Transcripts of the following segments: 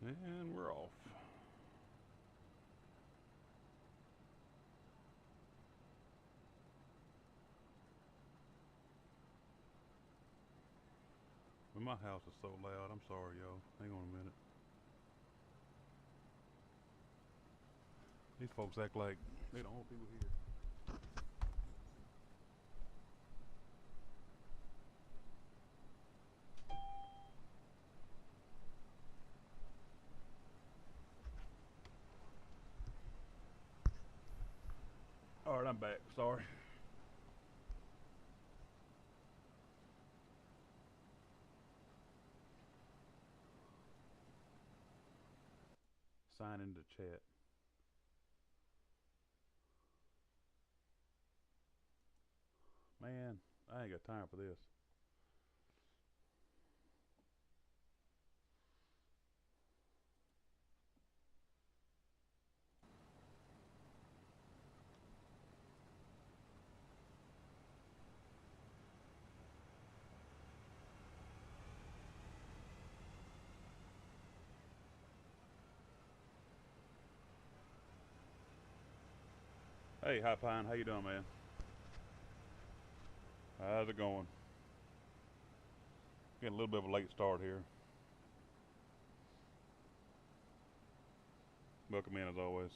And we're off. But my house is so loud. I'm sorry, y'all. Hang on a minute. These folks act like they don't want people here. All right, I'm back. Sorry. Sign into chat. Man, I ain't got time for this. Hey, High Pine, how you doing, man? How's it going? Getting a little bit of a late start here. Welcome in as always.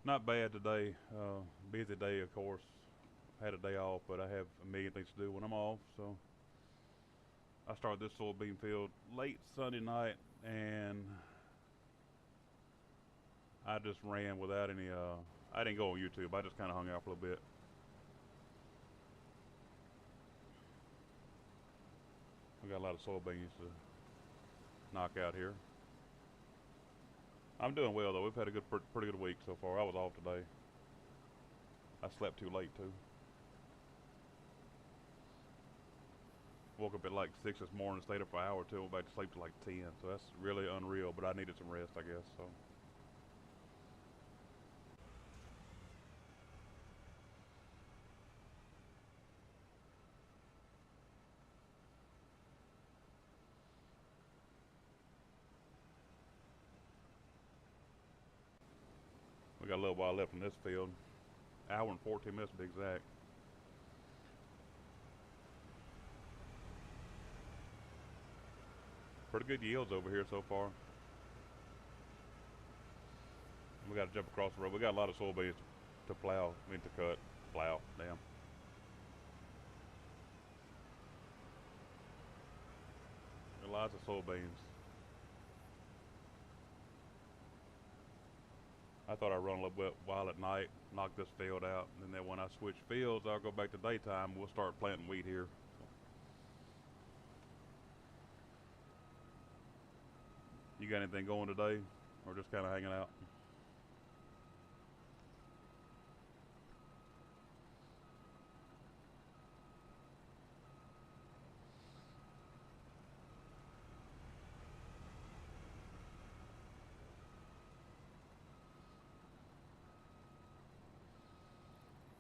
Not bad today. Busy day, of course. Had a day off, but I have a million things to do when I'm off. So I started this soybean field late Sunday night, and I just ran without any. I didn't go on YouTube. I just kind of hung out for a little bit. We got a lot of soybeans to knock out here. I'm doing well though. We've had a pretty good week so far. I was off today. I slept too late too. Woke up at like 6 this morning, stayed up for an hour or two, went back to sleep till like 10. So that's really unreal. But I needed some rest, I guess. So we got a little while left in this field. Hour and 14 minutes to be exact. Pretty good yields over here so far. We got to jump across the road. We got a lot of soybeans to plow, I mean to cut, plow, damn. Lots of soybeans. I thought I'd run a little bit while at night, knock this field out, and then when I switch fields, I'll go back to daytime. We'll start planting wheat here. You got anything going today, or just kind of hanging out?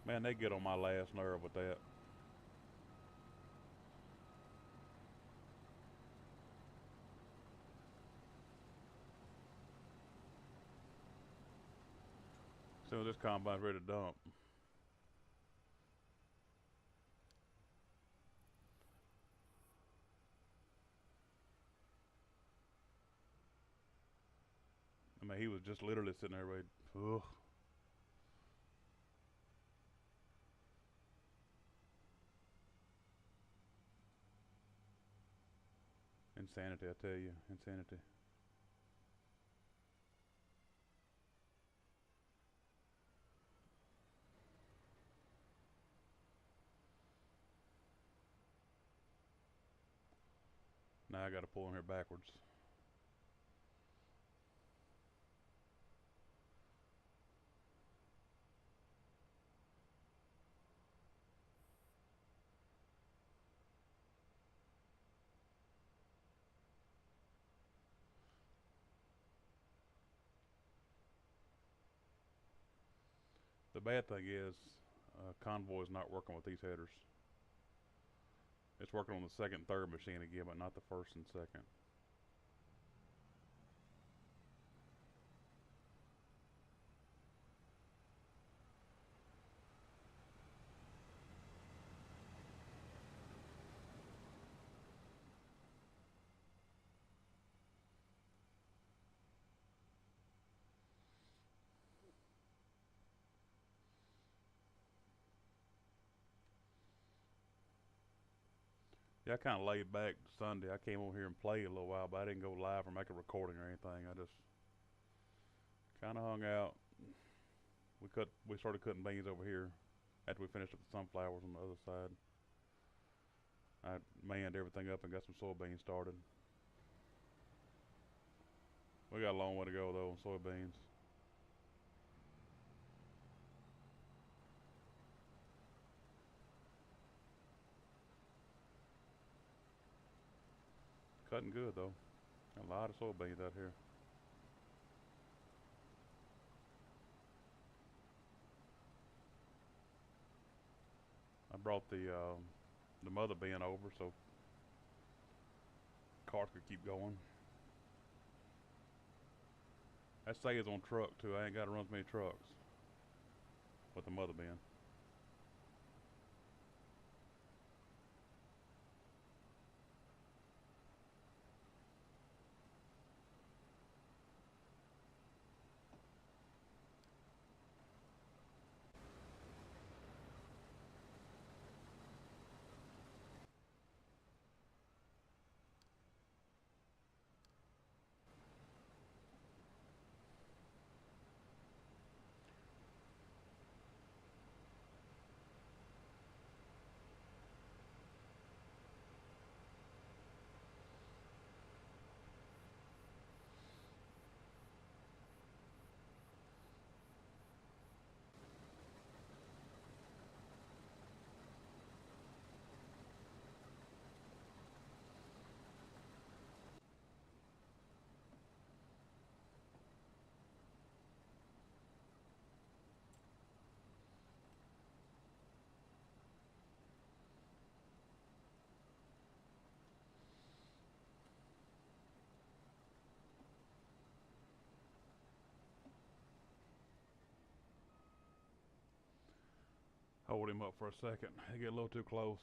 Man, they get on my last nerve with that. Soon as this combine's ready to dump. I mean, he was just literally sitting there ready. Ugh. Insanity, I tell you, insanity. Now I got to pull in here backwards. The bad thing is, convoy's not working with these headers. It's working on the second, third machine again, but not the first and second. Yeah, I kind of laid back Sunday. I came over here and played a little while, but I didn't go live or make a recording or anything. I just kind of hung out. We started cutting beans over here after we finished up the sunflowers on the other side. I manned everything up and got some soybeans started. We got a long way to go though on soybeans. Cutting good though. Got a lot of soybeans out here. I brought the mother bin over so cars could keep going. That says on truck too. I ain't got to run as many trucks with the mother bin. Hold him up for a second. He get a little too close.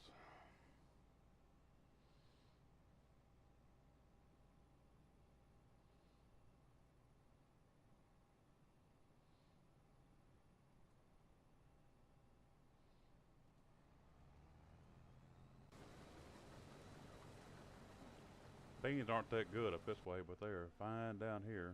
Beans aren't that good up this way, but they're fine down here.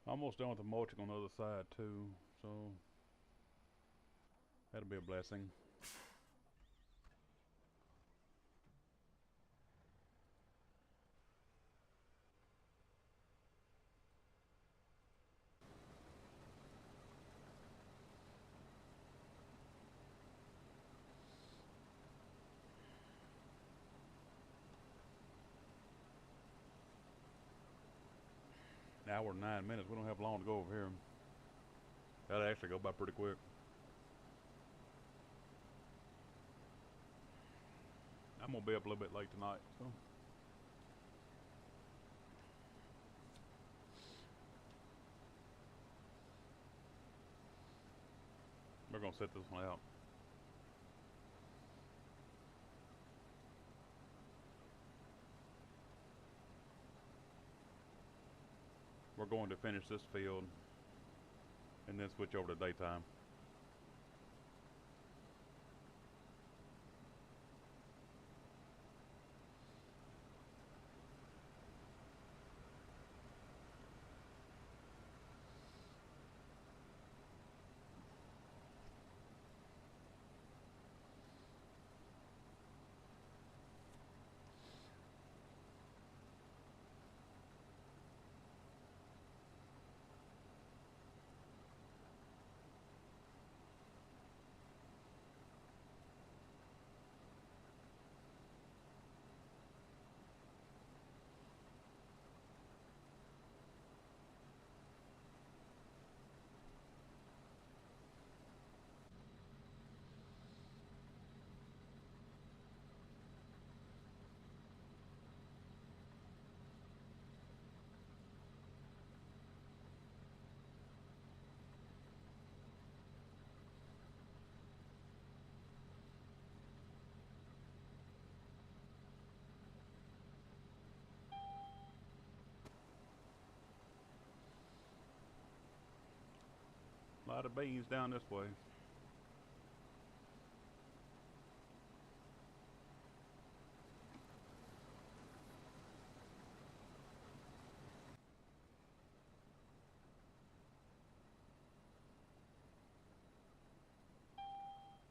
Almost done with the mulching on the other side too, so that'll be a blessing. Hour and 9 minutes. We don't have long to go over here. That'll actually go by pretty quick. I'm gonna be up a little bit late tonight, so we're gonna set this one out. We're going to finish this field and then switch over to daytime. A lot of beans down this way.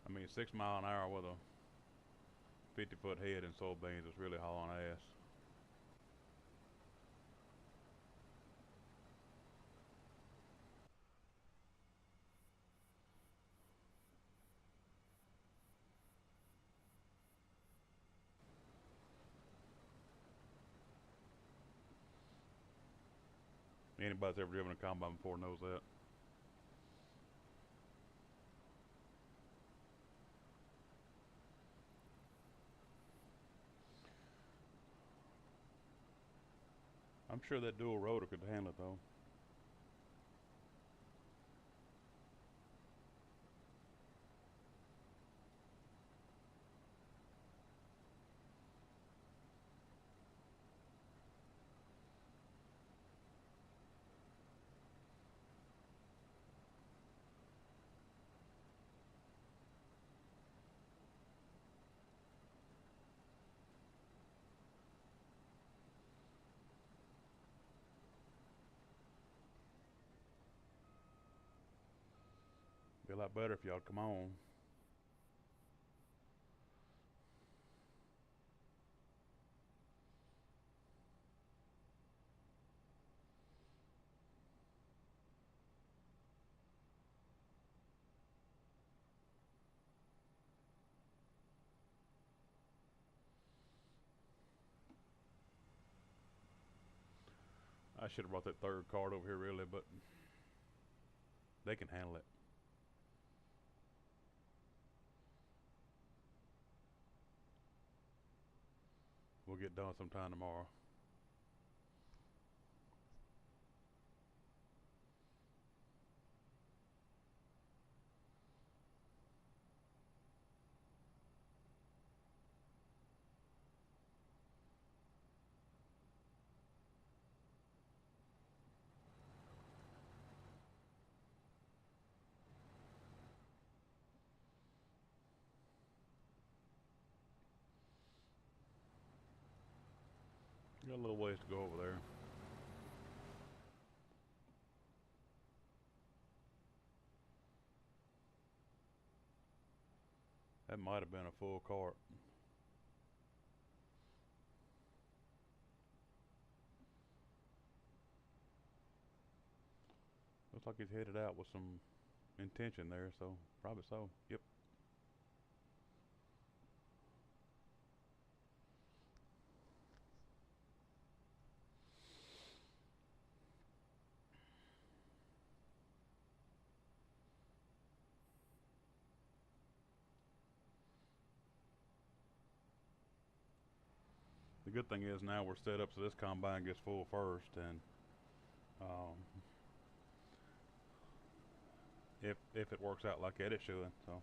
I mean, 6 mile an hour with a 50-foot head in soybeans is really hauling ass. Anybody that's ever driven a combine before knows that. I'm sure that dual rotor could handle it though. Be a lot better if y'all come on. I should have brought that third card over here really, but they can handle it. We'll get done sometime tomorrow. Got a little ways to go over there. That might have been a full cart. Looks like he's headed out with some intention there, so probably so. Yep. The good thing is now we're set up so this combine gets full first, and um, if it works out like that, it should. So.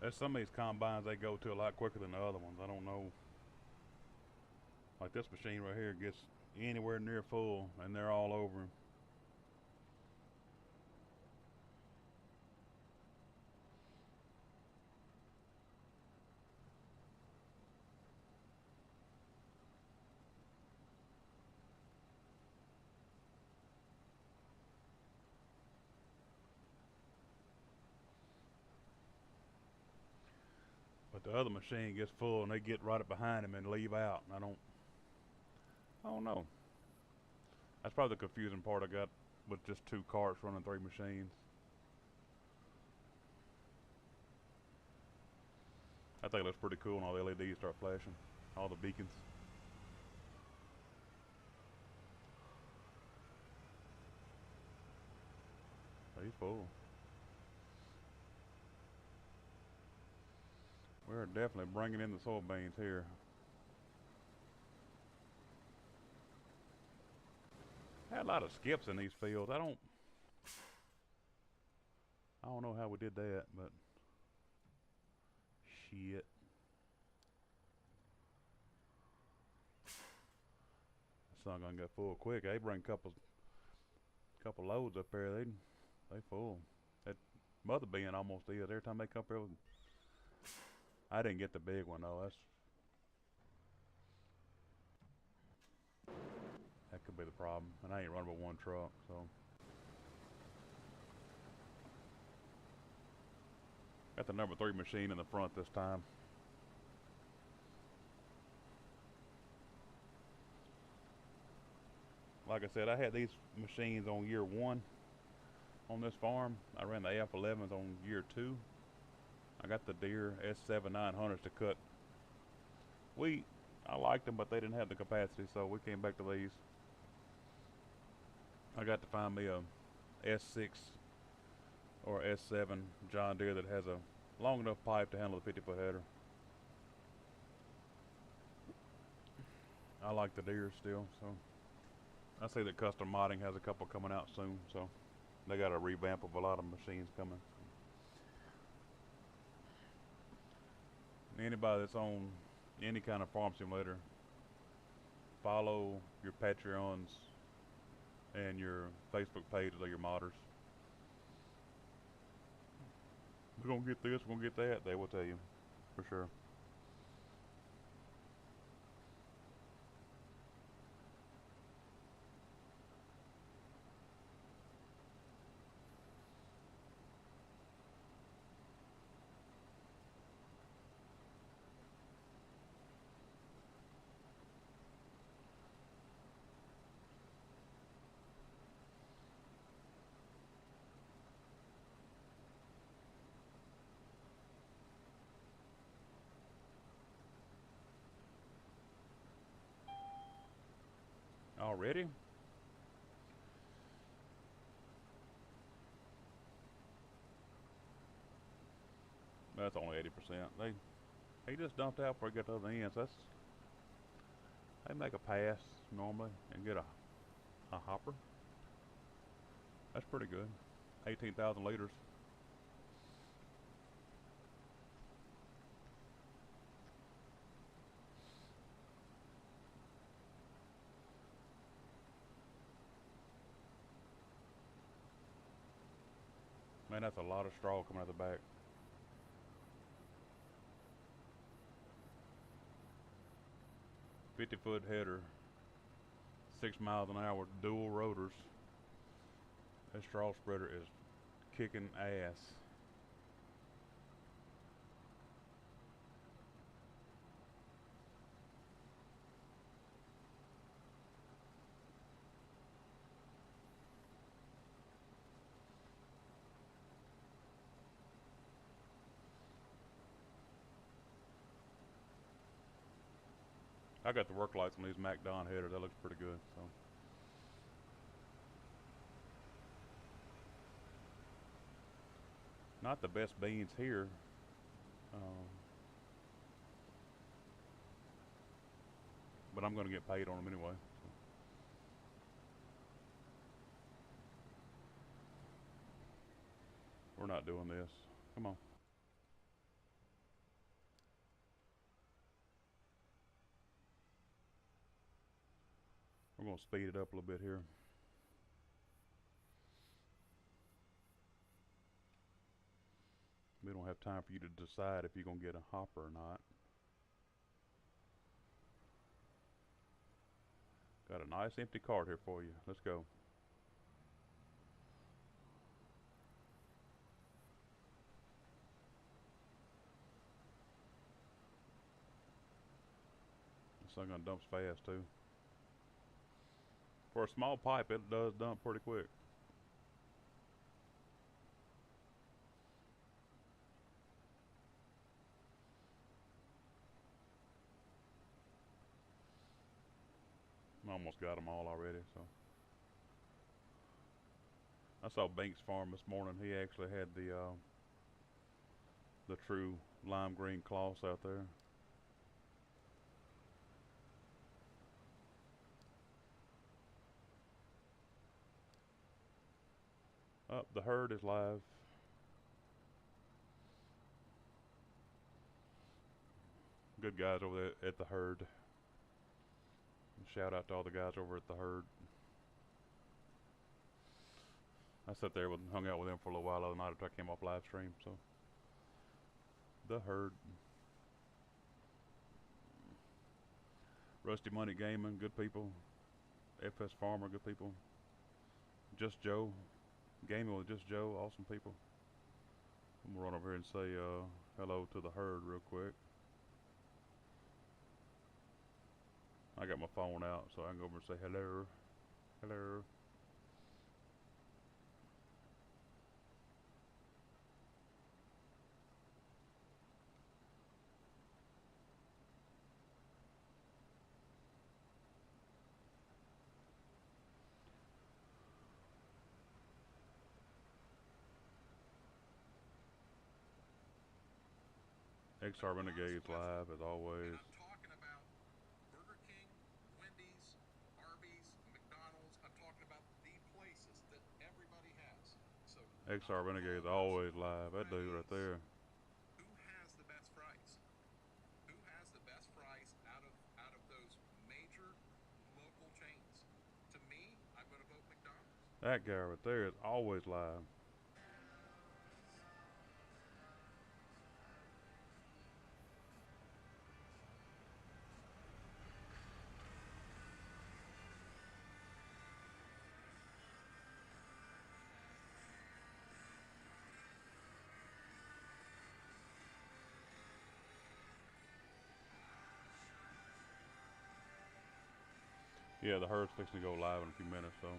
There's some of these combines they go to a lot quicker than the other ones. I don't know. Like this machine right here gets anywhere near full and they're all over him. But the other machine gets full and they get right up behind him and leave out. And I don't know. That's probably the confusing part I got with just 2 carts running 3 machines. I think it looks pretty cool when all the LEDs start flashing, all the beacons. He's full. We're definitely bringing in the soybeans here. Had a lot of skips in these fields. I don't know how we did that, but shit. It's not gonna get full quick. They bring a couple loads up there. They full. That mother bean almost is. Every time they come up here, I didn't get the big one though. That could be the problem. And I ain't running but 1 truck, so. Got the number 3 machine in the front this time. Like I said, I had these machines on year 1 on this farm. I ran the AF11s on year 2. I got the Deere S7900s to cut wheat. I liked them, but they didn't have the capacity, so we came back to these. I got to find me a S6 or S7 John Deere that has a long enough pipe to handle the 50-foot header. I like the Deere still, so I see that Custom Modding has a couple coming out soon, so they got a revamp of a lot of machines coming. Anybody that's on any kind of farm simulator, follow your Patreons and your Facebook pages of your modders. We're gonna get this, we're gonna get that. They will tell you, for sure. Already? That's only 80%. He just dumped out before he got to the other ends. They make a pass normally and get a hopper. That's pretty good. 18,000 liters. Man, that's a lot of straw coming out the back. "50-foot header, 6 miles an hour, dual rotors." That straw spreader is kicking ass. I got the work lights on these MacDon headers. That looks pretty good. So. Not the best beans here. But I'm going to get paid on them anyway. So. We're not doing this. Come on. We're going to speed it up a little bit here. We don't have time for you to decide if you're going to get a hopper or not. Got a nice empty cart here for you. Let's go. sun gun dumps fast too. For a small pipe, it does dump pretty quick. I almost got them all already, so. I saw Banks Farm this morning. He actually had the true lime green cloths out there. Up, the herd is live. Good guys over there at the herd. Shout out to all the guys over at the herd. I sat there and hung out with them for a little while the other night after I came off live stream. So, the herd. Rusty Money Gaming, good people. FS Farmer, good people. Just Joe, gaming with Just Joe, awesome people. I'm gonna run over here and say hello to the herd real quick. I got my phone out so I can go over and say hello. Hello. XR Renegades live as always. I'm talking about Burger King, Wendy's, Arby's, McDonald's. I'm talking about the places that everybody has. So XR Renegades always live. That dude right there. Who has the best price? Who has the best price out of those major local chains? To me, I'm going to vote McDonald's. That guy right there is always live. Yeah, the herd's fixing to go live in a few minutes, so I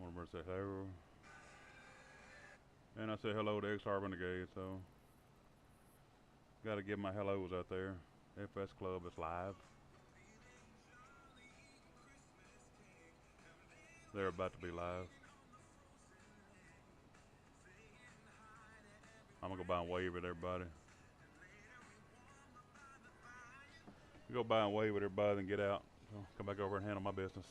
want to say hello. And I said hello to XR Renegade, so got to give my hellos out there. FS Club is live. They're about to be live. I'm gonna go by and wave at everybody. Go by and wave at everybody and get out. So come back over and handle my business.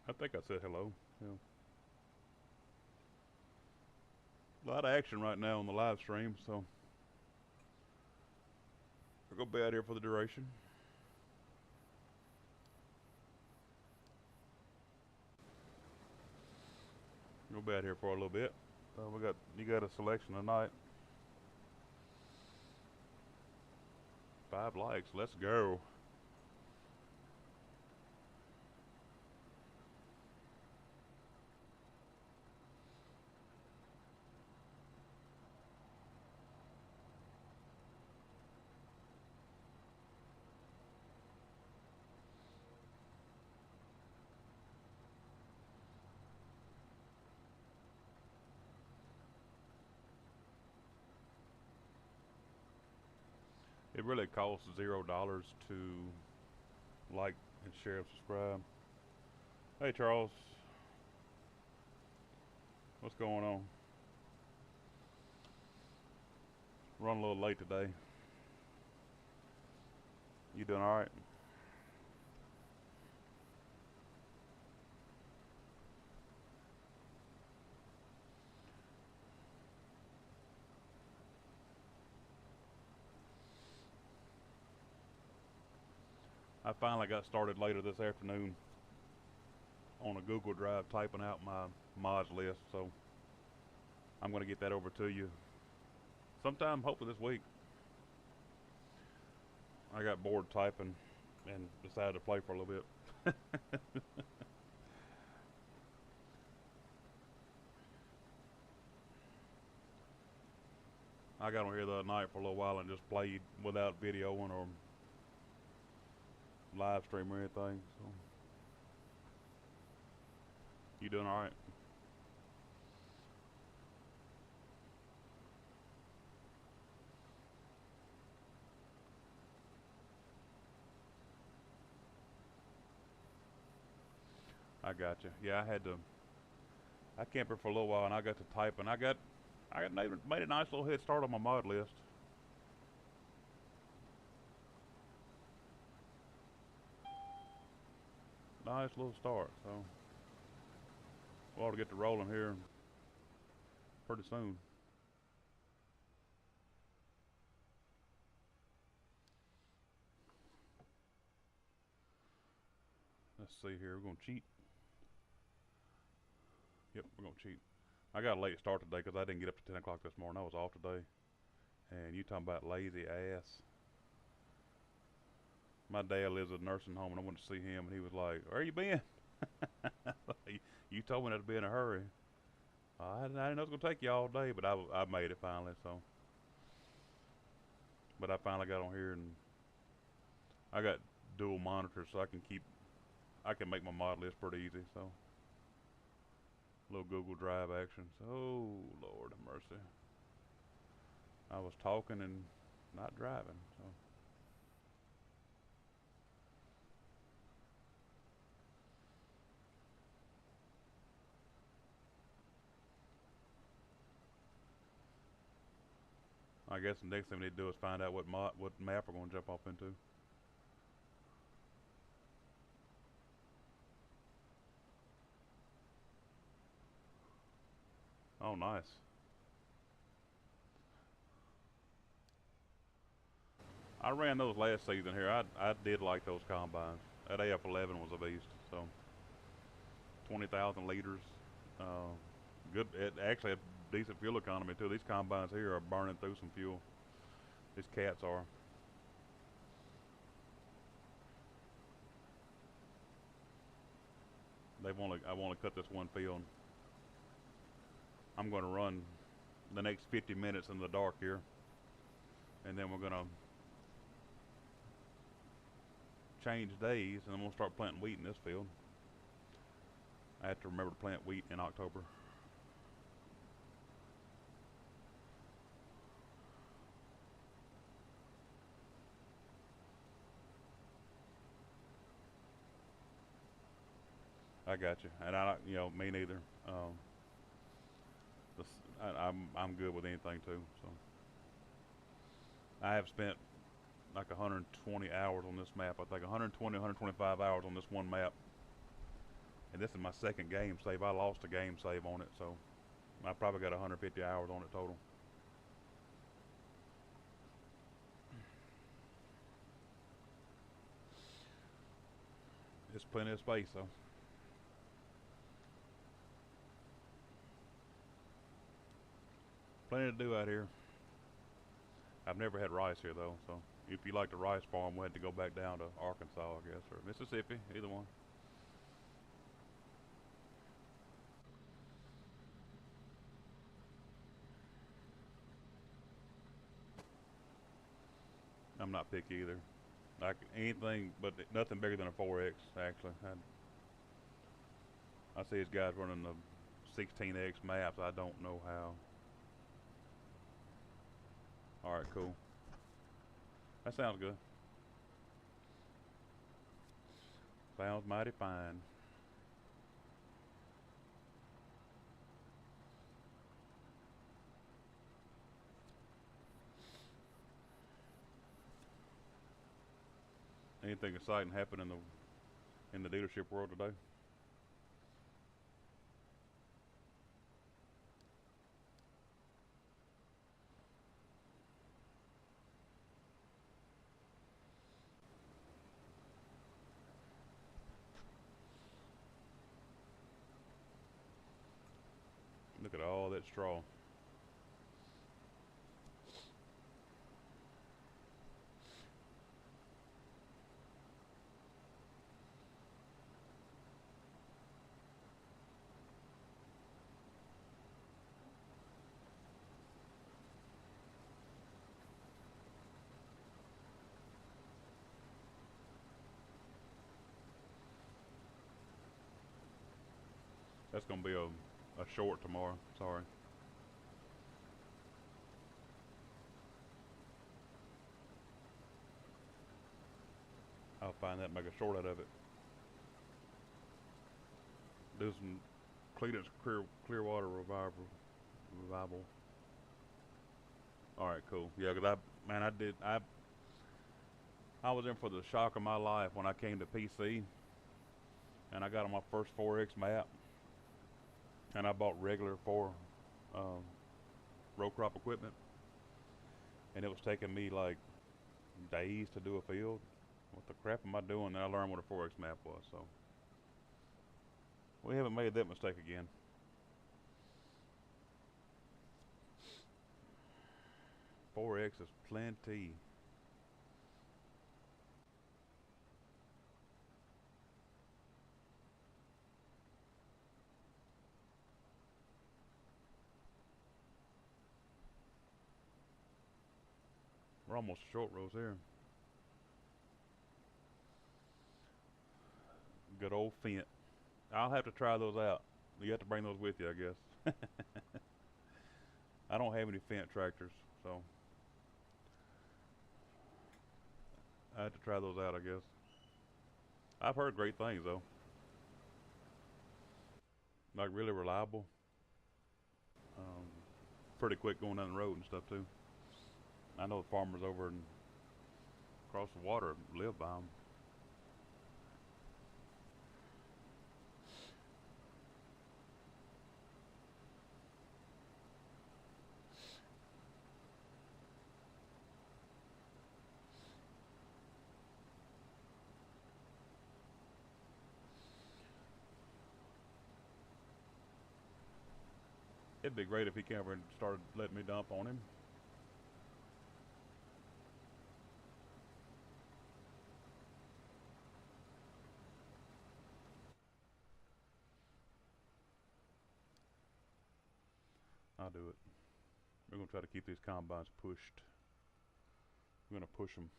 I think I said hello. Yeah. A lot of action right now on the live stream, so we're gonna be out here for the duration. We'll be out here for a little bit. You got a selection tonight. 5 likes. Let's go. It really costs $0 to like and share and subscribe. Hey Charles, what's going on? Run a little late today. You doing all right? I finally got started later this afternoon on a Google Drive typing out my mods list, so I'm going to get that over to you sometime hopefully this week. I got bored typing and decided to play for a little bit. I got on here the other night for a little while and just played without videoing or live stream or anything. So, you doing all right? I got you. Yeah, I camped for a little while and I got to typing. I made a nice little head start on my mod list. Nice little start. So, we ought to get to rolling here pretty soon. Let's see here. We're gonna cheat. Yep, we're gonna cheat. I got a late start today because I didn't get up to 10 o'clock this morning. I was off today. And you talking about lazy ass. My dad lives at a nursing home and I went to see him and he was like, where you been? You told me not to be in a hurry. I didn't know it was going to take you all day, but I made it finally, so. But I finally got on here and I got dual monitors so I can make my mod list pretty easy, so. A little Google Drive action. So, oh, Lord have mercy. I was talking and not driving, so. I guess the next thing we need to do is find out what map we're going to jump off into. Oh, nice. I ran those last season here. I did like those combines. That AF11 was a beast. So 20,000 liters. Uh, Good. It actually had decent fuel economy too. These combines here are burning through some fuel. These cats are. I want to cut this one field. I'm going to run the next 50 minutes in the dark here, and then we're going to change days, and I'm going to start planting wheat in this field. I have to remember to plant wheat in October. I got you, and me neither. I'm good with anything too. So I have spent like 120 hours on this map. I think 120, 125 hours on this one map, and this is my second game save. I lost a game save on it, so I probably got 150 hours on it total. It's plenty of space though. Plenty to do out here. I've never had rice here though, so if you like the rice farm, we had to go back down to Arkansas, I guess, or Mississippi, either one. I'm not picky either. Like anything, but nothing bigger than a 4X. Actually, I see these guys running the 16X maps. I don't know how. All right, cool. That sounds good. Sounds mighty fine. Anything exciting happen in the dealership world today? Look at all that straw. That's gonna be a short tomorrow. Sorry. I'll find that and make a short out of it. Do some Cletus Clearwater revival. All right, cool. Yeah, 'cause I was in for the shock of my life when I came to PC and I got on my first 4X map and I bought regular um, row crop equipment, and it was taking me like days to do a field. What the crap am I doing? And I learned what a 4X map was. So we haven't made that mistake again. Four X is plenty. We're almost short rows here. Good old Fent. I'll have to try those out. You have to bring those with you, I guess. I don't have any Fent tractors, so I have to try those out, I guess. I've heard great things though. Like really reliable. Um, Pretty quick going down the road and stuff too. I know the farmers over and across the water live by them. It'd be great if he came over and started letting me dump on him. I'll do it. We're gonna try to keep these combines pushed. We're gonna push them.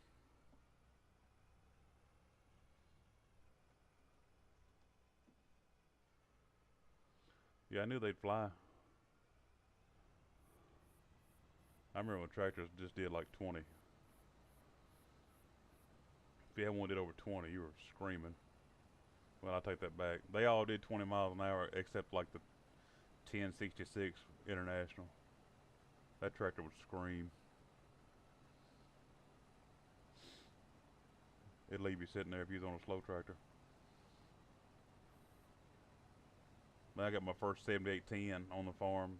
Yeah, I knew they'd fly. I remember when tractors just did like 20. If you had one that did over 20, you were screaming. Well, I take that back. They all did 20 miles an hour except like the 1066 International. That tractor would scream. It'd leave you sitting there if you was on a slow tractor. Then I got my first 7810 on the farm.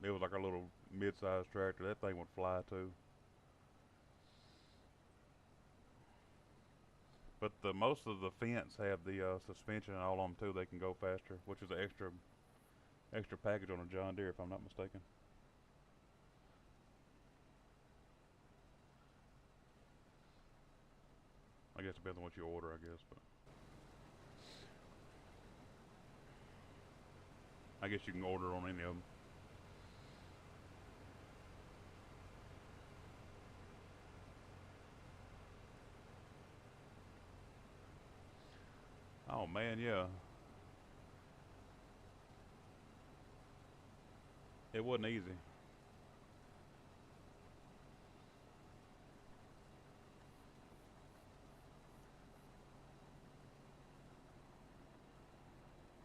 It was like a little mid-sized tractor. That thing would fly too. But most of the Fents have the suspension and all on them too. They can go faster, which is an extra package on a John Deere if I'm not mistaken. I guess it depends on what you order, I guess, but I guess you can order on any of them. Oh man, yeah. It wasn't easy.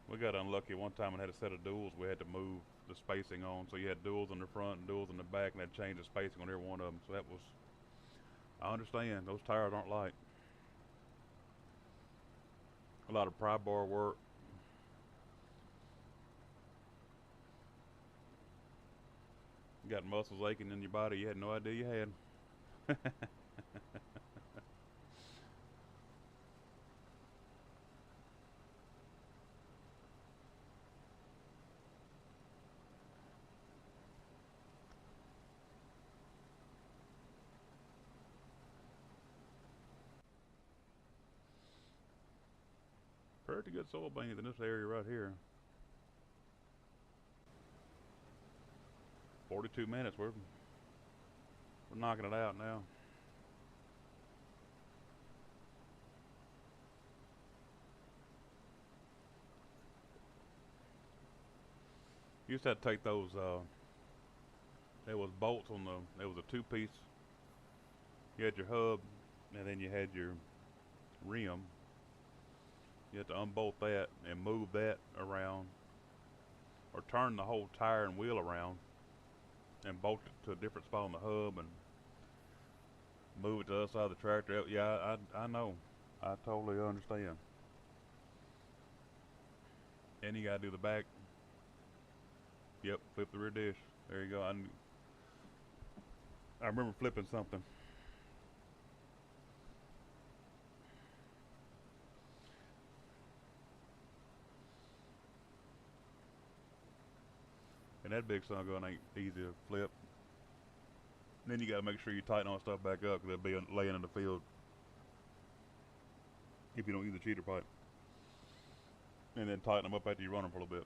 We got unlucky one time and had a set of duals we had to move the spacing on. So you had duals in the front and duals in the back, and had to change the spacing on every one of them. So that was, I understand, those tires aren't light. A lot of pry bar work. You got muscles aching in your body you had no idea you had. Pretty good soybeans in this area right here. 42 minutes, we're knocking it out now. You used to have to take those. There was bolts on the. There was a two-piece. You had your hub, and then you had your rim. You had to unbolt that and move that around, or turn the whole tire and wheel around, and bolt it to a different spot on the hub, and move it to the other side of the tractor. Yeah, I know. I totally understand. And you gotta do the back. Yep, flip the rear dish. There you go. I remember flipping something. And that big son of a gun ain't easy to flip. And then you gotta make sure you tighten all that stuff back up, because they'll be laying in the field if you don't use the cheater pipe. And then tighten them up after you run them for a little bit.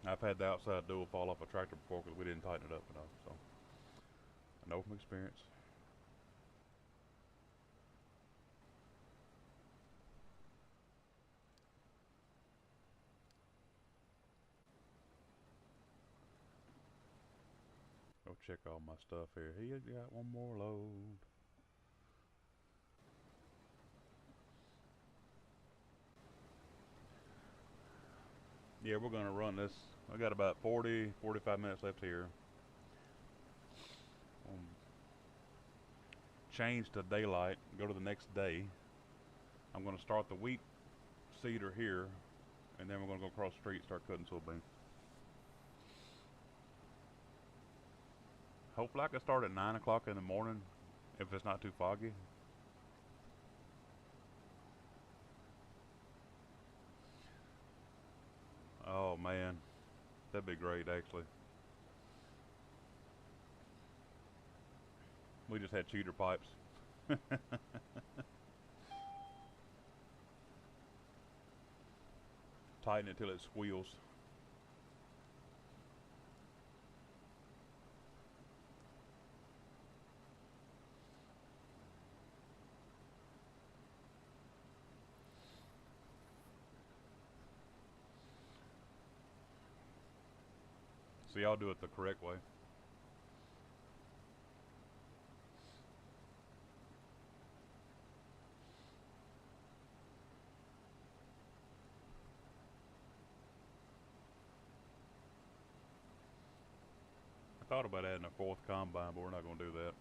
I've had the outside dual fall off a tractor before because we didn't tighten it up enough, so I know from experience. Go check all my stuff here. He got one more load. Yeah, we're gonna run this. I got about 45 minutes left here. Change to daylight, go to the next day. I'm gonna start the wheat seeder here, and then we're gonna go across the street and start cutting soybean. Hopefully I can start at 9 o'clock in the morning if it's not too foggy. Oh man, that'd be great actually. We just had cheater pipes. Tighten it till it squeals. So y'all do it the correct way. I thought about adding a fourth combine, but we're not gonna do that.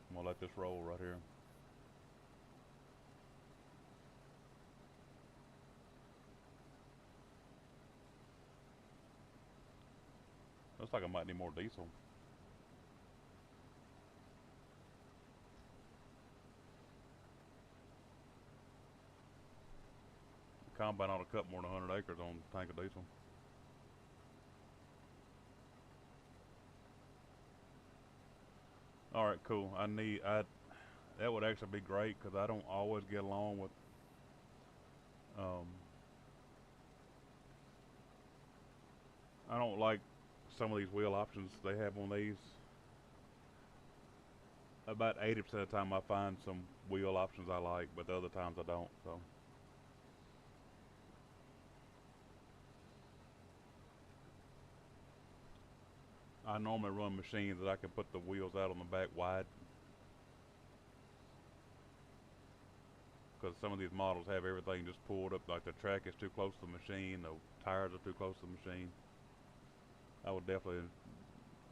I'm gonna let this roll right here. Looks like I might need more diesel. The combine ought to cut more than 100 acres on a tank of diesel. All right, cool. That would actually be great because I don't always get along with um, I don't like some of these wheel options they have on these. About 80% of the time I find some wheel options I like, but the other times I don't, so. I normally run machines that I can put the wheels out on the back wide, because some of these models have everything just pulled up, like the track is too close to the machine, the tires are too close to the machine. I would definitely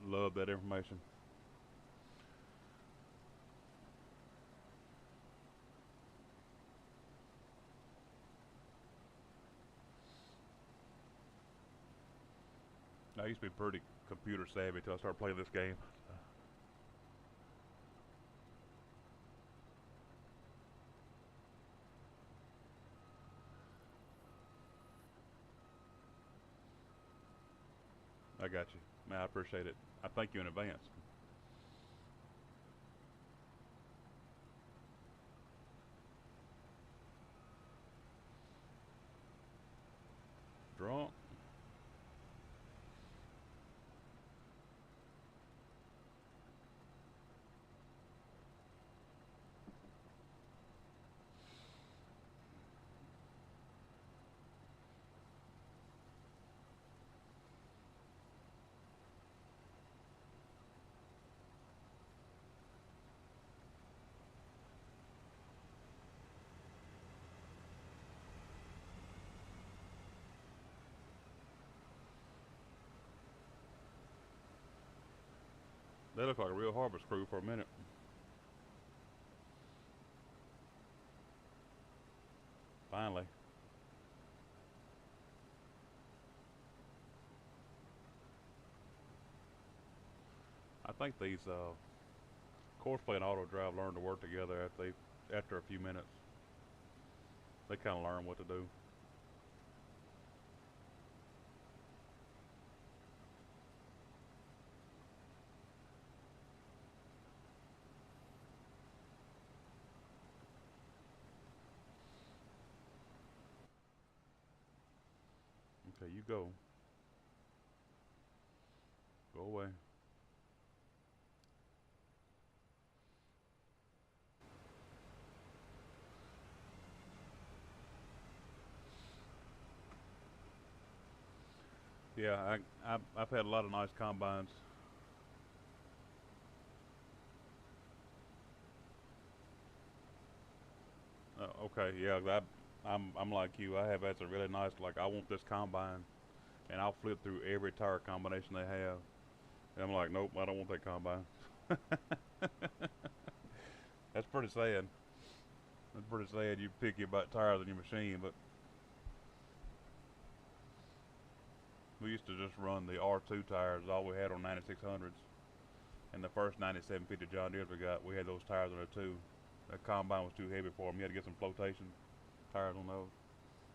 love that information. I used to be pretty computer savvy until I started playing this game. I got you. Man, I appreciate it. I thank you in advance. Drunk. They look like a real harvest crew for a minute. Finally. I think these course play and auto drive learn to work together after a few minutes. They kind of learn what to do. Okay, you go. Go away. Yeah, I've had a lot of nice combines. Okay, yeah, I'm like you. I have had some really nice. Like I want this combine, and I'll flip through every tire combination they have. And I'm like, nope, I don't want that combine. That's pretty sad. That's pretty sad. You picky about tires in your machine, but we used to just run the R2 tires. All we had on 9600s, and the first 9750 John Deere's we got, we had those tires on there too. That combine was too heavy for them. You had to get some flotation tires on those.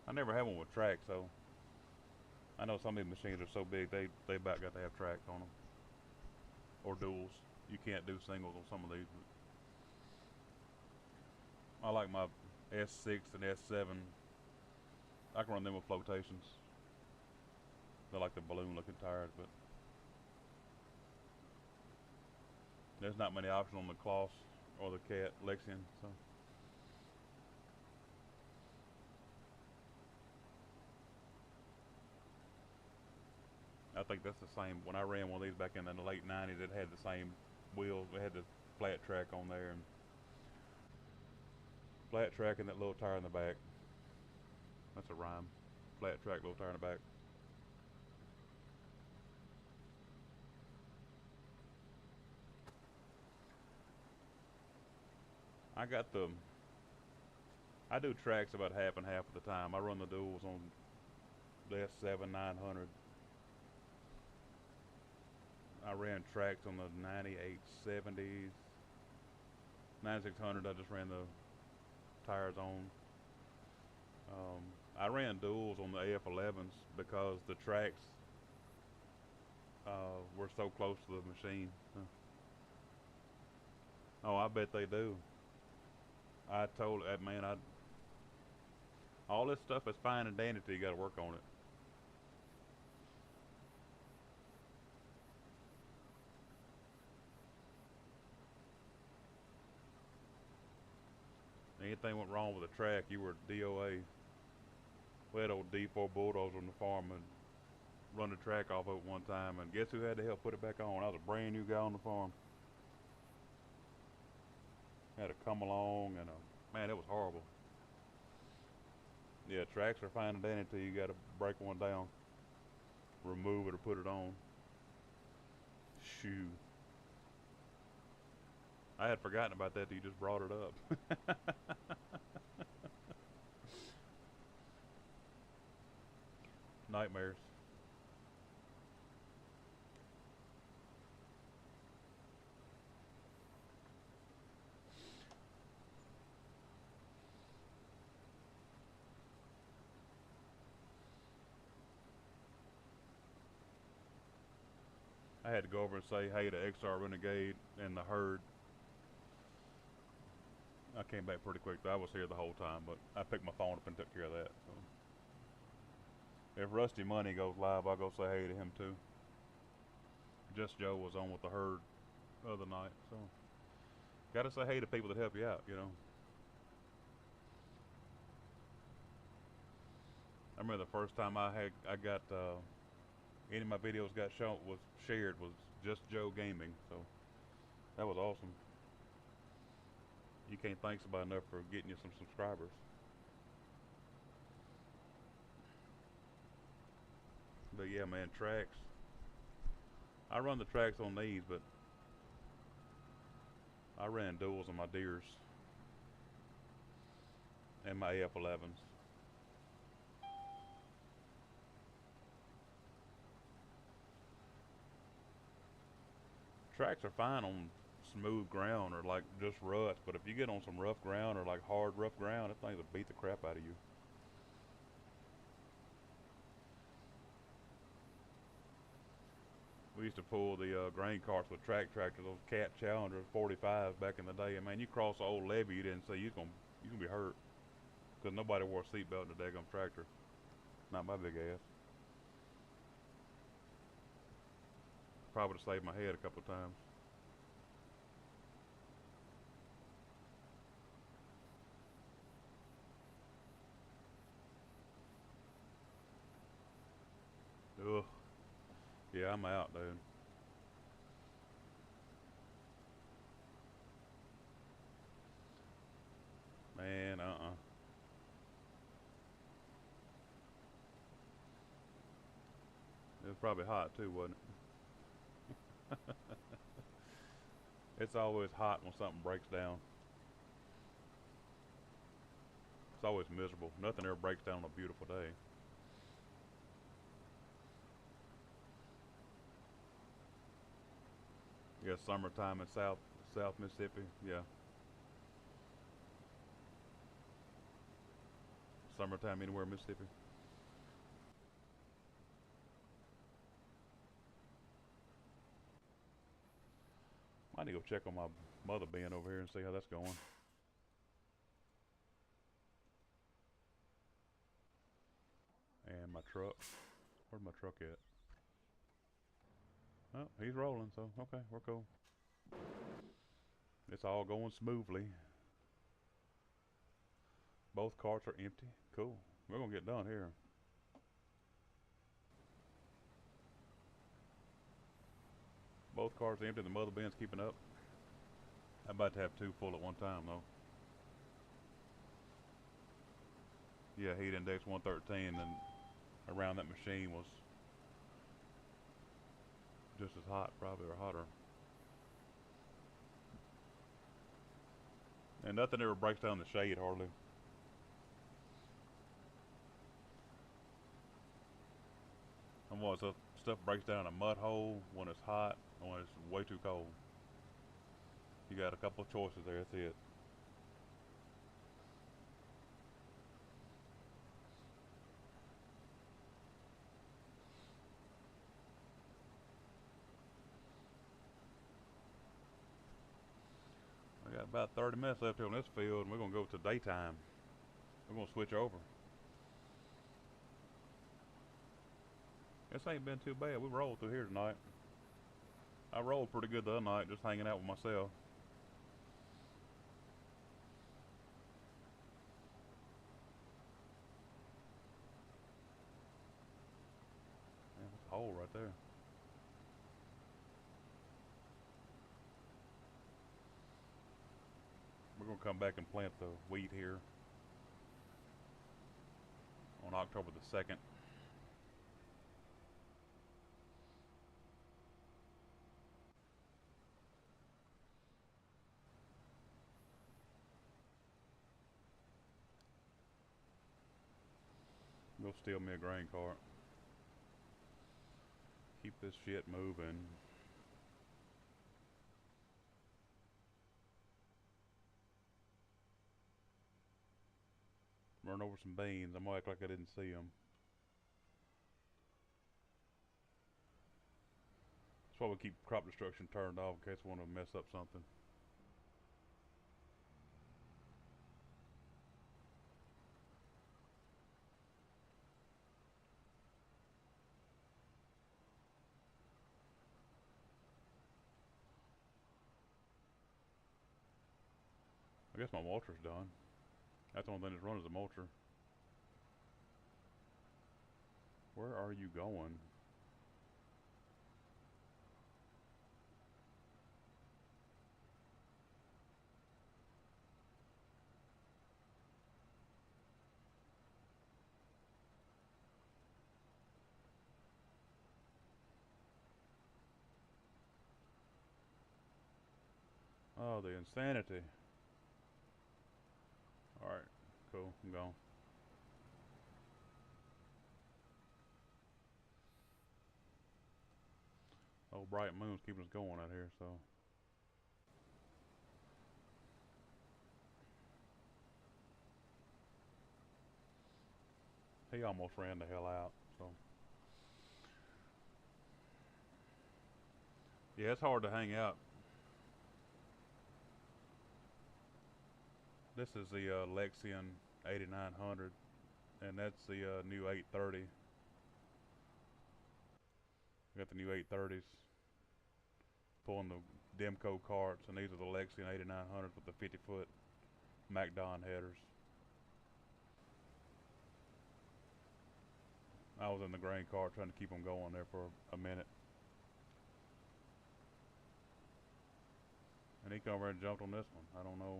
I never had one with tracks, so I know some of these machines are so big they about got to have tracks on them or duals. You can't do singles on some of these. I like my S6 and S7. I can run them with flotations. They're like the balloon looking tires, but there's not many options on the Kloss or the Cat Lexion, so. I think that's the same. When I ran one of these back in the late 90s, it had the same wheels. It had the flat track on there, and flat track and that little tire in the back. That's a rhyme. Flat track, little tire in the back. I got the. I do tracks about half and half of the time. I run the duals on the S7 900. I ran tracks on the 9870s. 9600, I just ran the tires on. I ran duals on the AF11s because the tracks were so close to the machine. Oh, I bet they do. I told that man, all this stuff is fine and dandy till you got to work on it. Anything went wrong with the track, you were DOA. We had old D4 Bulldogs on the farm and run the track off of it one time, and guess who had to help put it back on? I was a brand new guy on the farm. Had to come along, and man, it was horrible. Yeah, tracks are fine and dandy until you got to break one down, remove it or put it on. Shoo. I had forgotten about that till you just brought it up. Nightmares. I had to go over and say hey to XR Renegade and the herd. I came back pretty quick though. I was here the whole time, but I picked my phone up and took care of that. So if Rusty Money goes live, I'll go say hey to him too. Just Joe was on with the herd the other night, so gotta say hey to people that help you out, you know. I remember the first time I got any of my videos got shown was shared was Just Joe Gaming, so that was awesome. You can't thank somebody enough for getting you some subscribers. But yeah, man, tracks. I run the tracks on these, but I ran duals on my deers and my AF11s. Tracks are fine on smooth ground or like just ruts, but if you get on some rough ground or like hard rough ground, that thing will beat the crap out of you. We used to pull the grain carts with track tractors, those Cat Challengers 45 back in the day. And man, you cross the old levee, you didn't see you gonna be hurt because nobody wore a seatbelt in the daggum tractor. Not my big ass. Probably would have saved my head a couple of times. Ugh. Yeah, I'm out, dude. Man, It was probably hot too, wasn't it? It's always hot when something breaks down. It's always miserable. Nothing ever breaks down on a beautiful day. Yeah, summertime in South Mississippi. Yeah, summertime anywhere in Mississippi. I need to go check on my mother bin over here and see how that's going. And my truck. Where's my truck at? Oh, he's rolling, so okay, we're cool. It's all going smoothly. Both carts are empty. Cool. We're gonna get done here. Both carts empty. The mother bin's keeping up. I'm about to have two full at one time though. Yeah, heat index 113, and around that machine was just as hot, probably, or hotter. And nothing ever breaks down in the shade hardly. And what stuff breaks down in a mud hole when it's hot and when it's way too cold. You got a couple of choices there. That's it. We got about 30 minutes left here on this field, and we're gonna go to daytime. We're gonna switch over. This ain't been too bad. We rolled through here tonight. I rolled pretty good the other night, just hanging out with myself. Yeah, that's a hole right there. We're gonna come back and plant the wheat here on October the 2nd. Go steal me a grain cart. Keep this shit moving. Run over some beans. I'm gonna act like I didn't see them. That's why we keep crop destruction turned off in case we want to mess up something. I guess my mulcher's done. That's the only thing that's running is the mulcher. Where are you going? Oh, the insanity. Alright, cool, I'm gone. Oh, bright moon's keeping us going out here, so. He almost ran the hell out, so. Yeah, it's hard to hang out. This is the Lexion 8900, and that's the new 830. We got the new 830s pulling the Demco carts, and these are the Lexion 8900s with the 50-foot MacDon headers. I was in the grain cart trying to keep them going there for a minute. And he come over and jumped on this one. I don't know.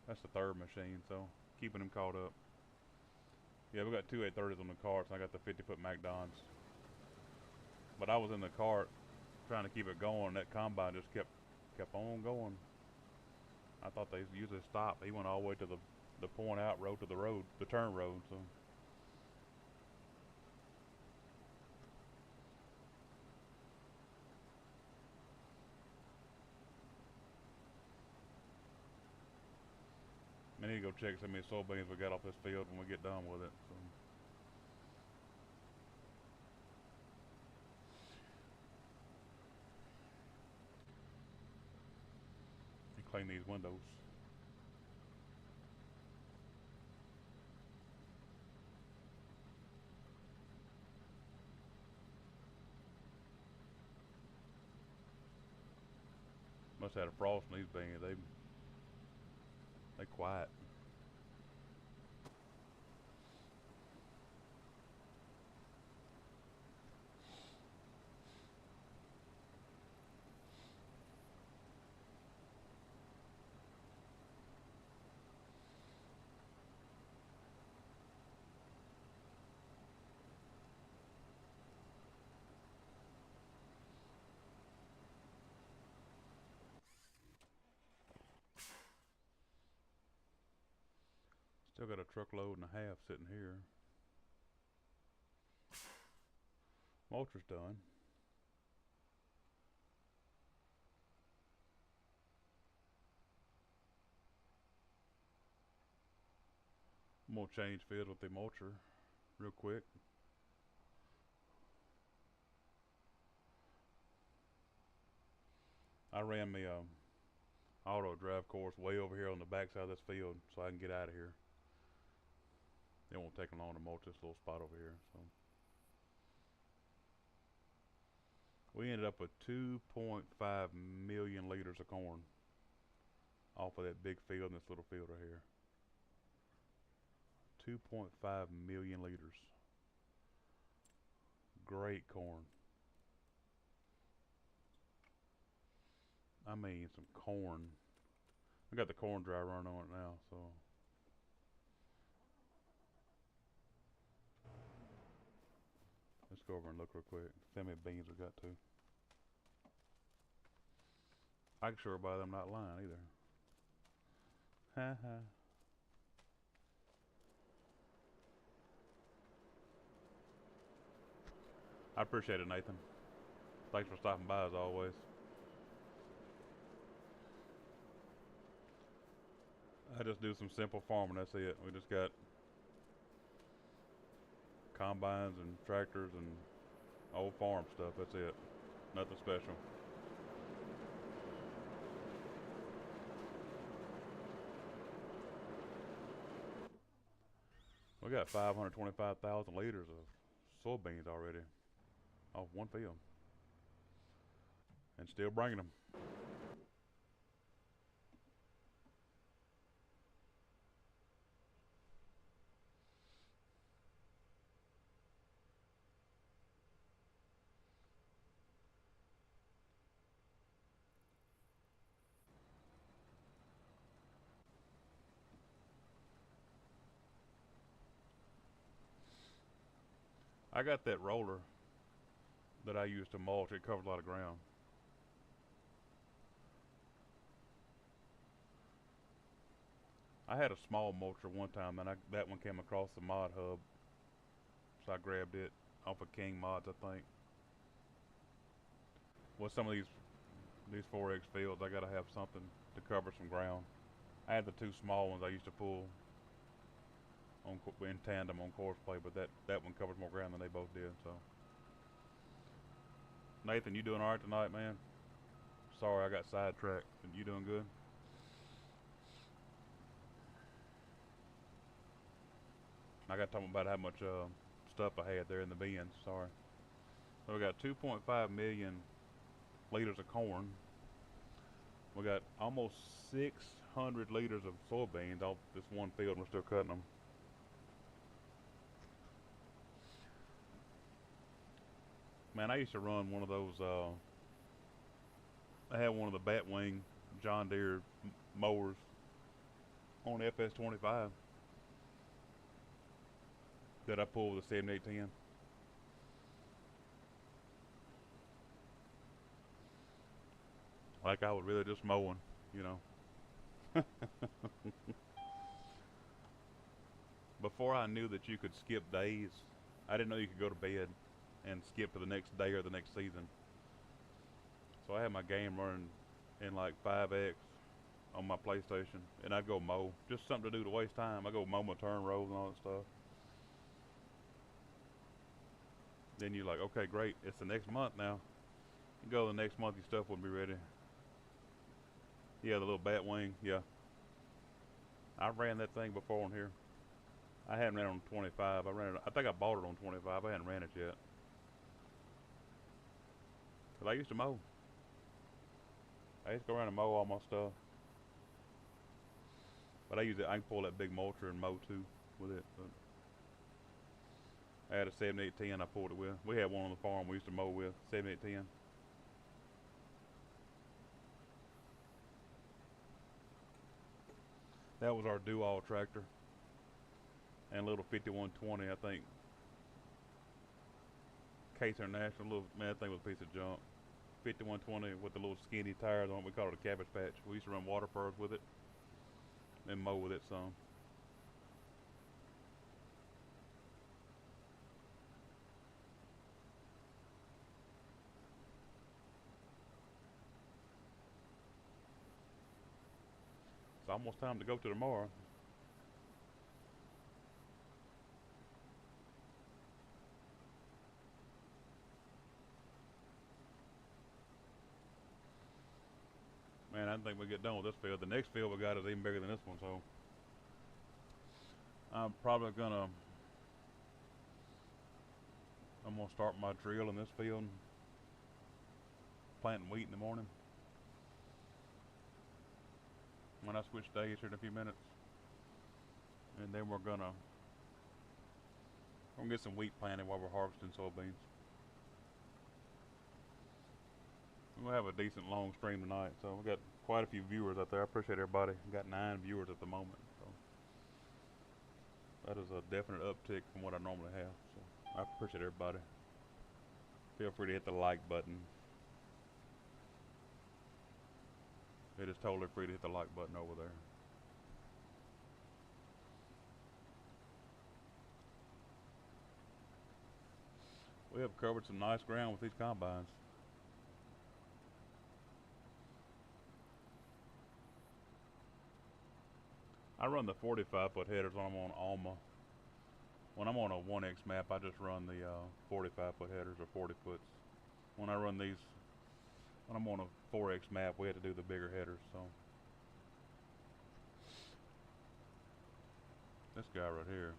That's the third machine, so keeping him caught up. Yeah, we got two 830s on the carts, and I got the 50-foot MacDons. But I was in the cart trying to keep it going, and that combine just kept on going. I thought they usually stop. He went all the way to the point out road to the road, the turn road, so. I need to go check how many soybeans we got off this field when we get done with it. So. And clean these windows. Must have had a frost in these beans. They quiet. Still got a truckload and a half sitting here. Mulcher's done. I'm gonna change fields with the mulcher real quick. I ran the auto drive course way over here on the backside of this field so I can get out of here. It won't take long to mulch this little spot over here. So we ended up with 2.5 million liters of corn off of that big field and this little field right here. 2.5 million liters. Great corn. I mean, some corn. I got the corn dry run on it now, so. Let's go over and look real quick. See how many beans we got too. I can sure by them not lying either. Ha ha. I appreciate it, Nathan. Thanks for stopping by as always. I just do some simple farming, that's it. We just got combines and tractors and old farm stuff, that's it. Nothing special. We got 525,000 liters of soybeans already off one field. And still bringing them. I got that roller that I use to mulch. It covers a lot of ground. I had a small mulcher one time, and that one came across the mod hub, so I grabbed it off of King Mods, I think. With some of these 4X fields, I gotta have something to cover some ground. I had the two small ones I used to pull in tandem on course play, but that one covers more ground than they both did. So, Nathan, you doing all right tonight, man? Sorry, I got sidetracked. You doing good? I got talking about how much stuff I had there in the bins. Sorry. So we got 2.5 million liters of corn. We got almost 600 liters of soybeans off this one field, and we're still cutting them. Man, I used to run one of those. I had one of the Batwing John Deere mowers on FS25 that I pulled with a 7810. Like I was really just mowing, you know. Before I knew that you could skip days, I didn't know you could go to bed and skip to the next day or the next season. So I had my game running in like 5X on my PlayStation, and I'd go mow. Just something to do to waste time. I go mow my turn rows and all that stuff. Then you're like, okay, great, it's the next month now. You go the next month, your stuff wouldn't be ready. Yeah, the little bat wing, yeah. I ran that thing before on here. I hadn't ran it on 25. I think I bought it on 25. I hadn't ran it yet. Cause I used to mow. I used to go around and mow all my stuff. But I can pull that big mulcher and mow too with it. But I had a 7810 I pulled it with. We had one on the farm we used to mow with, 7810. That was our do-all tractor. And a little 5120, I think. Case International, man, that thing was a piece of junk. 5120 with the little skinny tires on it. We call it a cabbage patch. We used to run water furrows with it and mow with it some. It's almost time to go to tomorrow. Man, I didn't think we'd get done with this field. The next field we got is even bigger than this one, so I'm gonna start my drill in this field, planting wheat in the morning. When I switch days here in a few minutes, and then we're gonna get some wheat planted while we're harvesting soybeans. We'll have a decent long stream tonight, so we got quite a few viewers out there. I appreciate everybody. We got 9 viewers at the moment, so that is a definite uptick from what I normally have. So I appreciate everybody. Feel free to hit the like button. It is totally free to hit the like button over there. We have covered some nice ground with these combines. I run the 45-foot headers when I'm on Alma. When I'm on a 1X map, I just run the 45-foot headers or 40 foots. When I run these, when I'm on a 4X map, we had to do the bigger headers. So this guy right here.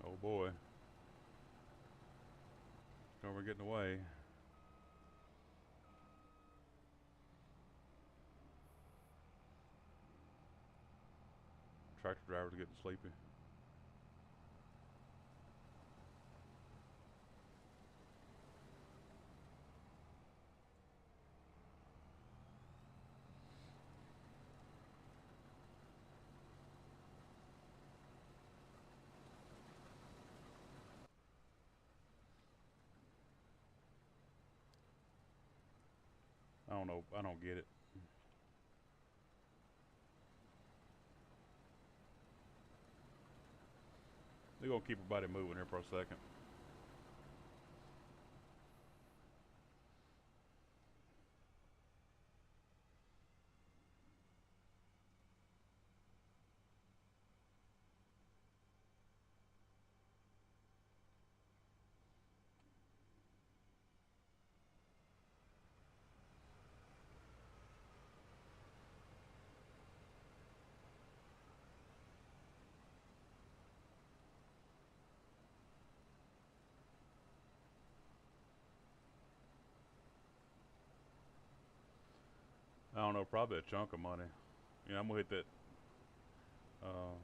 Oh boy. So we're getting away. tractor drivers are getting sleepy. I don't know. I don't get it. They're gonna keep everybody moving here for a second. I don't know. Probably a chunk of money. You know, I'm gonna hit that. Uh,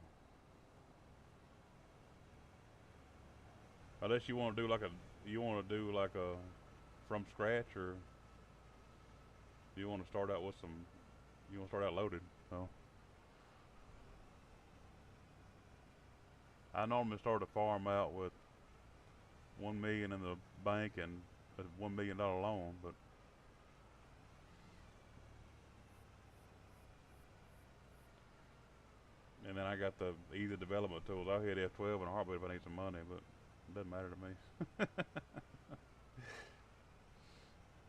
Unless you want to do like a, you want to do like a from scratch, or you want to start out with some, you want to start out loaded. So I normally start a farm out with 1 million in the bank and a $1 million loan, but and then I got the easy development tools. I'll hit F12 in a heartbeat if I need some money, but it doesn't matter to me.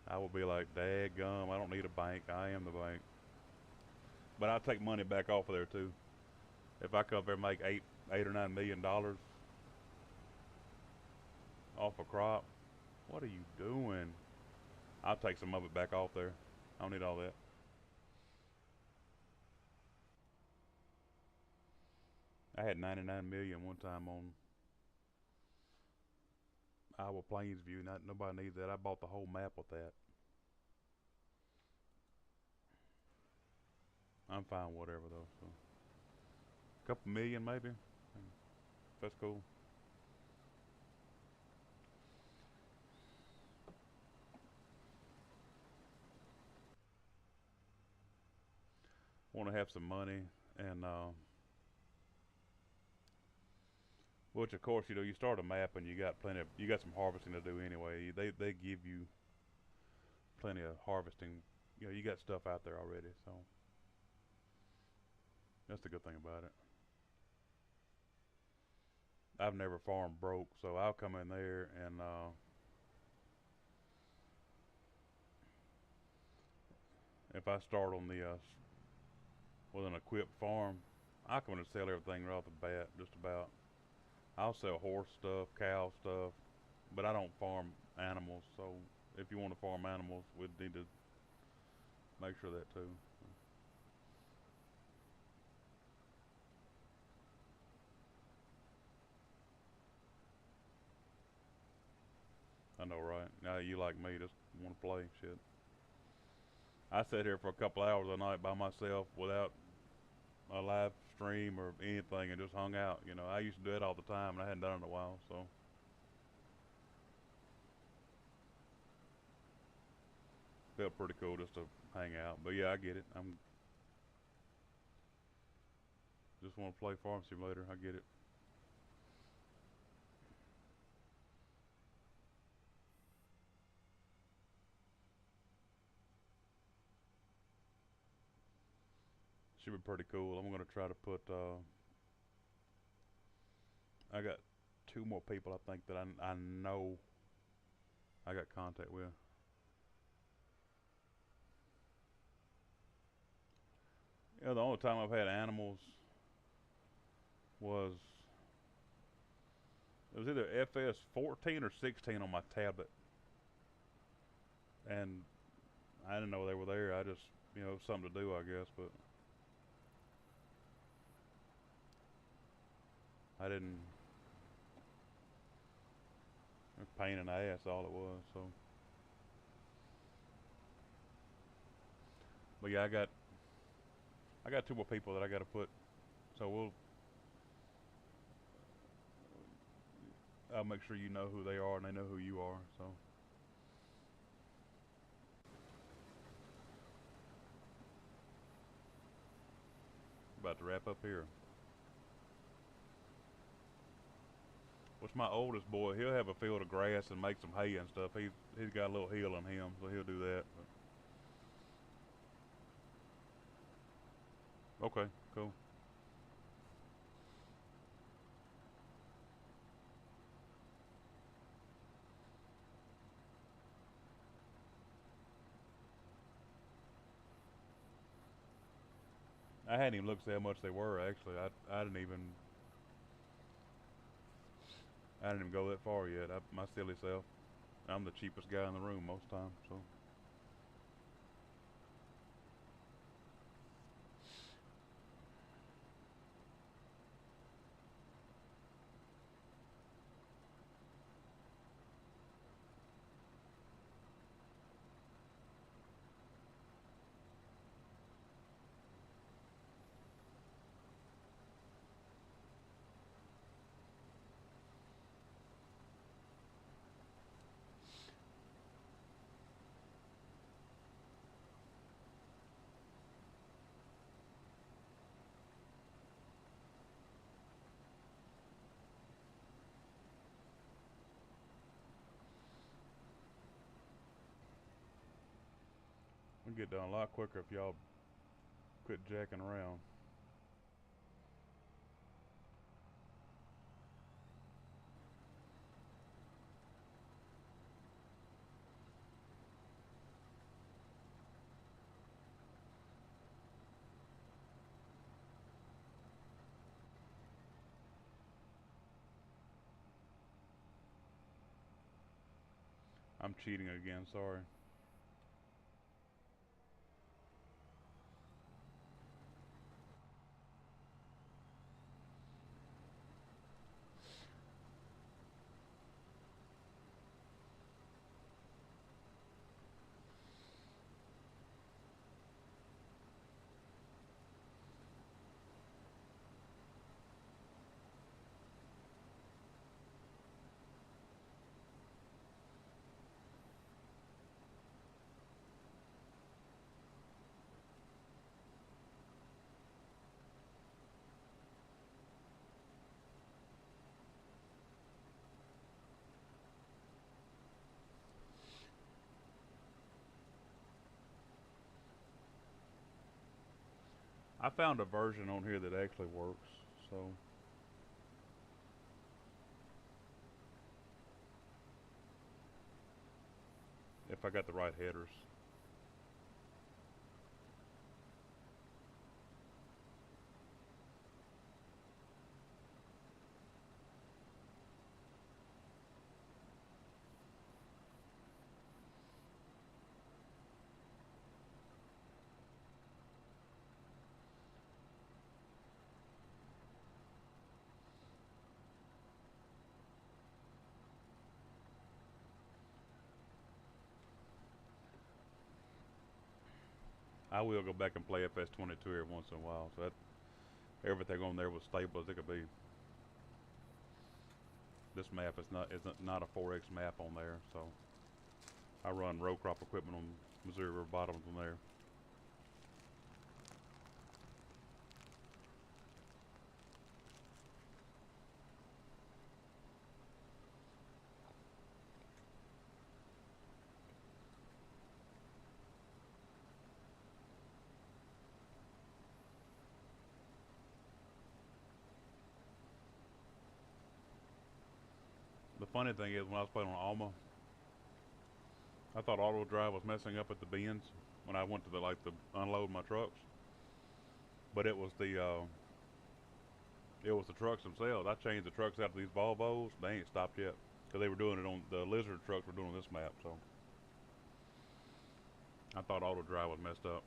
I will be like, dad gum, I don't need a bank. I am the bank. But I'll take money back off of there too. If I come up there and make $8 or $9 million off a crop, what are you doing? I'll take some of it back off there. I don't need all that. I had 99 million one time on Iowa Plains View. Not nobody needs that. I bought the whole map with that. I'm fine, whatever though. So, a couple million maybe. That's cool. Want to have some money, and which of course, you know, you start a map and you got plenty of, you got some harvesting to do anyway. They give you plenty of harvesting. You know, you got stuff out there already, so that's the good thing about it. I've never farmed broke, so I'll come in there and if I start on the with an equipped farm, I come in and sell everything right off the bat, just about. I'll sell horse stuff, cow stuff, but I don't farm animals. So if you want to farm animals, we'd need to make sure that too. I know, right? Now you like me, just want to play shit. I sat here for a couple hours a night by myself without a live stream or anything and just hung out. You know, I used to do it all the time and I hadn't done it in a while, so felt pretty cool just to hang out. But yeah, I get it. I'm just want to play Farm Simulator. I get it. Should be pretty cool. I'm gonna try to put. I got two more people I think that I know I got contact with. You know, the only time I've had animals was it was either FS14 or 16 on my tablet, and I didn't know they were there. I just, you know, something to do, I guess, but I didn't. It was a pain in the ass, all it was. So, but yeah, I got two more people that I got to put So I'll make sure you know who they are and they know who you are. So about to wrap up here. Which my oldest boy, he'll have a field of grass and make some hay and stuff. He's got a little heel in him, so he'll do that. But, okay, cool. I hadn't even looked at how much they were actually. I didn't even go that far yet. My silly self. I'm the cheapest guy in the room most times, so. We'll get done a lot quicker if y'all quit jacking around. I'm cheating again, sorry. I found a version on here that actually works, so if I got the right headers. I will go back and play FS22 every once in a while, so that everything on there was stable as it could be. This map is not a 4X map on there, so I run row crop equipment on Missouri River bottoms on there. The funny thing is, when I was playing on Alma, I thought auto drive was messing up at the bends when I went to the unload my trucks, but it was the trucks themselves. I changed the trucks out to these Volvos. They ain't stopped yet because they were doing it on the Lizard trucks. Were doing this map, so I thought auto drive was messed up,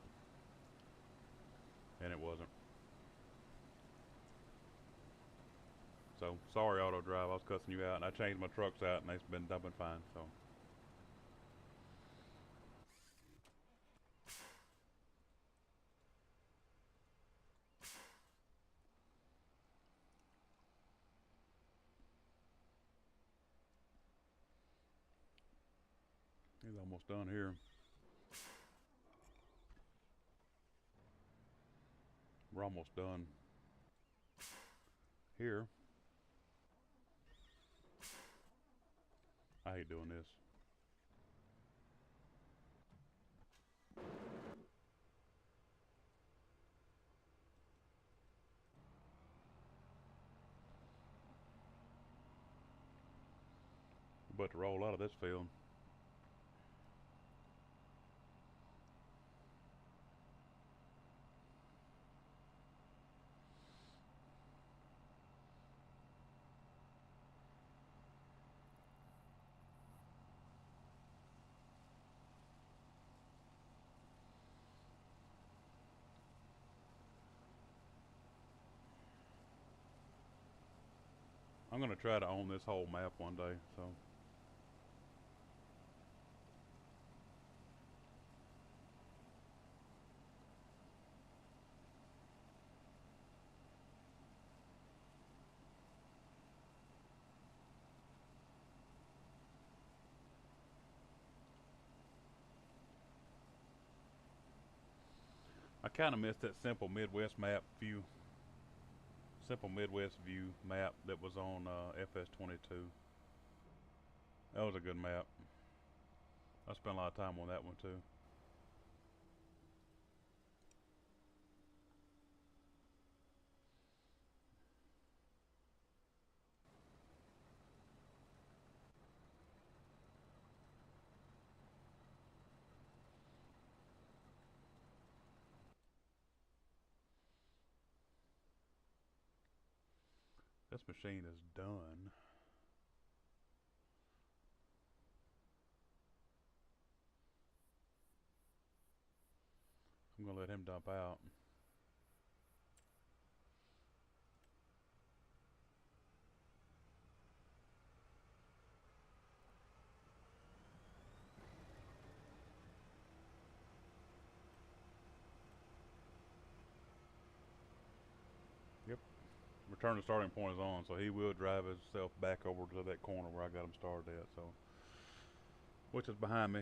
and it wasn't. So sorry, auto drive. I was cussing you out, and I changed my trucks out, and they've been dumping fine. So. He's almost done here. We're almost done here. I hate doing this. But to roll out of this field. I'm gonna try to own this whole map one day, so. I kind of missed that simple Midwest map view. Simple Midwest view map that was on FS25. That was a good map. I spent a lot of time on that one too. This machine is done. I'm gonna let him dump out. Yep. Return to starting point is on, so he will drive himself back over to that corner where I got him started at, so. Which is behind me.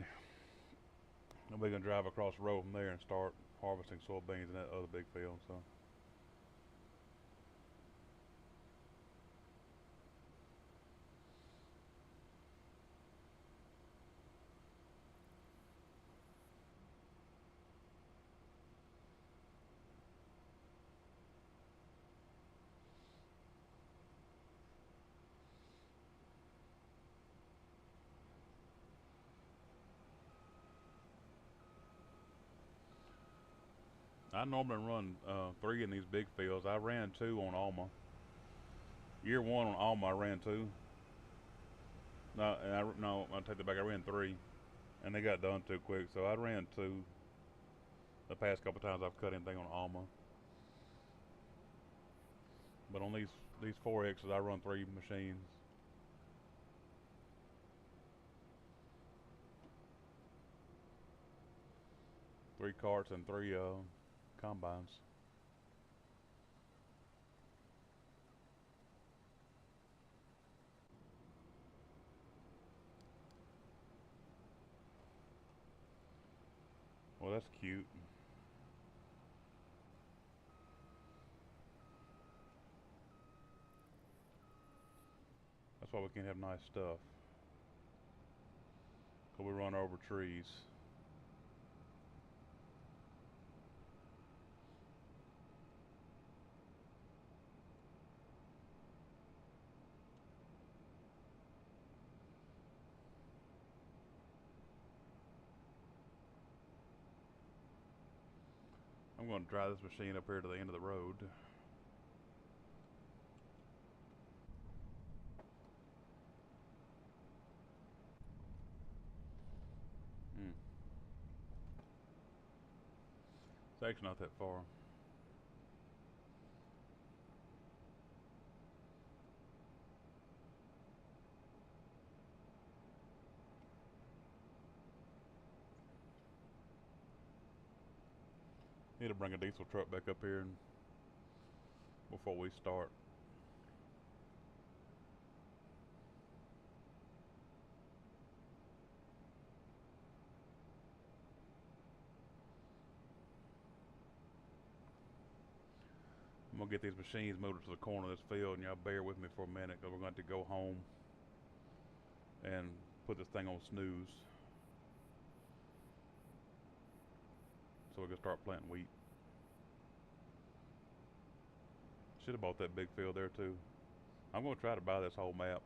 And we're gonna drive across the road from there and start harvesting soybeans in that other big field, so. I normally run 3 in these big fields. I ran 2 on Alma. Year 1 on Alma, I ran 2. No, I take that back. I ran 3, and they got done too quick. So I ran 2 the past couple times I've cut anything on Alma. But on these 4Xs, I run 3 machines. Three carts and 3 combines. Well, that's cute. That's why we can't have nice stuff. Cause we run over trees. I'm going to drive this machine up here to the end of the road. Hmm. It's actually not that far. Need to bring a diesel truck back up here before we start. gonna get these machines moved to the corner of this field, and y'all bear with me for a minute because we're going to go home and put this thing on snooze so we can start planting wheat. Should have bought that big field there too. I'm going to try to buy this whole map.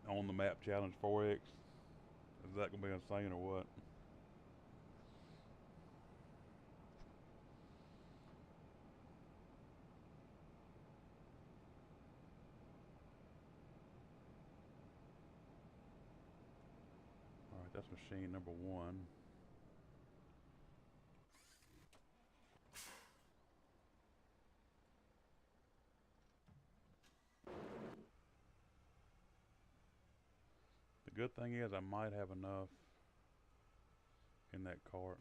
On the map challenge 4X. Is that going to be insane or what? Alright, that's machine number 1. The good thing is I might have enough in that cart.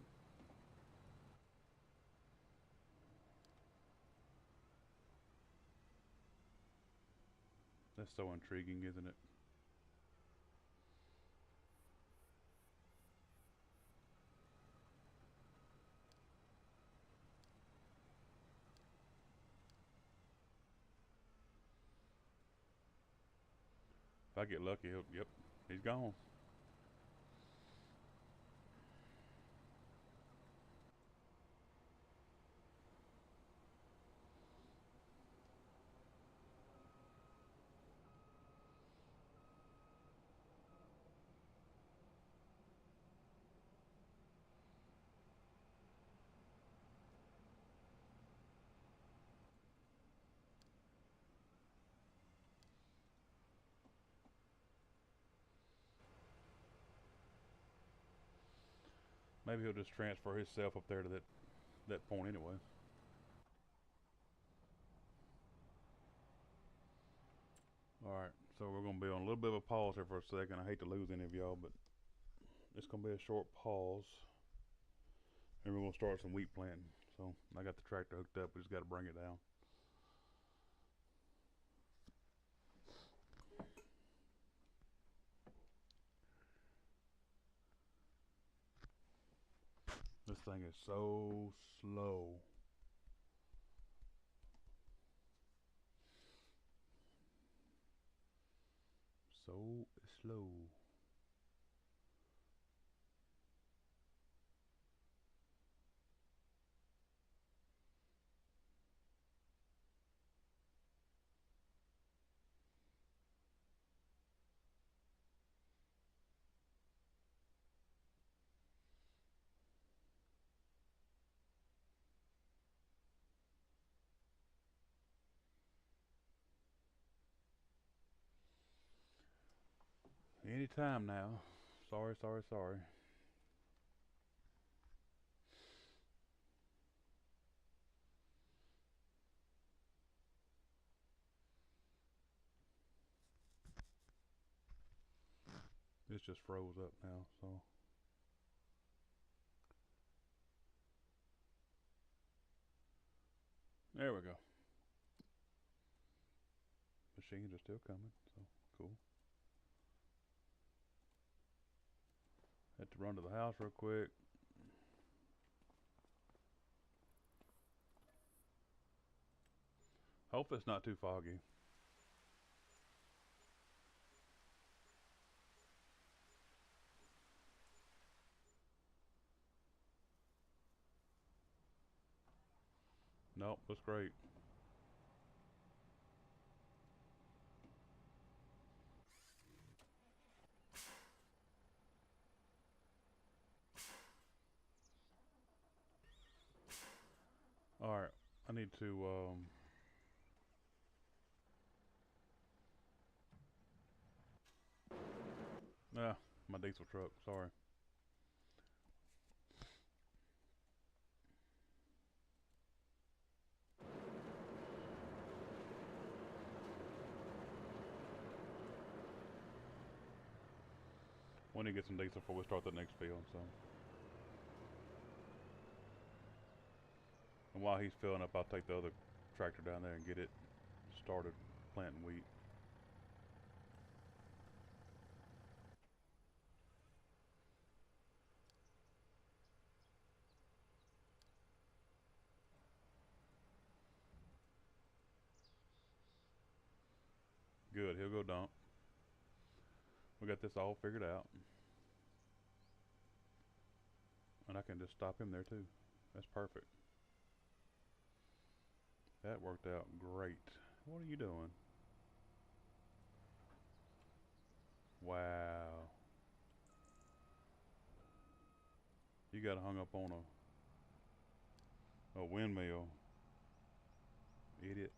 That's so intriguing, isn't it? If I get lucky, yep, he's gone. Maybe he'll just transfer himself up there to that point anyway. Alright, so we're going to be on a little bit of a pause here for a second. I hate to lose any of y'all, but it's going to be a short pause. And we're going to start some wheat planting. So I got the tractor hooked up, we just got to bring it down. This thing is so slow. So slow. Anytime now. Sorry. This just froze up now, so. There we go. Machines are still coming, so cool. Had to run to the house real quick. Hope it's not too foggy. Nope, that's great. Alright, I need to my diesel truck, sorry. We need to get some diesel before we start that next field, so. And while he's filling up, I'll take the other tractor down there and get it started planting wheat. Good, he'll go dump. We got this all figured out. And I can just stop him there too. That's perfect. That worked out great. What are you doing? Wow. You got hung up on a windmill. Idiot.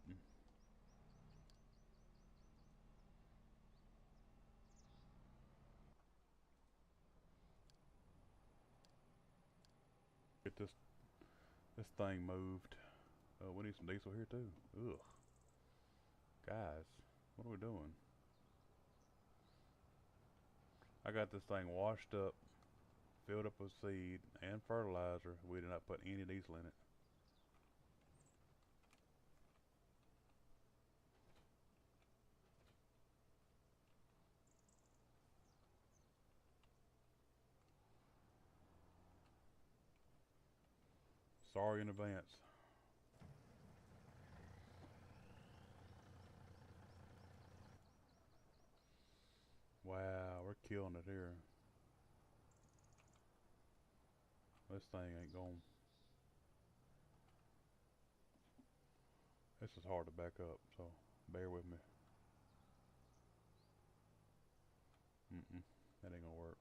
Get this thing moved. Oh, we need some diesel here too. Ugh. Guys, what are we doing? I got this thing washed up, filled up with seed and fertilizer. We did not put any diesel in it. Sorry in advance. Wow, we're killing it here. This thing ain't going. This is hard to back up, so bear with me. That ain't gonna work.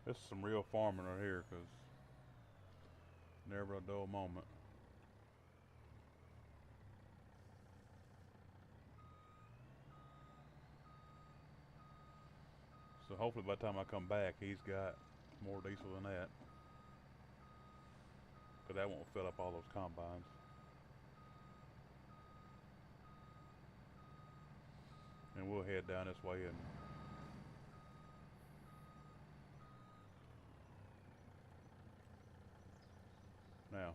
This is some real farming right here, 'cause never a dull moment. So hopefully by the time I come back, he's got more diesel than that. But that won't fill up all those combines. And we'll head down this way and now,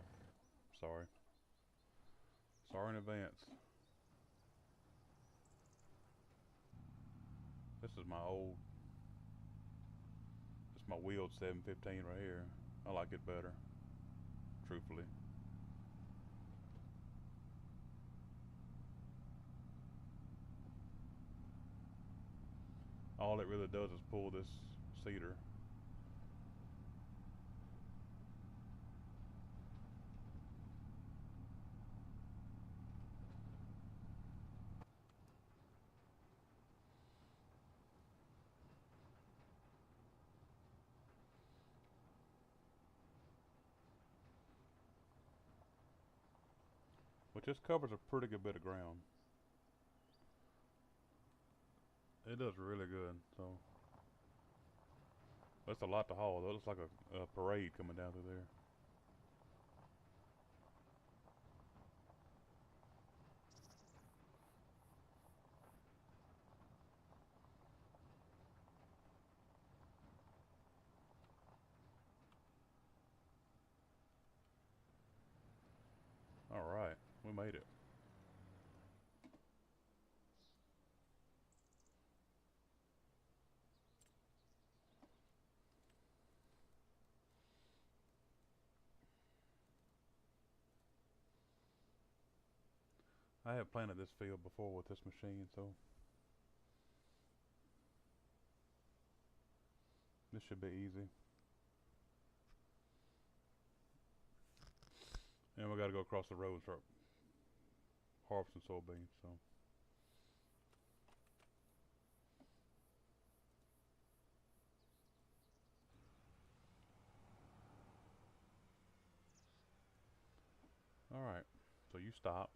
sorry. Sorry in advance. This is my old, this is my wheeled 715 right here. I like it better, truthfully. All it really does is pull this cedar. Which this covers a pretty good bit of ground. It does really good, so. That's a lot to haul. That looks like a parade coming down through there. Alright, we made it. I have planted this field before with this machine, so this should be easy. And we gotta go across the road and start harvesting soybeans, so. Alright, so you stop.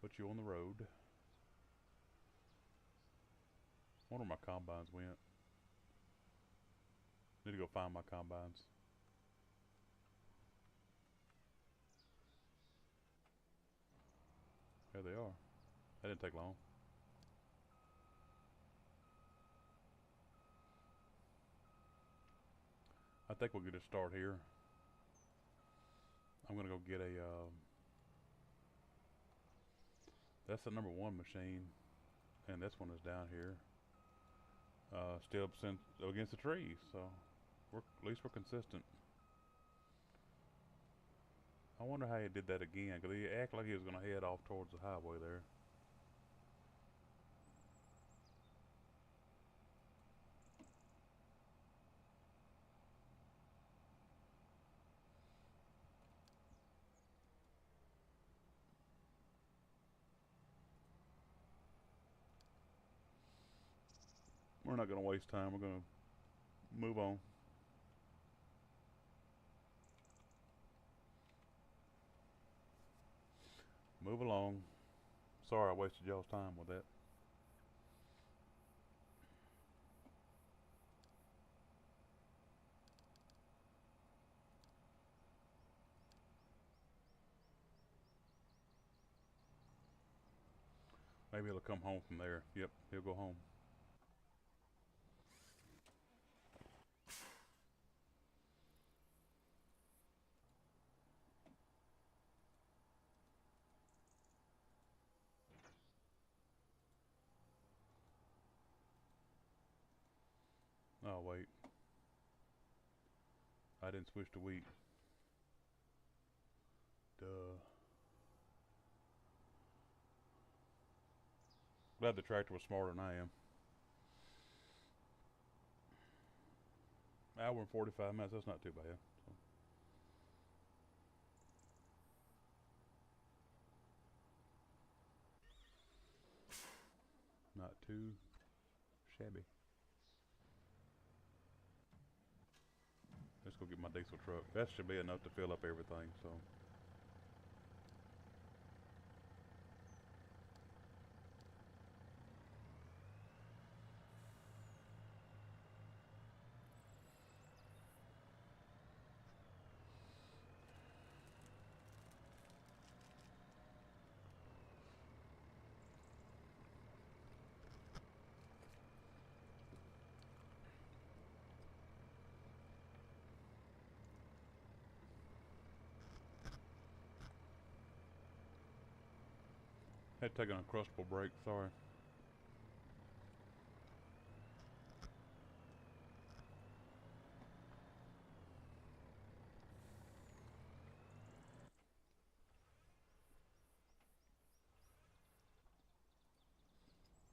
Put you on the road. Wonder where my combines went. Need to go find my combines. There they are. That didn't take long. I think we'll get a start here. I'm gonna go get a, that's the number 1 machine, and this one is down here. Still against the trees, so at least we're consistent. I wonder how he did that again, because he acted like he was gonna head off towards the highway there. We're not gonna waste time, we're gonna move on. Move along. Sorry I wasted y'all's time with that. Maybe he'll come home from there. Yep, he'll go home. Oh wait, I didn't switch to wheat. Duh. Glad the tractor was smarter than I am. Hour and 45 minutes, that's not too bad. So. Not too shabby. Let's go get my diesel truck. That should be enough to fill up everything, so. Had to take an uncrustable break, sorry.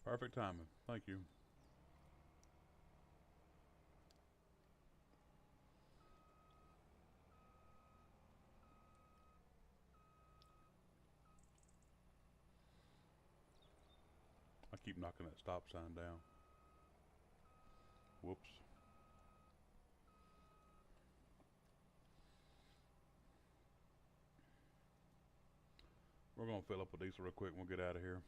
Perfect timing, thank you. I keep knocking that stop sign down. Whoops. We're gonna fill up with diesel real quick and we'll get out of here.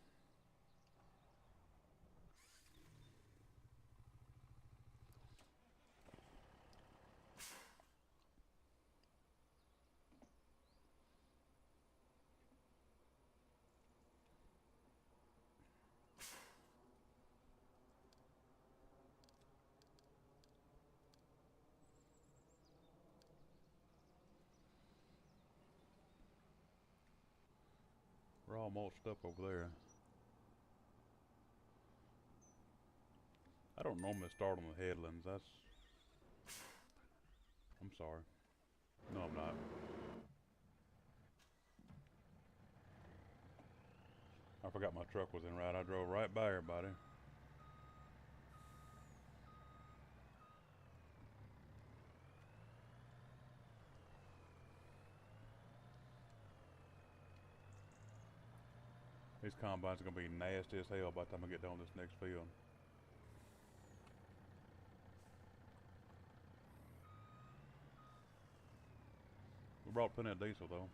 We're all mulched up over there. I don't normally start on the headlands. I'm sorry. No, I'm not. I forgot my truck was in right. I drove right by everybody. These combines are gonna be nasty as hell by the time I get done this next field. We brought plenty of diesel though.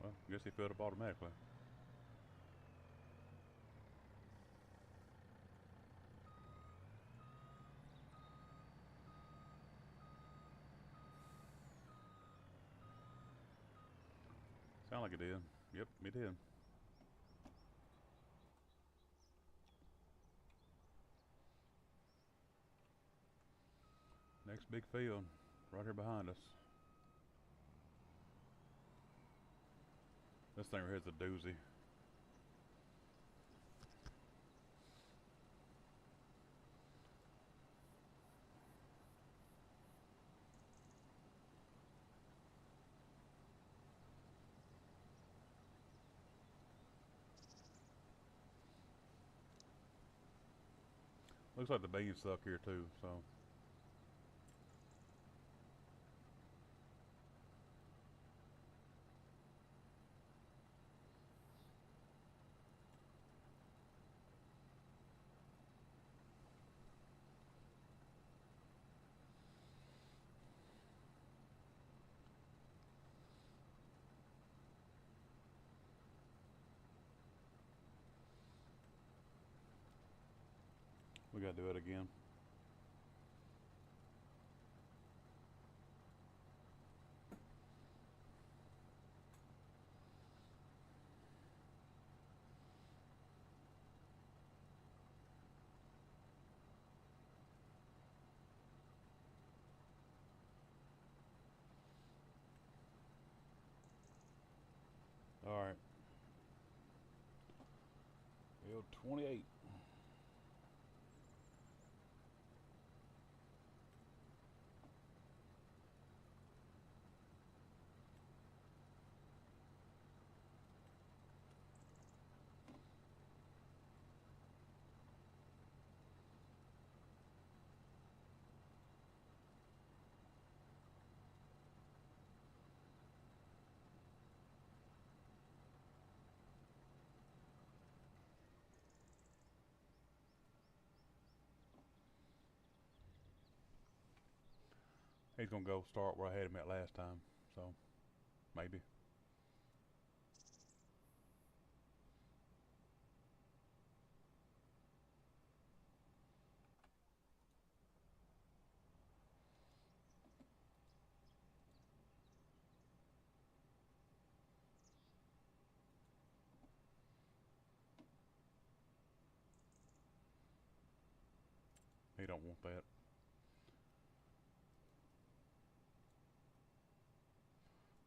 Well, I guess he filled up automatically. Sound like it did. Yep, it did. Next big field, right here behind us. This thing right here is a doozy. Looks like the beans suck here too, so. We gotta do it again. Alright. Field 28. He's gonna go start where I had him at last time, so maybe. He don't want that.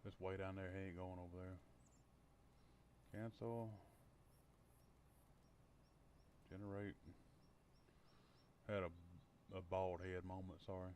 This way down there, he ain't going over there. Cancel. Generate. Had a bald head moment, sorry.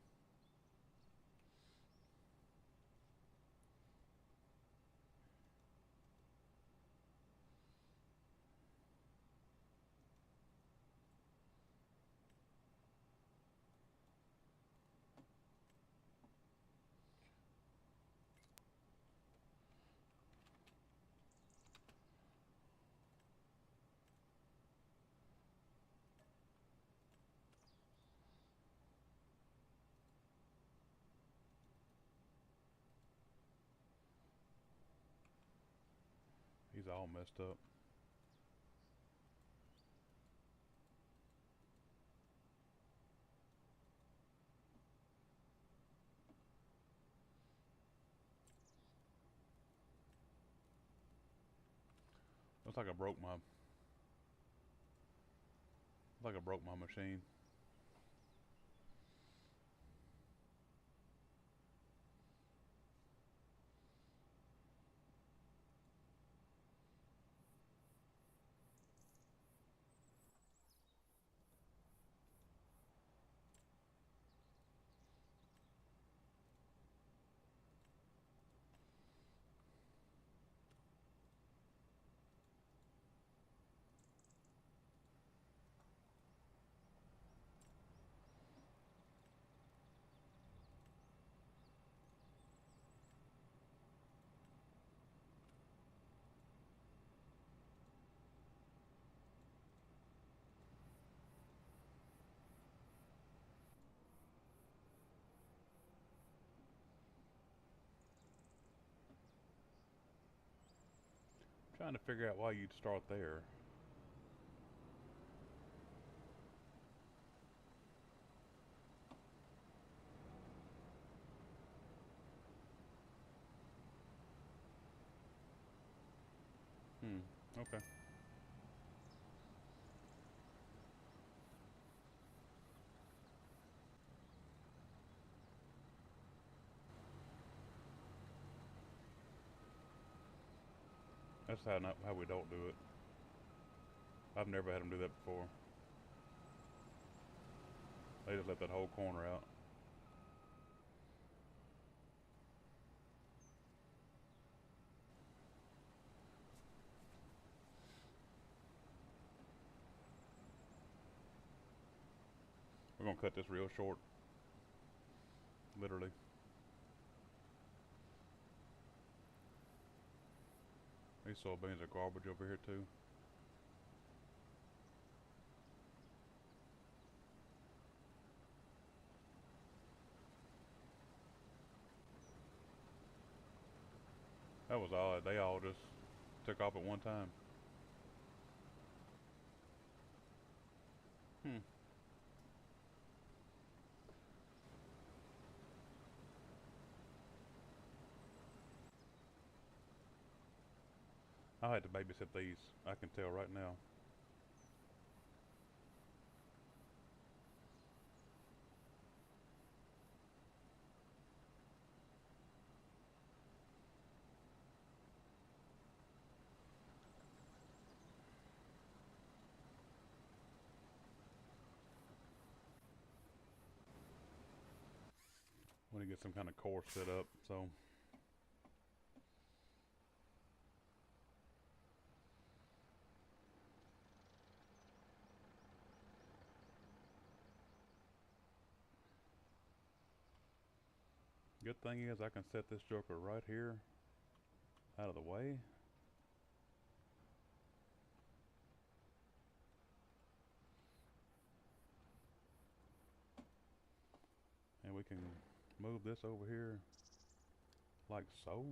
He's all messed up. Looks like I broke my machine. Trying to figure out why you'd start there. Okay. That's how we don't do it. I've never had them do that before. They just let that whole corner out. We're gonna cut this real short, literally. These soybeans are garbage over here too. That was odd. They all just took off at one time. Hmm. I had to babysit these. I can tell right now. When to get some kind of course set up, so. Good thing is I can set this joker right here out of the way. And we can move this over here like so.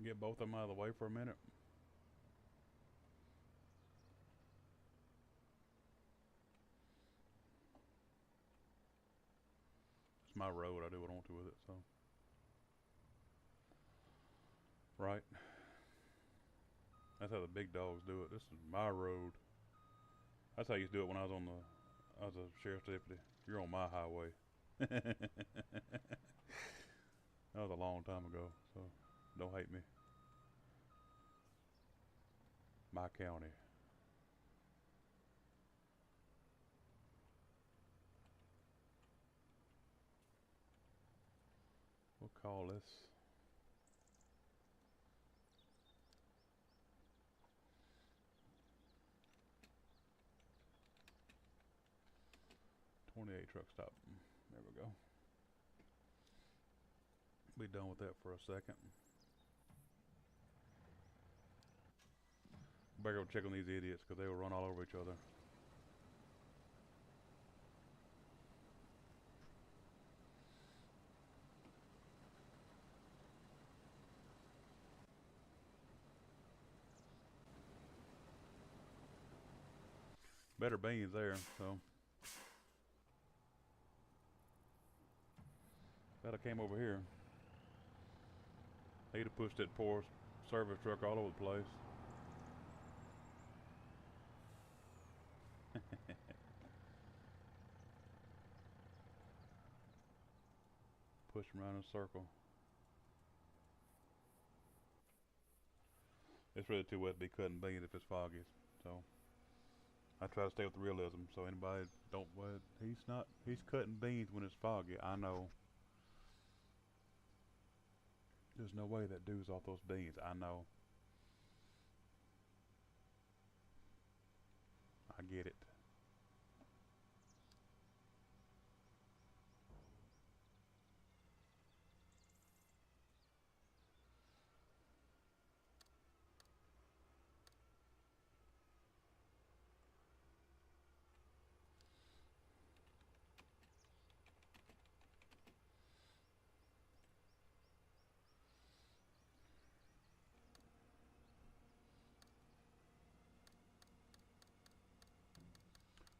Get both of them out of the way for a minute. It's my road. I do what I want to with it, so. Right. That's how the big dogs do it. This is my road. That's how I used to do it when I was a sheriff's deputy. You're on my highway. That was a long time ago, so don't hate me. My county. We'll call this 28 truck stop. There we go. Be done with that for a second. Better go check on these idiots because they will run all over each other. Better beans there, so. Glad I came over here. He'd have pushed that poor service truck all over the place. Push him around in a circle. It's really too wet to be cutting beans if it's foggy, so I try to stay with the realism. So anybody don't, he's cutting beans when it's foggy. I know. There's no way that dude's off those beans. I know. I get it.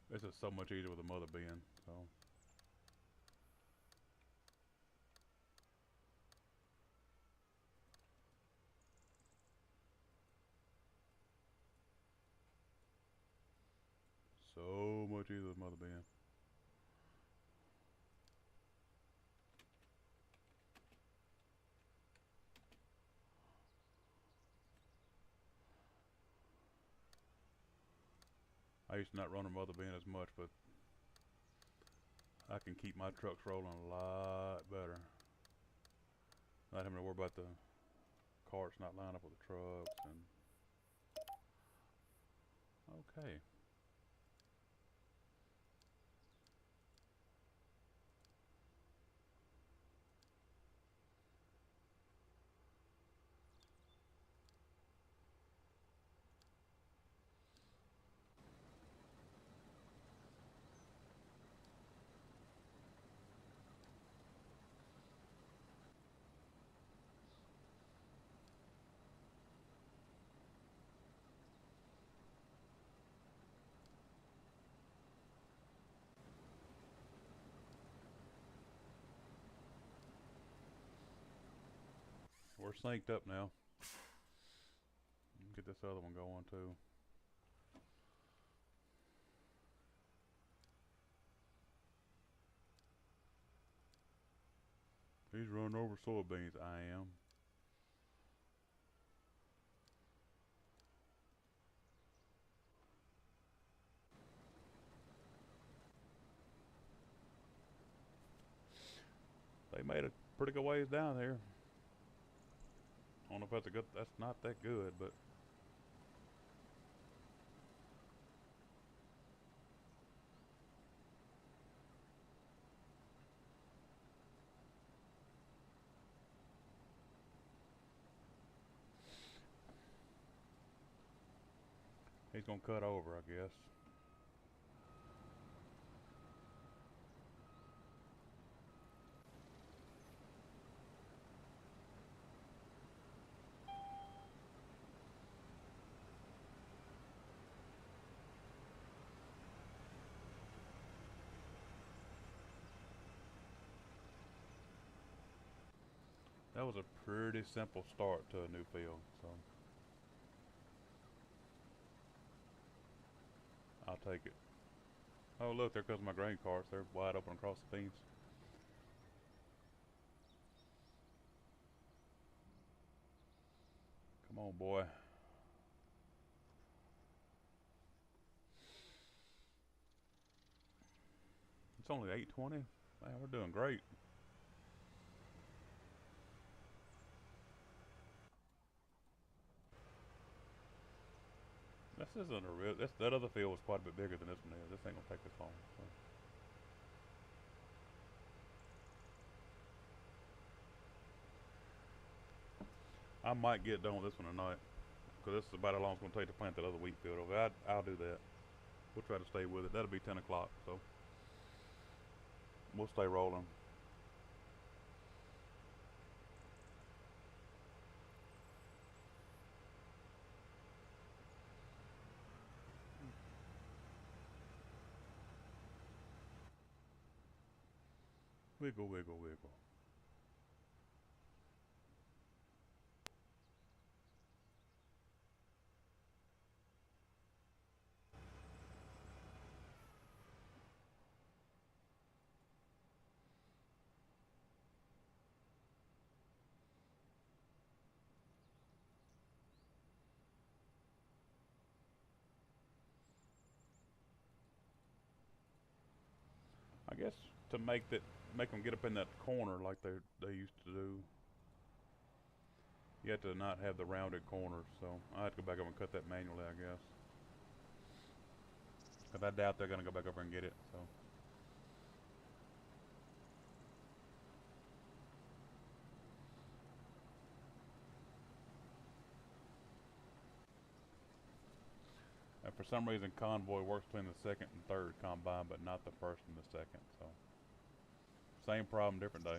This is so much easier with a mother bean, so. So much easier with mother bean. I used to not run a mother bin as much, but I can keep my trucks rolling a lot better. Not having to worry about the carts not lining up with the trucks and okay. We're synced up now. Get this other one going too. He's running over soybeans. I am. They made a pretty good ways down there. I don't know if that's a good. That's not that good, but he's gonna cut over, I guess. That was a pretty simple start to a new field, so I'll take it. Oh look, there comes my grain carts. They're wide open across the beans. Come on, boy. It's only 8:20. Man, we're doing great. This isn't a real. That other field was quite a bit bigger than this one is. This ain't gonna take this long. So. I might get done with this one tonight, because this is about how long it's gonna take to plant that other wheat field over. I'll do that. We'll try to stay with it. That'll be 10 o'clock, so we'll stay rolling. Wiggle, wiggle, wiggle. I guess to make them get up in that corner like they used to do. You have to not have the rounded corners, so I have to go back up and cut that manually, I guess. But I doubt they're gonna go back over and get it. So. And for some reason, convoy works between the second and third combine, but not the first and the second. So, same problem, different day.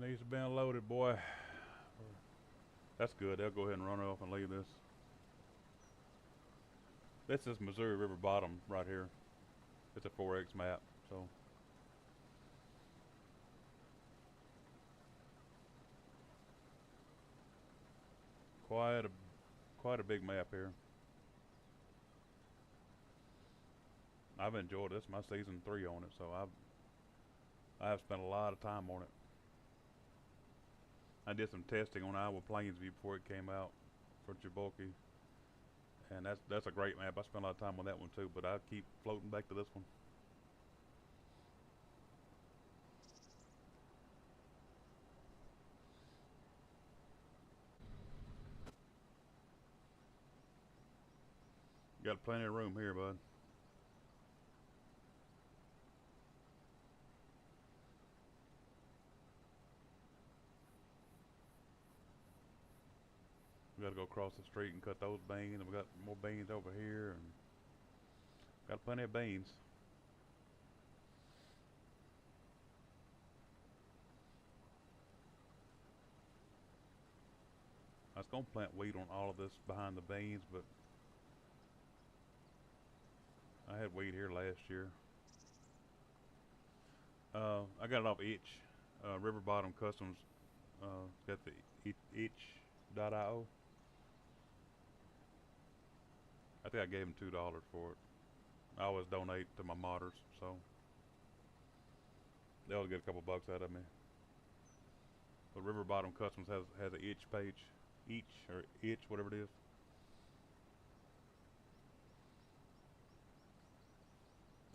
Needs to be unloaded, boy. That's good. They'll go ahead and run off and leave this. This is Missouri River bottom right here. It's a 4X map, so. Quite a big map here. I've enjoyed this. My season 3 on it, so I've spent a lot of time on it. I did some testing on Iowa Plainsview before it came out for Jabolki, and that's a great map. I spent a lot of time on that one too, but I keep floating back to this one. Got plenty of room here, bud. We gotta go across the street and cut those beans, and we got more beans over here, and got plenty of beans. I was gonna plant wheat on all of this behind the beans, but I had wheat here last year. I got it off Itch, River Bottom Customs. Got the itch.io. I think I gave him $2 for it. I always donate to my modders, so they'll get a couple bucks out of me. But River Bottom Customs has an itch page, itch, whatever it is.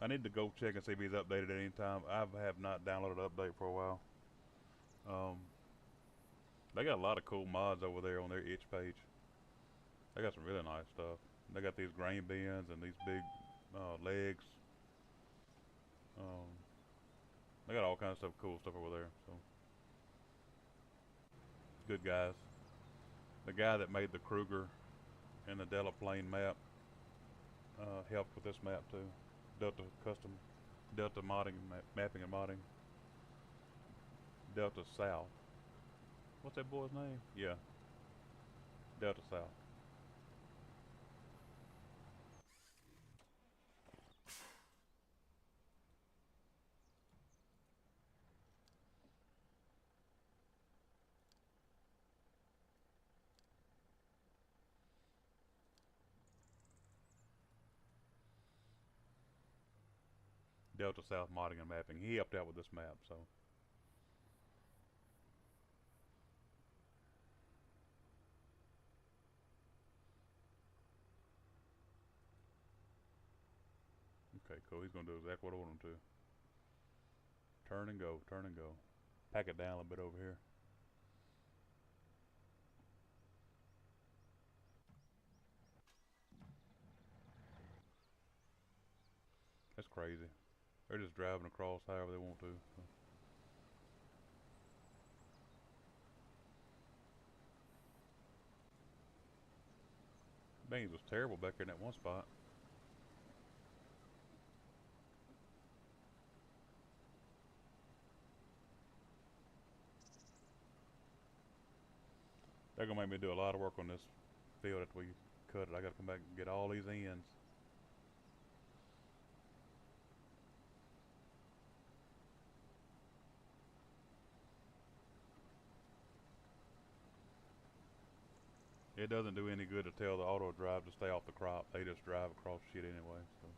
I need to go check and see if he's updated at any time. I have not downloaded an update for a while. They got a lot of cool mods over there on their itch page. They got some really nice stuff. They got these grain bins and these big legs. They got all kinds of stuff, cool stuff over there. So good guys. The guy that made the Kruger and the Delta Plain map helped with this map too. Delta modding, mapping and modding. Delta South. What's that boy's name? Yeah. Delta South. Delta South modding and mapping. He helped out with this map, so. Okay, cool. He's gonna do exactly what I want him to. Turn and go, turn and go. Pack it down a little bit over here. That's crazy. They're just driving across however they want to. So. Beans was terrible back there in that one spot. They're gonna make me do a lot of work on this field after we cut it. I gotta come back and get all these ends. It doesn't do any good to tell the auto drive to stay off the crop. They just drive across shit anyway. So.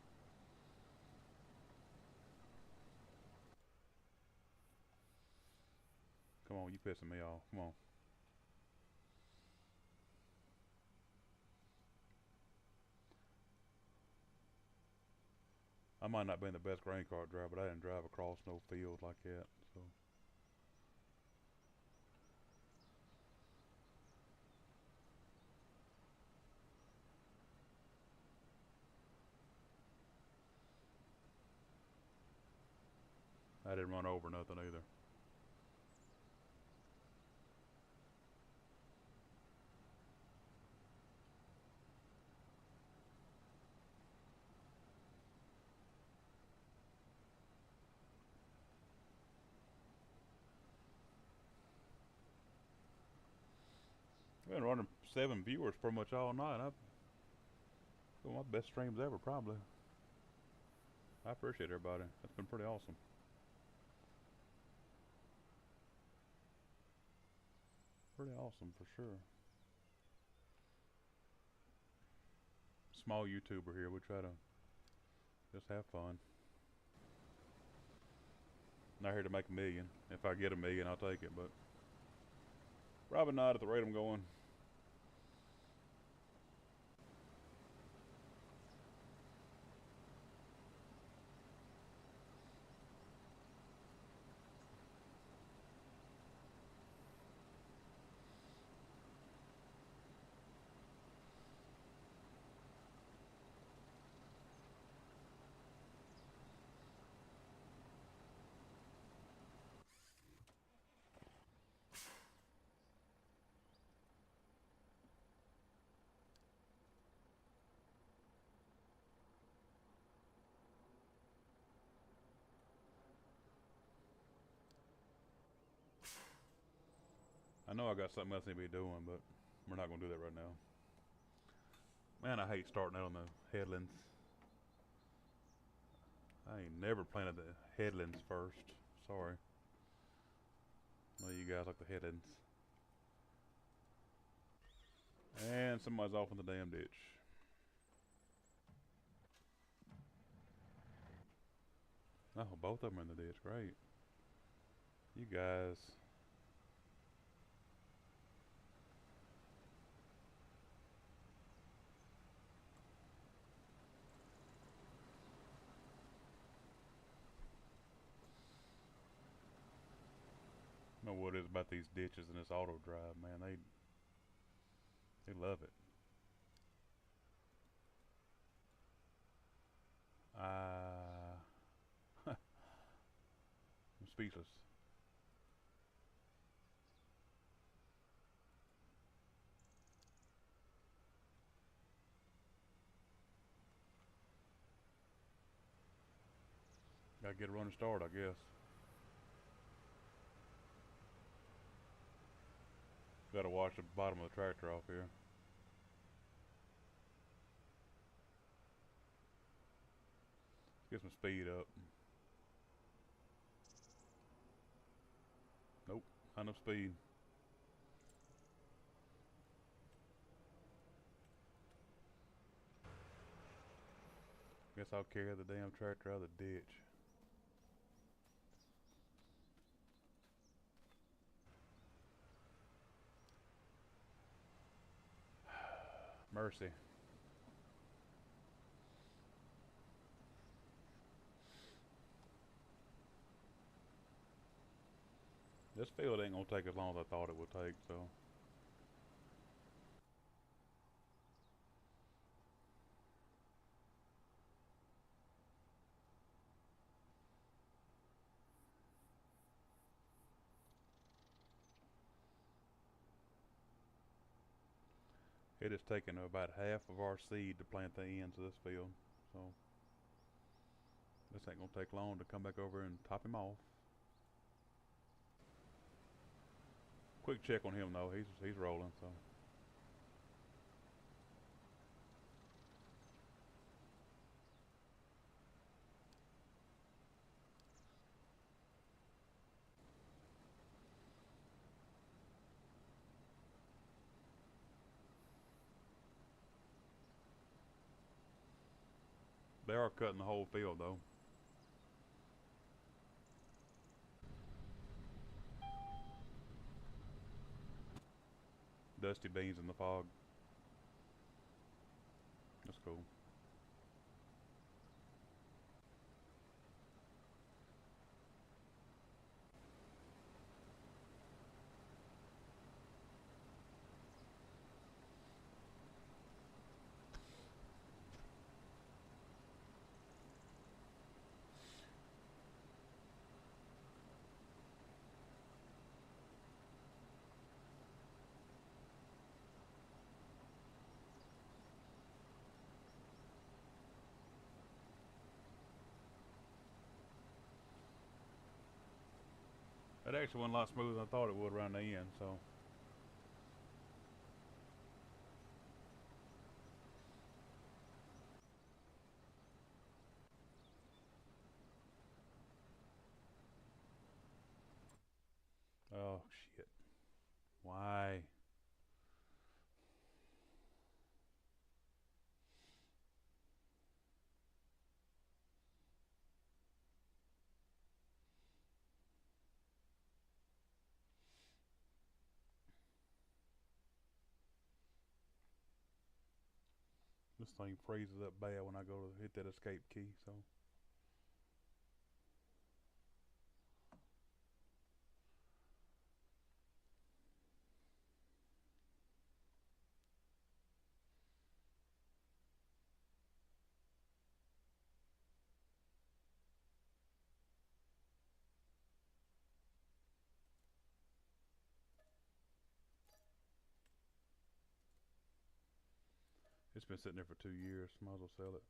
Come on, you pissing me off. Come on. I might not be the best grain cart driver, but I didn't drive across no field like that. So. I didn't run over nothing either. I've been running 7 viewers pretty much all night. I've one of my best streams ever, probably. I appreciate everybody. That's been pretty awesome. Pretty awesome for sure. Small YouTuber here. We try to just have fun. Not here to make a million. If I get a million, I'll take it, but probably not at the rate I'm going. I know I got something else I need to be doing, but we're not going to do that right now. Man, I hate starting out on the headlands. I ain't never planted the headlands first. Sorry. I know you guys like the headlands. And somebody's off in the damn ditch. Oh, both of them are in the ditch. Great. You guys. I don't know what it is about these ditches and this auto drive, man. They love it. I'm speechless. Gotta get a running start, I guess. Gotta wash the bottom of the tractor off here. Get some speed up. Nope, not enough speed. Guess I'll carry the damn tractor out of the ditch. Mercy. This field ain't gonna take as long as I thought it would take, so. It has taken about half of our seed to plant the ends of this field, so this ain't gonna take long to come back over and top him off. Quick check on him though, he's rolling, so. They are cutting the whole field though. Dusty beans in the fog. That's cool. It actually went a lot smoother than I thought it would around the end, so. Oh shit. Why? This thing freezes up bad when I go to hit that escape key, so. It's been sitting there for 2 years. Might as well sell it.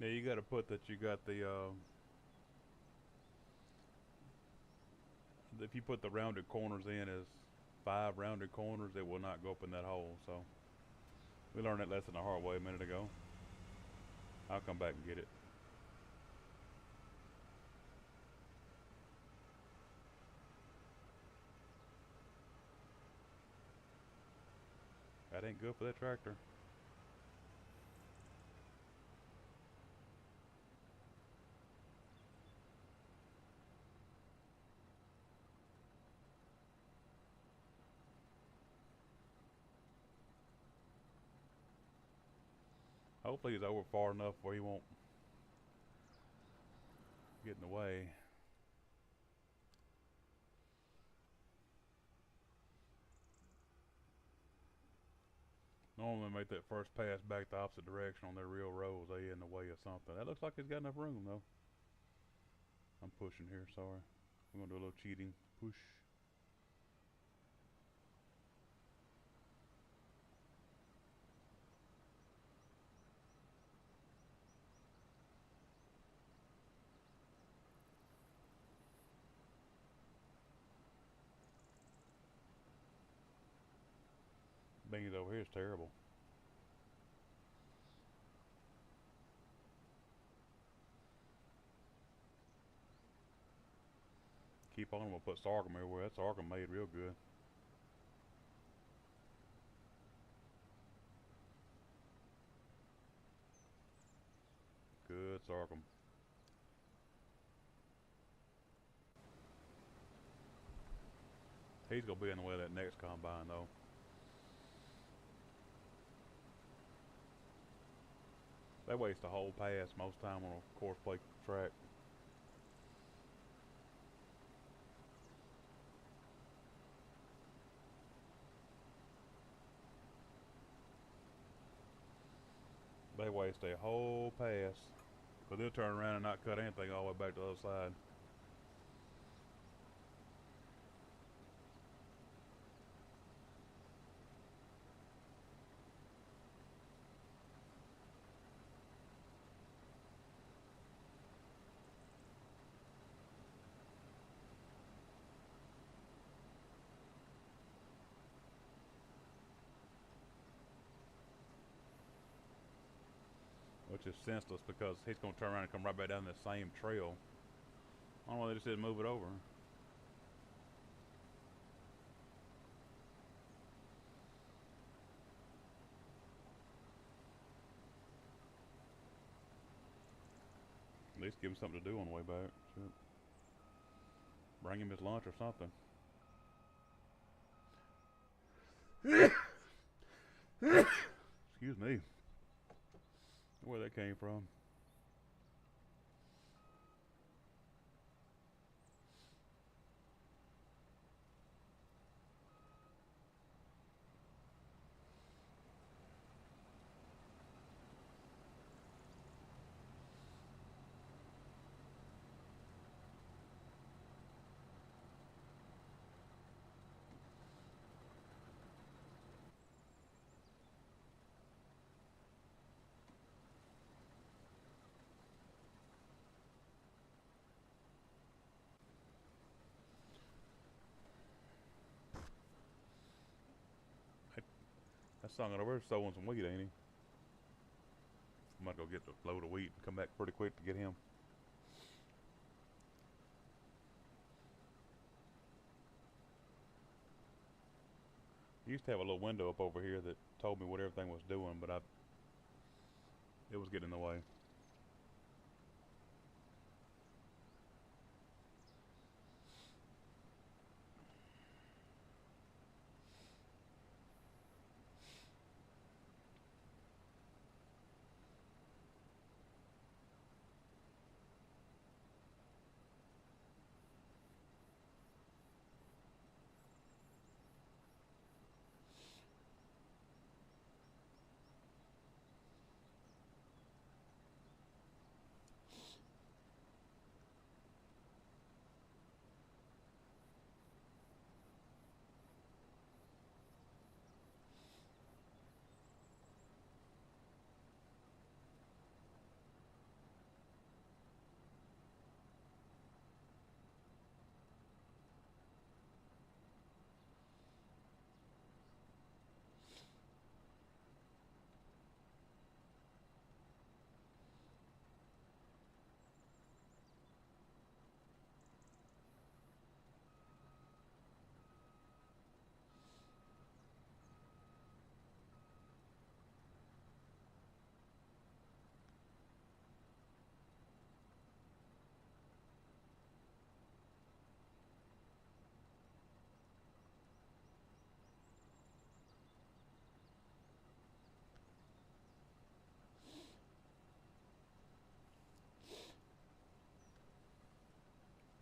Yeah, you got to put that you got the. If you put the rounded corners in as 5 rounded corners, it will not go up in that hole. So we learned that lesson the hard way a minute ago. I'll come back and get it. That ain't good for that tractor. Hopefully he's over far enough where he won't get in the way. Normally make that first pass back the opposite direction on their real rolls. They in the way of something. That looks like he's got enough room though. I'm pushing here, sorry. I'm gonna do a little cheating. Push. Beans over here is terrible. Keep on, I'm gonna put sorghum everywhere. That sorghum made real good. Good sorghum. He's gonna be in the way of that next combine though. They waste a whole pass most time on a course play track. They waste a whole pass. But they'll turn around and not cut anything all the way back to the other side. Which is senseless because he's gonna turn around and come right back down the same trail. I don't know why they just didn't move it over. At least give him something to do on the way back. Shit. Bring him his lunch or something. Excuse me. Where that came from. Son over there sowing some wheat, ain't he? I might go get the load of wheat and come back pretty quick to get him. He used to have a little window up over here that told me what everything was doing, but it was getting in the way.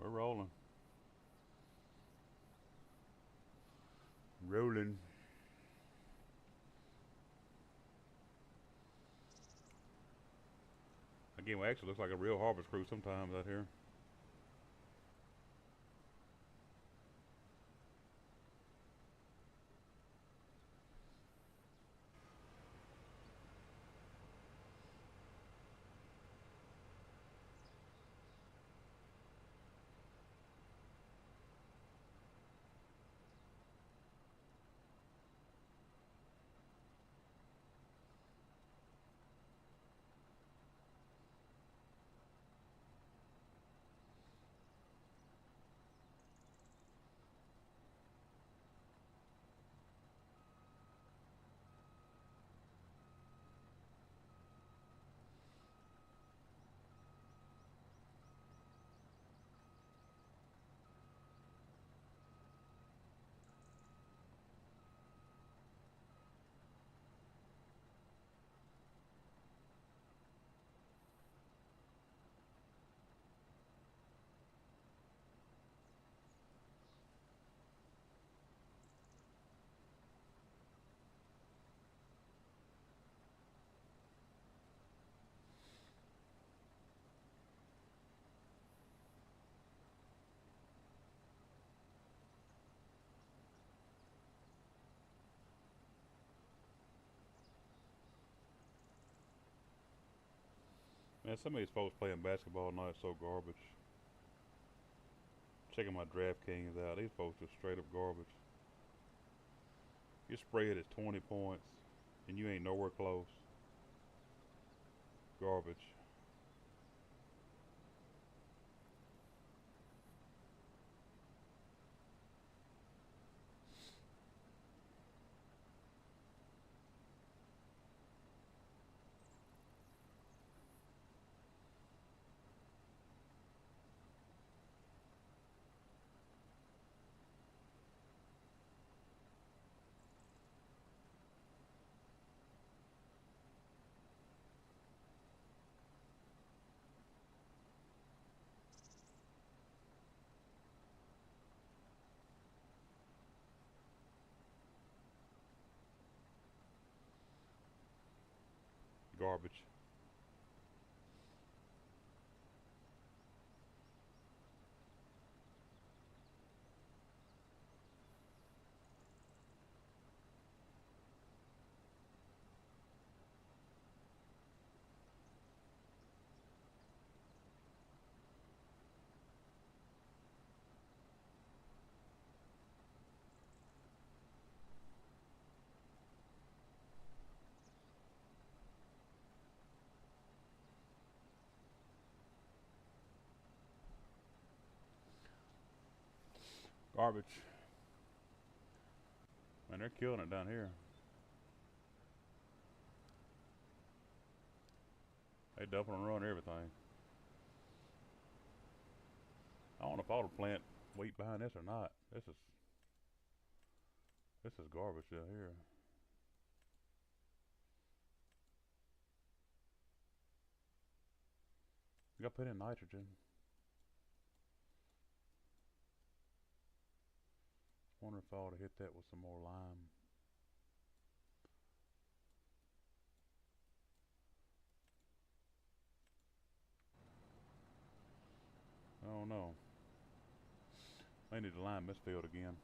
We're rolling. Rolling. Again, it actually looks like a real harvest crew sometimes out here. Man, some of these folks playing basketball tonight so garbage. Checking my DraftKings out. These folks are straight up garbage. Your spread is 20 points, and you ain't nowhere close. Garbage. Garbage. Garbage. Man, they're killing it down here. They dumping and run everything. I don't know if I ought to plant wheat behind this or not. This is garbage down here. You gotta put in nitrogen. Wonder if I ought to hit that with some more lime. I don't know. They need to lime this field again.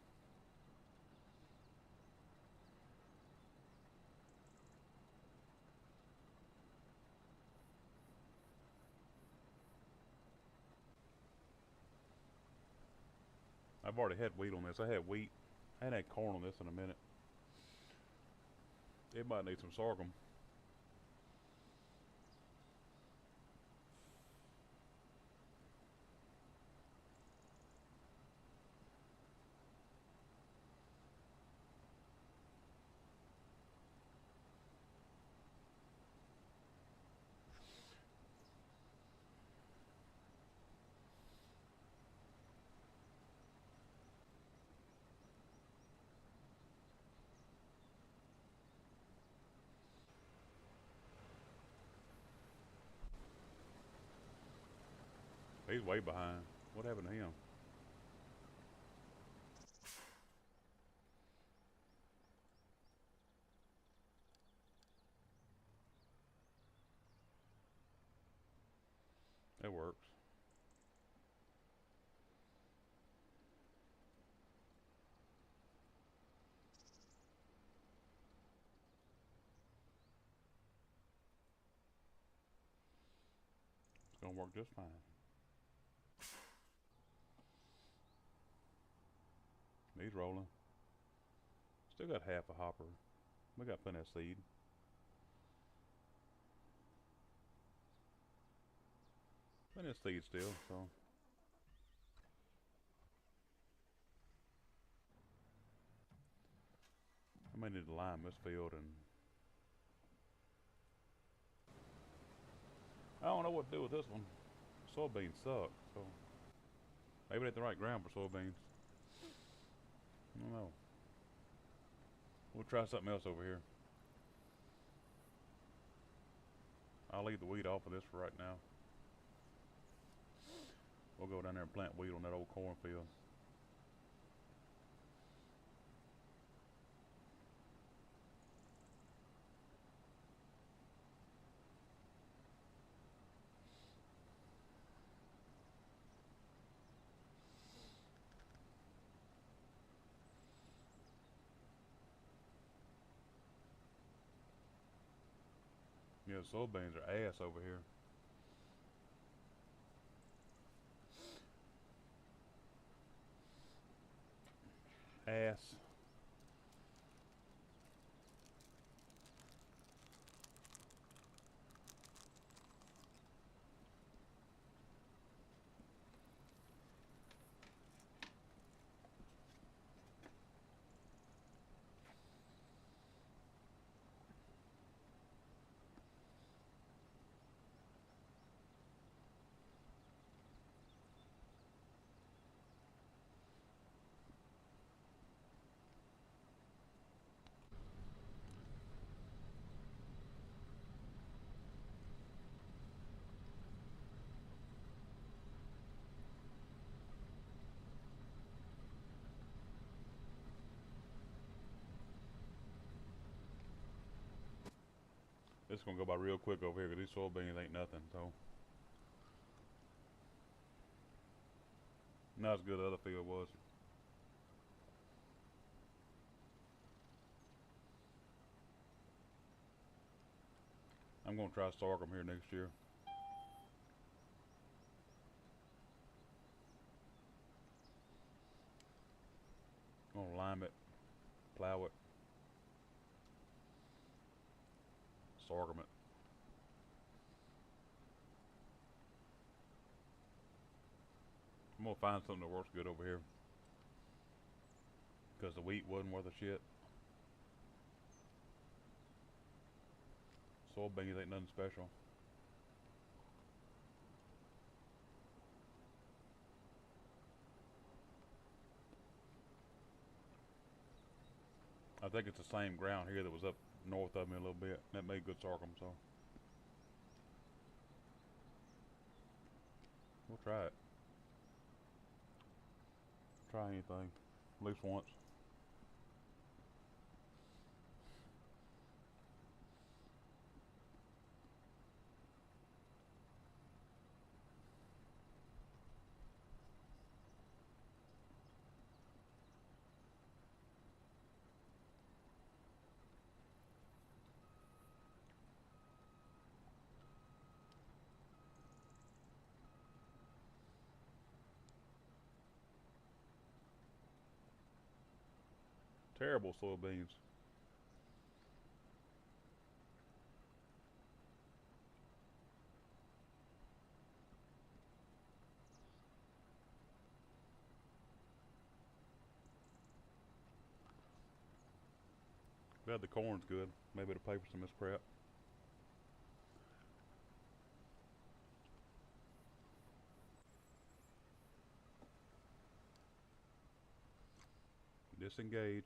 I've already had wheat on this. I had wheat. I hadn't had corn on this in a minute. It might need some sorghum. He's way behind. What happened to him? It works. It's gonna work just fine. He's rolling. Still got half a hopper. We got plenty of seed. Plenty of seed still, so. I may need to lime this field and I don't know what to do with this one. Soybeans suck, so maybe it ain't the right ground for soybeans. I don't know. We'll try something else over here. I'll leave the wheat off of this for right now. We'll go down there and plant wheat on that old cornfield. Yeah, soybeans are ass over here. Ass. This is gonna go by real quick over here because these soybeans ain't nothing, so. Not as good as the other field was. I'm gonna try sorghum here next year. I'm gonna lime it, plow it, sorghum it. I'm gonna find something that works good over here. because the wheat wasn't worth a shit. Soybeans ain't nothing special. I think it's the same ground here that was up north of me a little bit. That made good sorghum, so we'll try it. Try anything, at least once. Terrible soybeans. Glad the corn's good. Maybe it'll pay for some of this crap. Disengage.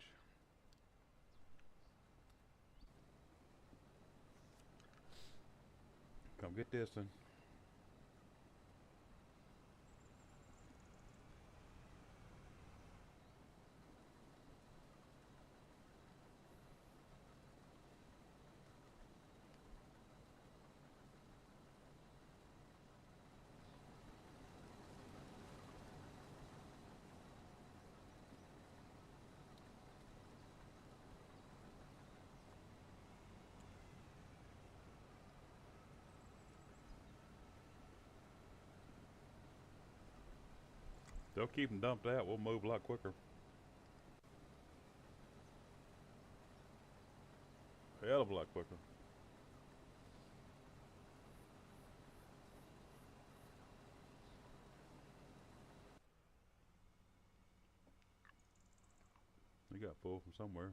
Come get this one. They'll keep them dumped out. We'll move a lot quicker. Hell of a lot quicker. They got full from somewhere.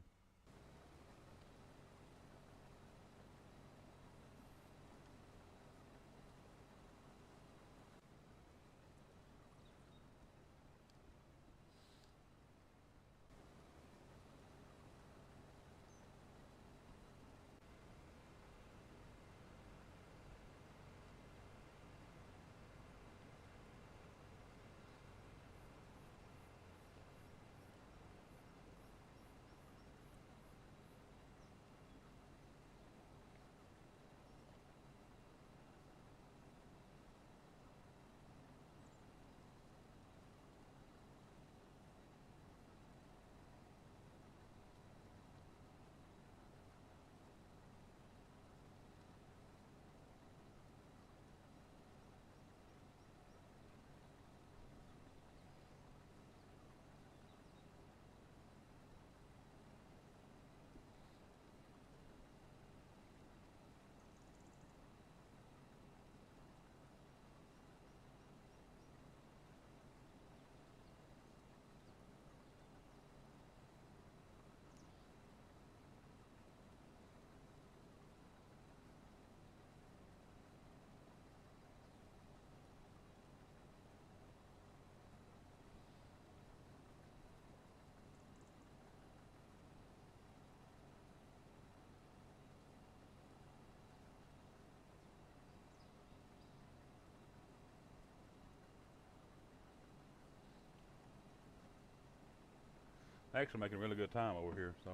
Actually making really good time over here, so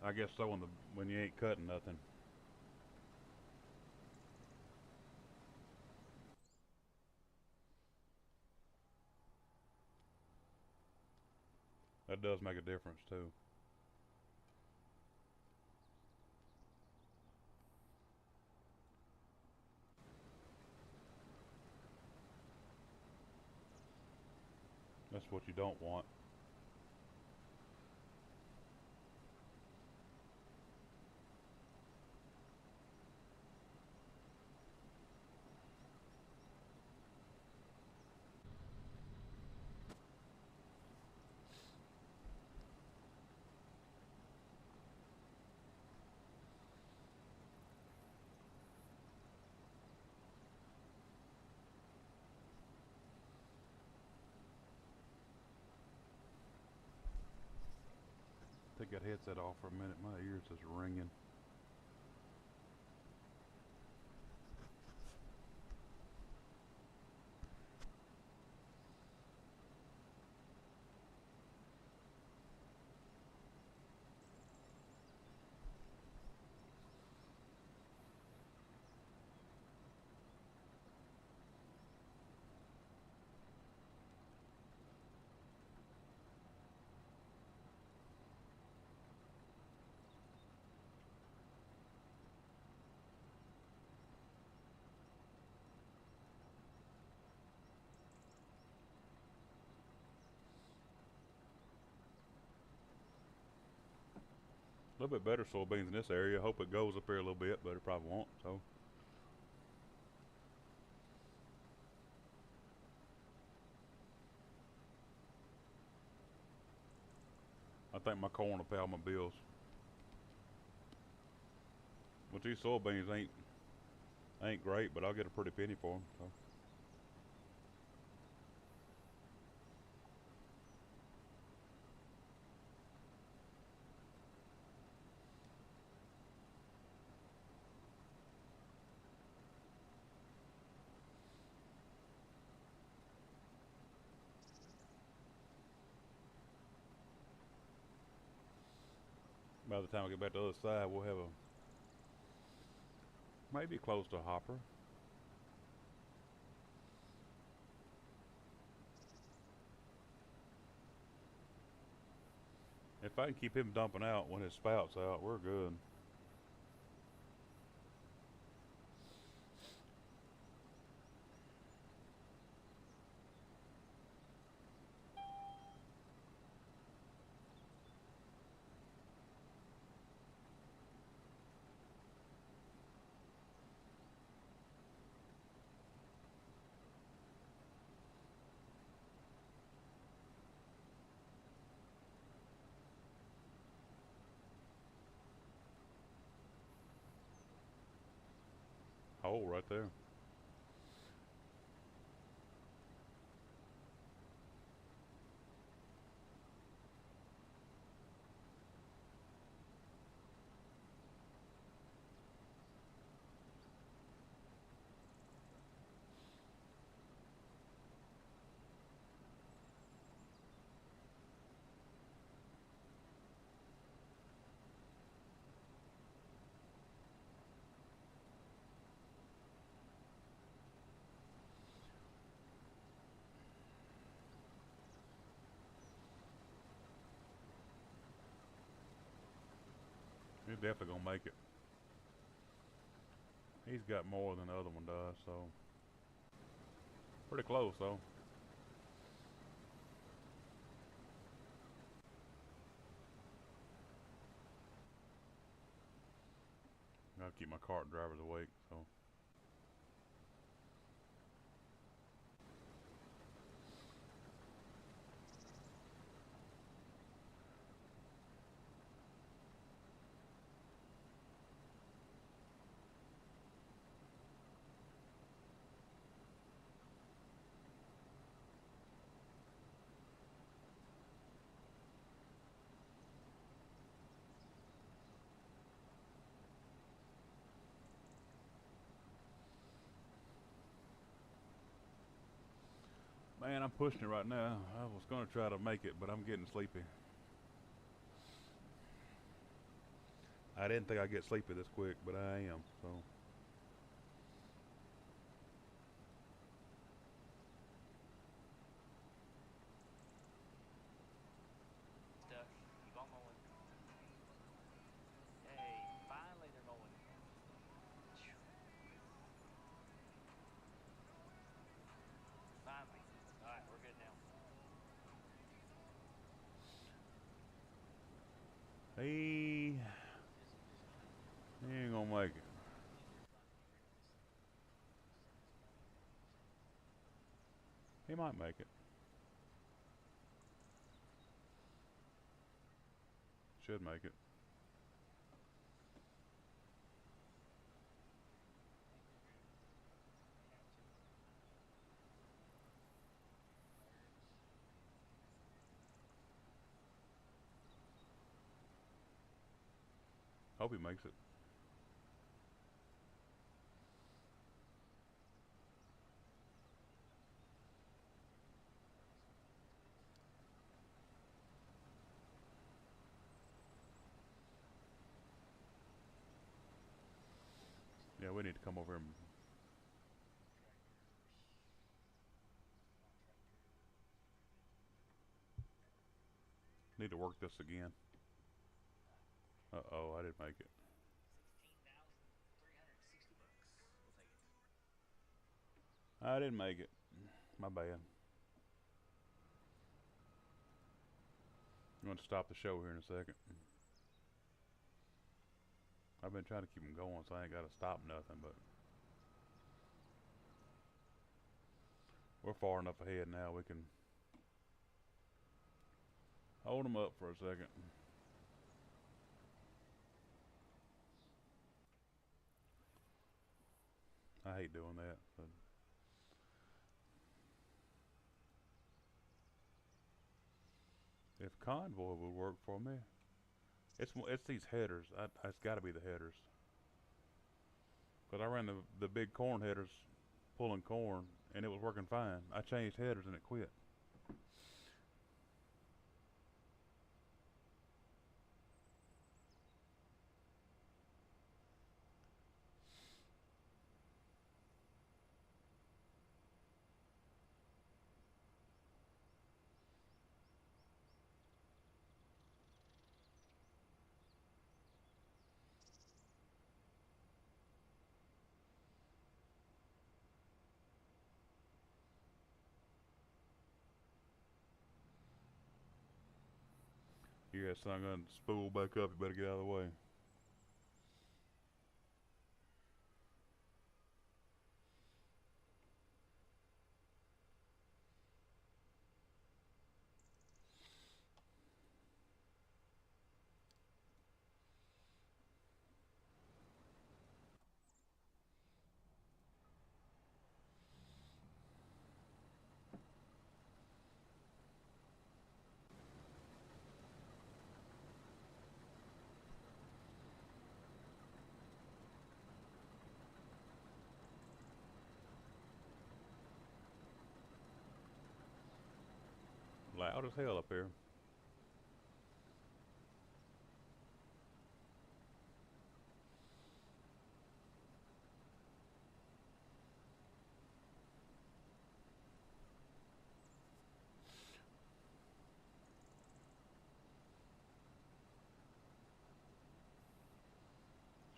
I guess so when you ain't cutting nothing. That does make a difference too. That's what you don't want. that headset off for a minute. My ears is ringing. A little bit better soybeans in this area. I hope it goes up here a little bit, but it probably won't. So I think my corn will pay all my bills. But these soybeans ain't great, but I'll get a pretty penny for them. So. By the time I get back to the other side, we'll have a maybe close to a hopper. If I can keep him dumping out when his spout's out, we're good. Hole right there. He's definitely gonna make it. He's got more than the other one does, so pretty close though. Gotta keep my cart drivers awake, so. Man, I'm pushing it right now. I was gonna try to make it, but I'm getting sleepy. I didn't think I'd get sleepy this quick, but I am, so. Stuff. Keep on mowing. Hey, finally they're mowing. Finally. Alright, we're good now. He ain't gonna make it. He might make it. Should make it. Hope he makes it. Yeah, we need to come over here and need to work this again. Uh-oh, I didn't make it. 16,360 bucks. We'll take it. I didn't make it. My bad. I'm going to stop the show here in a second. I've been trying to keep them going, so I ain't got to stop nothing, but we're far enough ahead now we can hold them up for a second. I hate doing that, but if convoy would work for me, it's these headers. It's got to be the headers, because I ran the big corn headers, pulling corn, and it was working fine. I changed headers and it quit. You got something gonna spool back up. You better get out of the way. Loud as hell up here.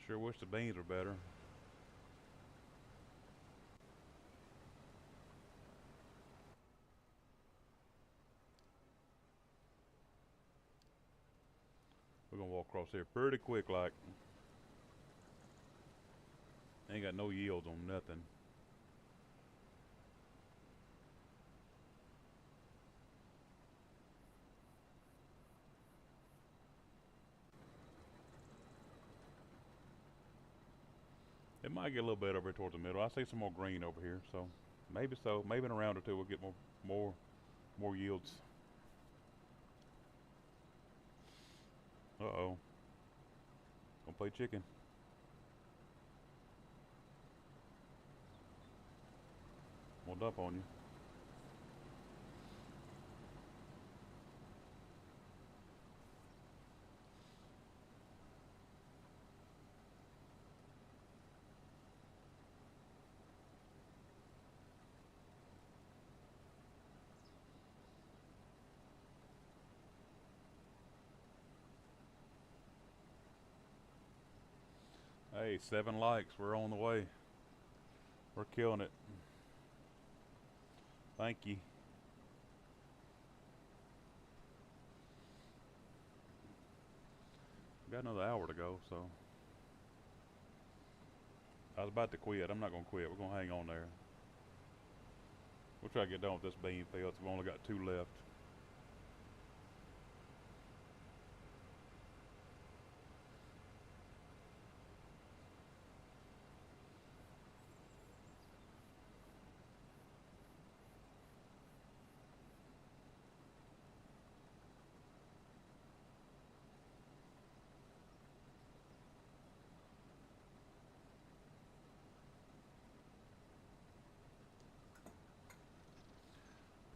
Sure wish the beans were better. We're gonna walk across here pretty quick like. Ain't got no yields on nothing. It might get a little bit over here towards the middle. I see some more green over here, so. Maybe in a round or two we'll get more yields. Uh-oh. Gonna play chicken. We'll dump on you. Hey, 7 likes. We're on the way. We're killing it. Thank you. Got another hour to go, so. I was about to quit. I'm not gonna quit. We're gonna hang on there. We'll try to get done with this bean field. We've only got 2 left.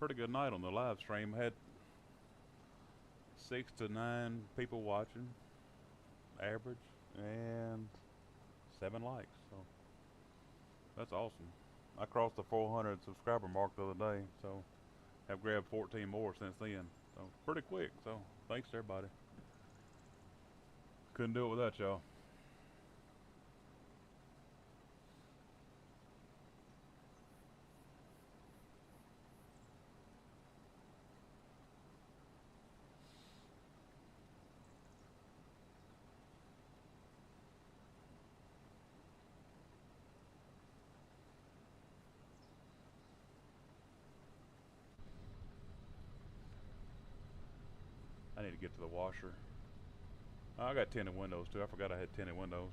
pretty good night on the live stream. Had 6 to 9 people watching, average, and 7 likes. So that's awesome. I crossed the 400 subscriber mark the other day, so have grabbed 14 more since then. So pretty quick. So thanks to everybody. Couldn't do it without y'all. I need to get to the washer. Oh, I got tinted windows too. I forgot I had tinted windows.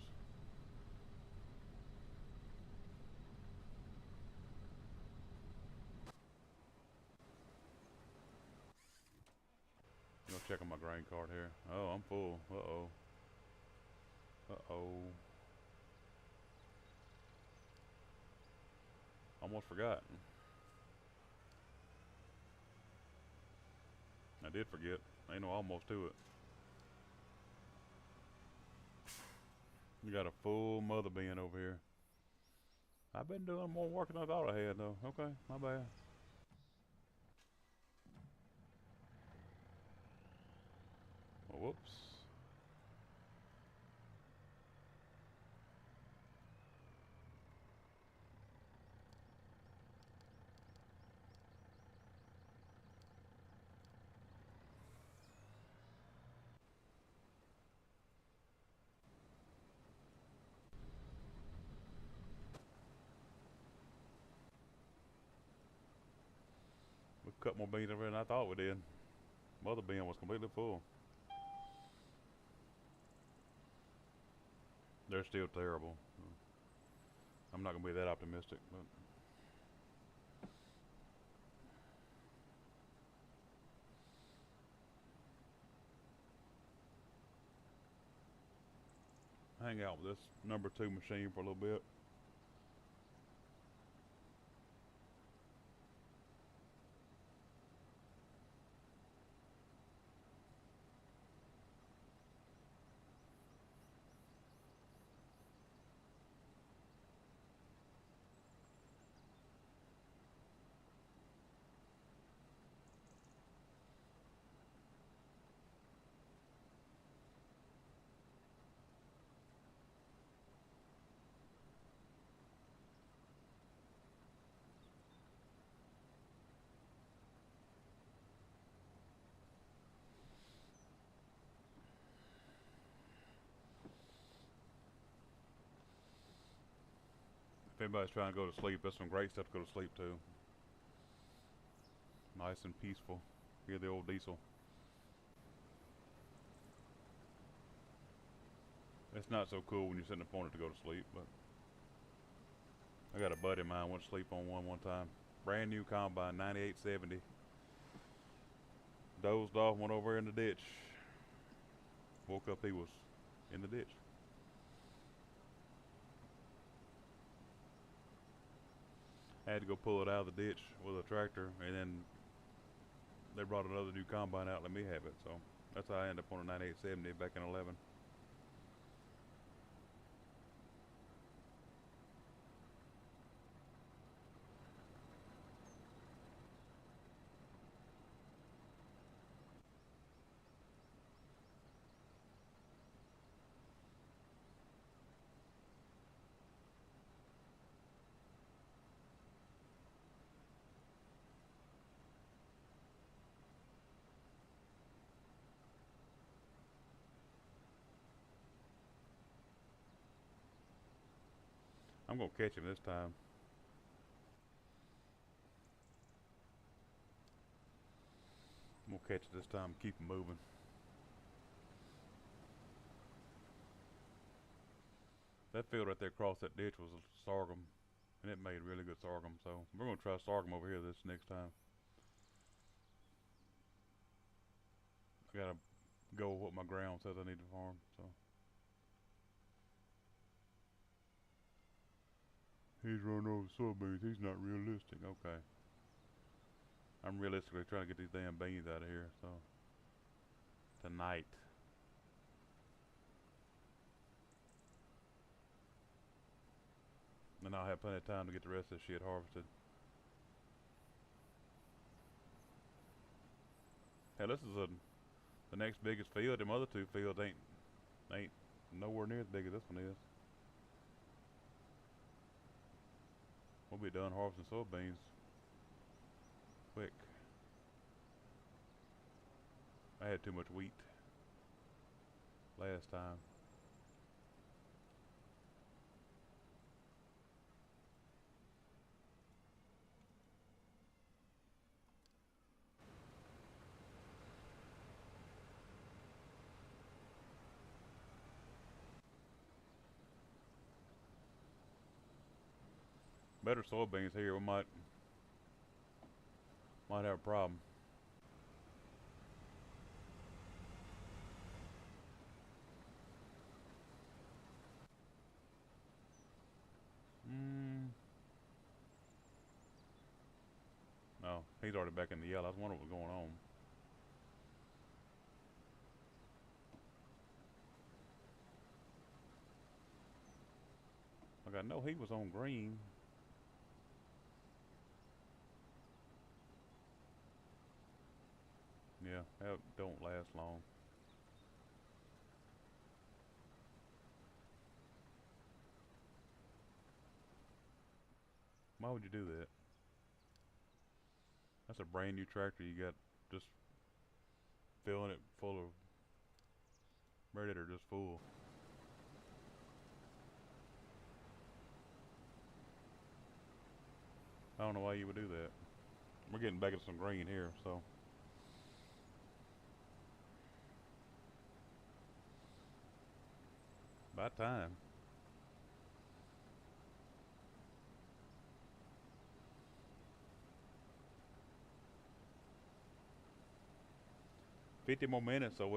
Go check on my grain card here. Oh, I'm full. Uh-oh. Uh-oh. Almost forgot. I did forget. Ain't no almost to it. You got a full mother bin over here. I've been doing more work than I thought I had though. Okay, my bad. Well, whoops. We cut more beans over here than I thought we did. Mother bin was completely full. They're still terrible. I'm not gonna be that optimistic, but hang out with this number 2 machine for a little bit. If anybody's trying to go to sleep, that's some great stuff to go to sleep to. Nice and peaceful. Hear the old diesel. It's not so cool when you're sitting in the corner to go to sleep, but I got a buddy of mine went to sleep on one time. Brand new combine, 9870. Dozed off, went over in the ditch. Woke up, he was in the ditch. I had to go pull it out of the ditch with a tractor, and then they brought another new combine out and let me have it. So that's how I ended up on a 9870 back in 11. I'm gonna catch him this time. I'm gonna catch it this time, keep him moving. That field right there across that ditch was a sorghum, and it made really good sorghum. So we're gonna try sorghum over here this next time. I gotta go with what my ground says I need to farm. So he's running over soybeans. He's not realistic. Okay. I'm realistically trying to get these damn beans out of here, so tonight. And I'll have plenty of time to get the rest of this shit harvested. Hell, this is the next biggest field. Them other two fields ain't nowhere near as big as this one is. We'll be done harvesting soybeans quick. I had too much wheat last time. Better soybeans here. We might have a problem. No, he's already back in the yellow. I was wondering what was going on. Like I know he was on green. Yeah, that don't last long. Why would you do that? That's a brand new tractor you got, just filling it full of radiator, just full. I don't know why you would do that. We're getting back into some green here, so. About time. $50 more minutes, so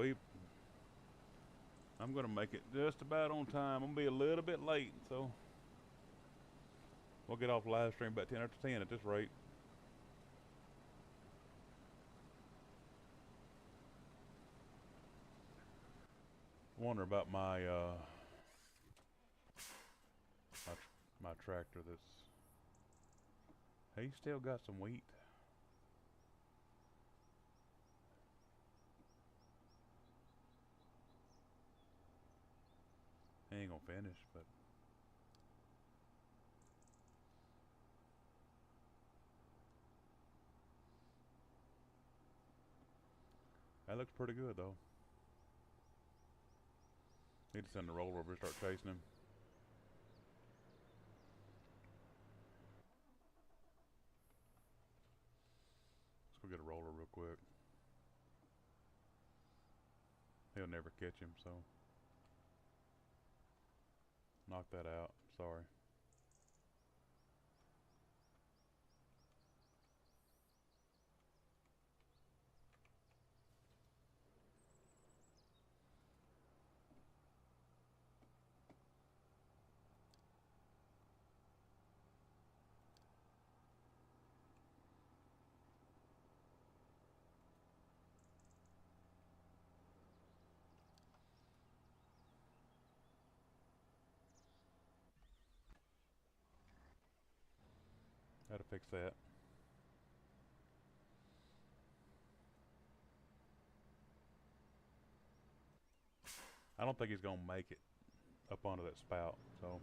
I'm gonna make it just about on time. I'm gonna be a little bit late, so we'll get off live stream about 10 after 10 at this rate. I wonder about my my tractor. He still got some wheat. He ain't gonna finish, but that looks pretty good though. Need to send the roller over and start chasing him. Let's go get a roller real quick. He'll never catch him, so knock that out. Sorry. Gotta fix that. I don't think he's gonna make it up onto that spout, so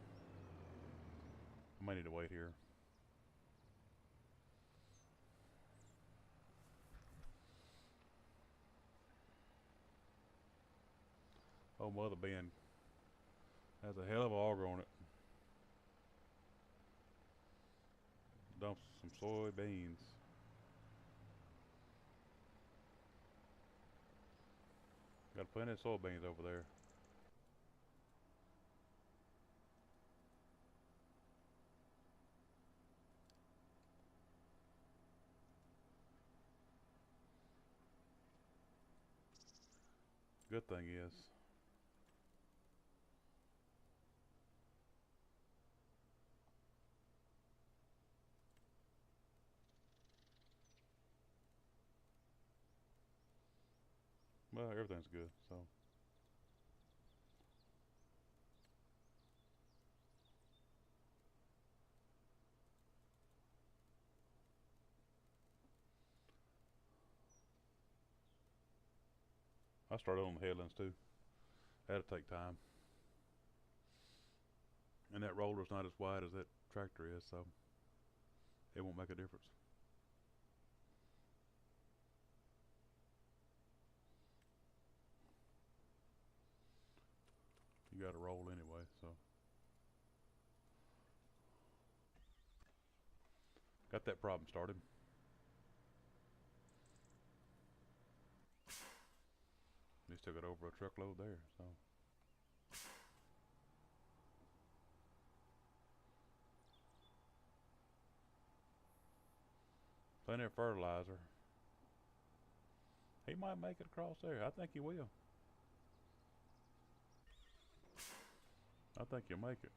I might need to wait here. Oh, mother Ben has a hell of a auger on it. Dumps some soybeans. Got plenty of soybeans over there. Good thing is, Well, everything's good, so. I started on the headlands too. Had to take time. And that roller's not as wide as that tractor is, so it won't make a difference. You gotta roll anyway, so. Got that problem started. Just took it over a truckload there, so. Plenty of fertilizer. He might make it across there. I think he will. I think he'll make it.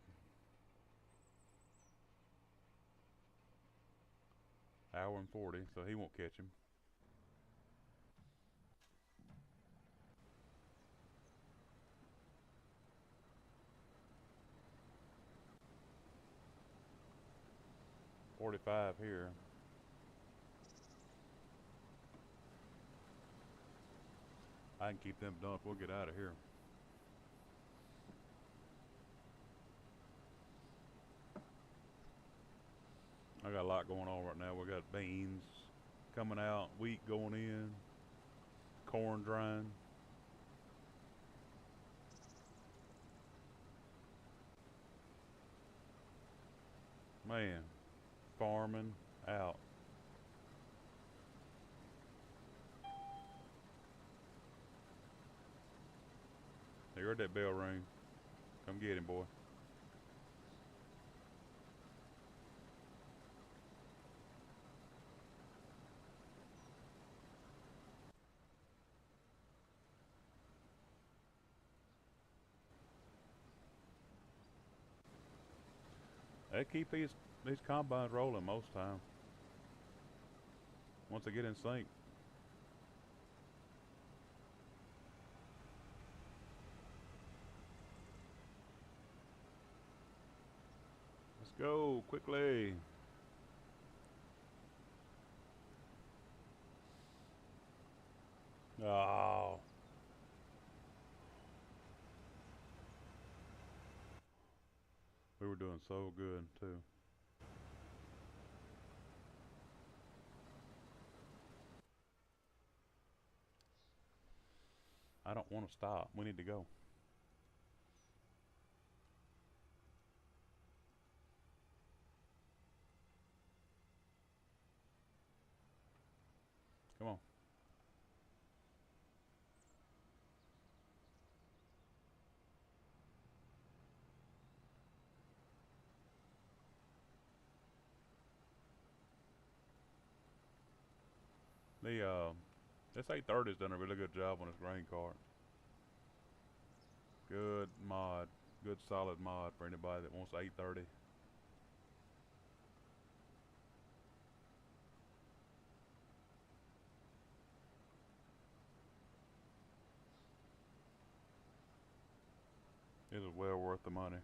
Hour and 40, so he won't catch him. .45 here. I can keep them dumped. We'll get out of here. I got a lot going on right now. We got beans coming out, wheat going in, corn drying. Man, farming out. You heard that bell ring. Come get him, boy. They keep these combines rolling most time. Once they get in sync. Let's go quickly. Oh. We were doing so good too. I don't want to stop. We need to go. Come on. This 830's done a really good job on this grain cart. Good mod, good solid mod for anybody that wants 830. It is well worth the money.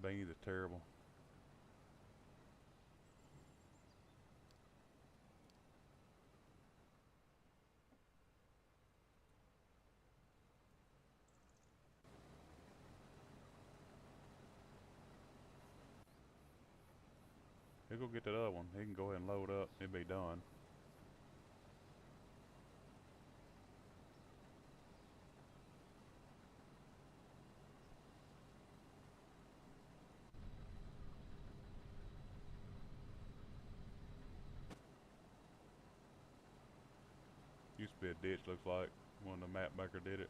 The beans is terrible. He'll go get that other one. He can go ahead and load up. It'll be done. Used to be a ditch, looks like, when the map maker did it.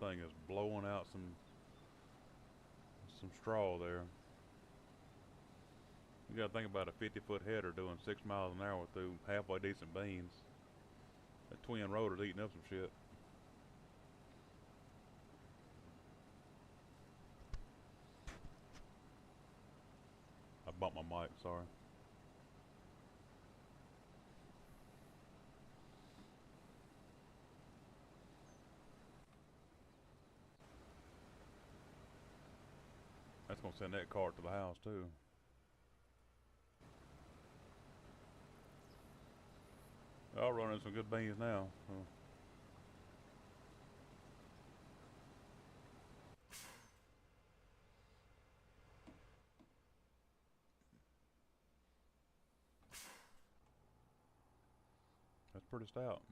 thing is blowing out some straw there. You gotta think about a 50-foot header doing 6 miles an hour through halfway decent beans. That twin rotor's eating up some shit. I bumped my mic, sorry. That's gonna send that cart to the house too. I'll run in some good beans now. So. That's pretty stout.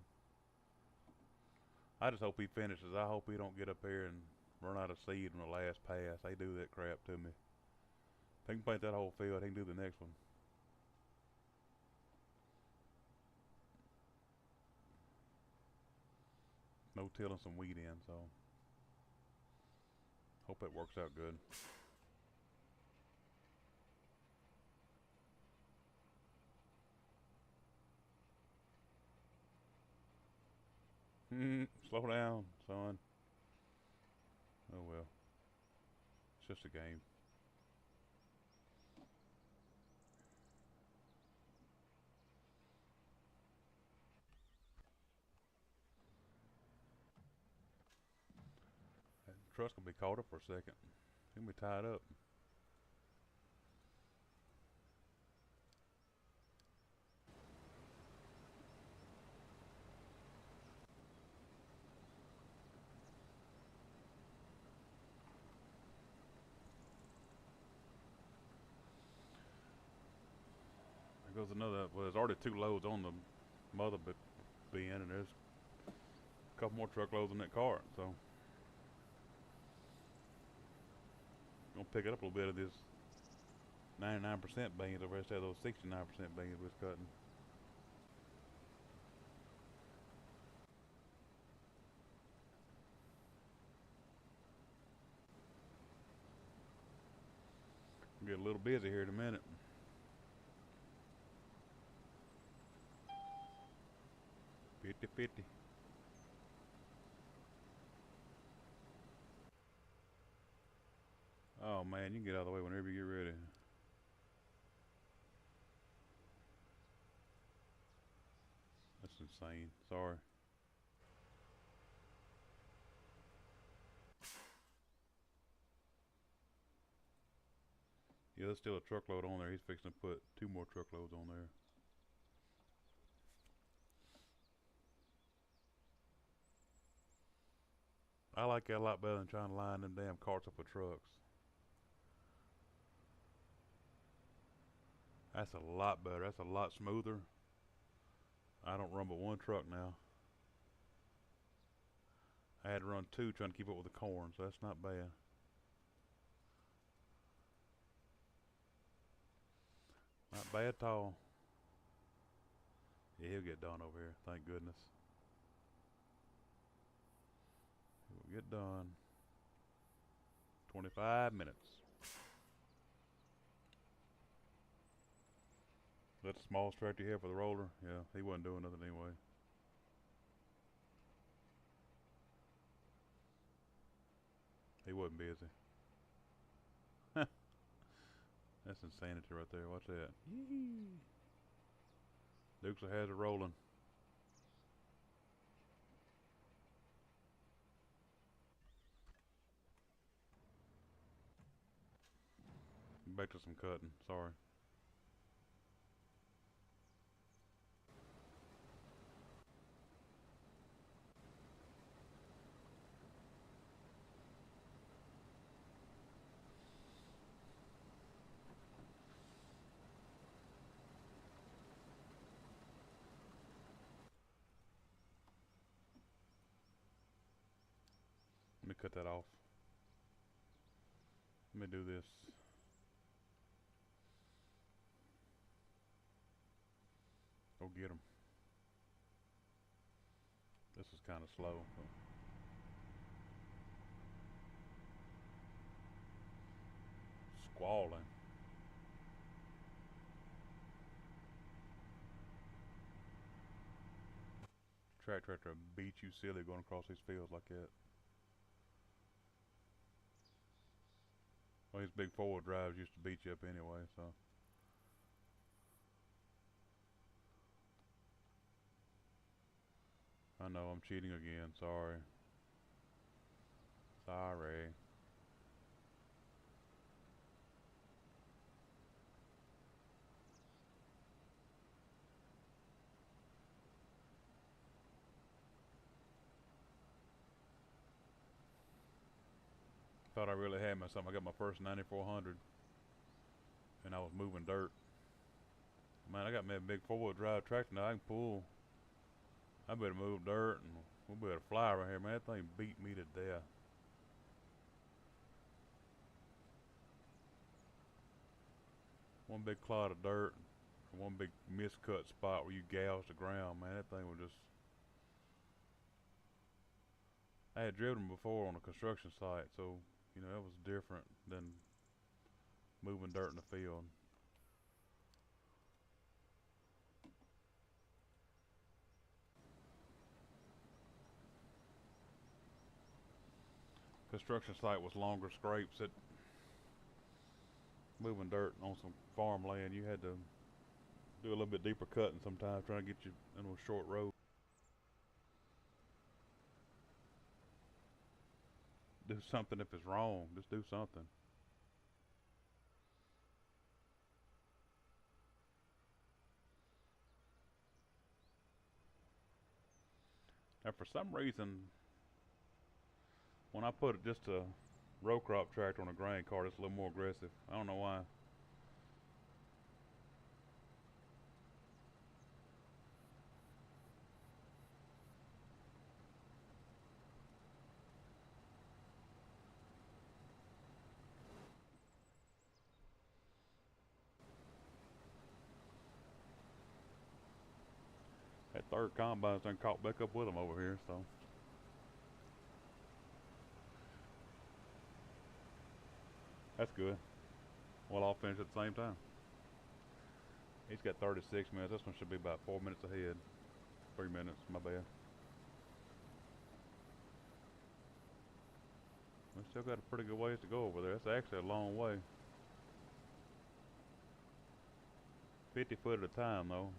I just hope he finishes. I hope he don't get up here and run out of seed on the last pass. They do that crap to me. If he can paint that whole field, he can do the next one. No tilling some wheat in, so hope it works out good. Slow down, son. Oh well. It's just a game. That truck's gonna be caught up for a second. It's gonna be tied up. There goes another. Well, there's already 2 loads on the mother bin, and there's a couple more truckloads in that cart. So gonna pick it up a little bit of this 99% beans over instead of those 69% beans we was cutting. Get a little busy here in a minute. $50-50. Oh man, you can get out of the way whenever you get ready. That's insane. Sorry. Yeah, there's still a truckload on there. He's fixing to put 2 more truckloads on there. I like that a lot better than trying to line them damn carts up with trucks. That's a lot better. That's a lot smoother. I don't run but 1 truck now. I had to run 2 trying to keep up with the corn, so that's not bad. Not bad at all. Yeah, he'll get done over here, thank goodness. He'll get done. 25 minutes. That's the smallest tractor you have for the roller? Yeah, he wasn't doing nothing anyway. He wasn't busy. That's insanity right there. Watch that. Yee. Dukes has it rolling. Back to some cutting. Sorry. Let me cut that off. Let me do this. Go get him. This is kind of slow. So. squalling. Tractor beat you silly going across these fields like that. Well, these big four-wheel drives used to beat you up anyway, so. I know I'm cheating again, sorry. Sorry. Thought I really had myself. I got my first 9400 and I was moving dirt. Man, I got me a big four-wheel drive tractor now. I can pull. I better move dirt and we better fly right here, man. That thing beat me to death. One big clod of dirt, one big miscut spot where you gouged the ground, man. That thing was just. I had driven before on a construction site, so you know that was different than moving dirt in the field. Construction site was longer scrapes. That moving dirt on some farmland, you had to do a little bit deeper cutting sometimes, trying to get you into a short road. Do something if it's wrong. Just do something. Now, for some reason, when I put just a row crop tractor on a grain cart, it's a little more aggressive. I don't know why. That third combine's done caught back up with them over here, so. That's good. We'll all finish at the same time. He's got 36 minutes. This one should be about 4 minutes ahead. 3 minutes, my bad. We still got a pretty good ways to go over there. That's actually a long way. 50 foot at a time though.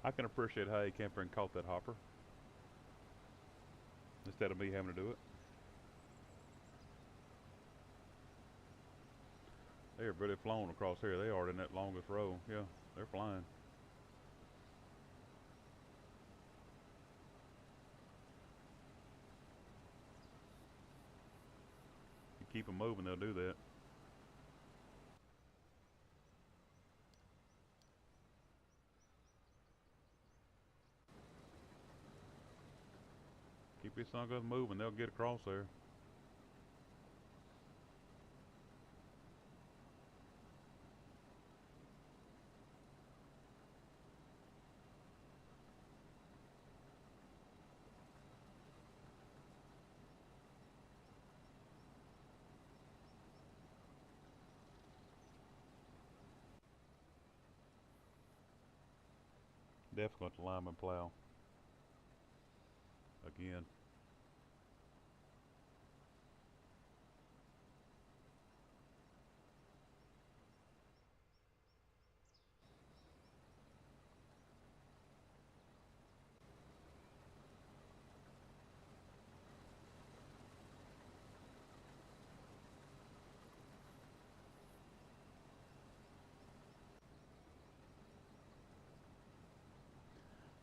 I can appreciate how he came here and caught that hopper instead of me having to do it. They are really flown across here. They are in that longest row. Yeah, they're flying. You keep them moving, they'll do that. Keep these suckers moving, they'll get across there. Definitely going to lineman plow. Again.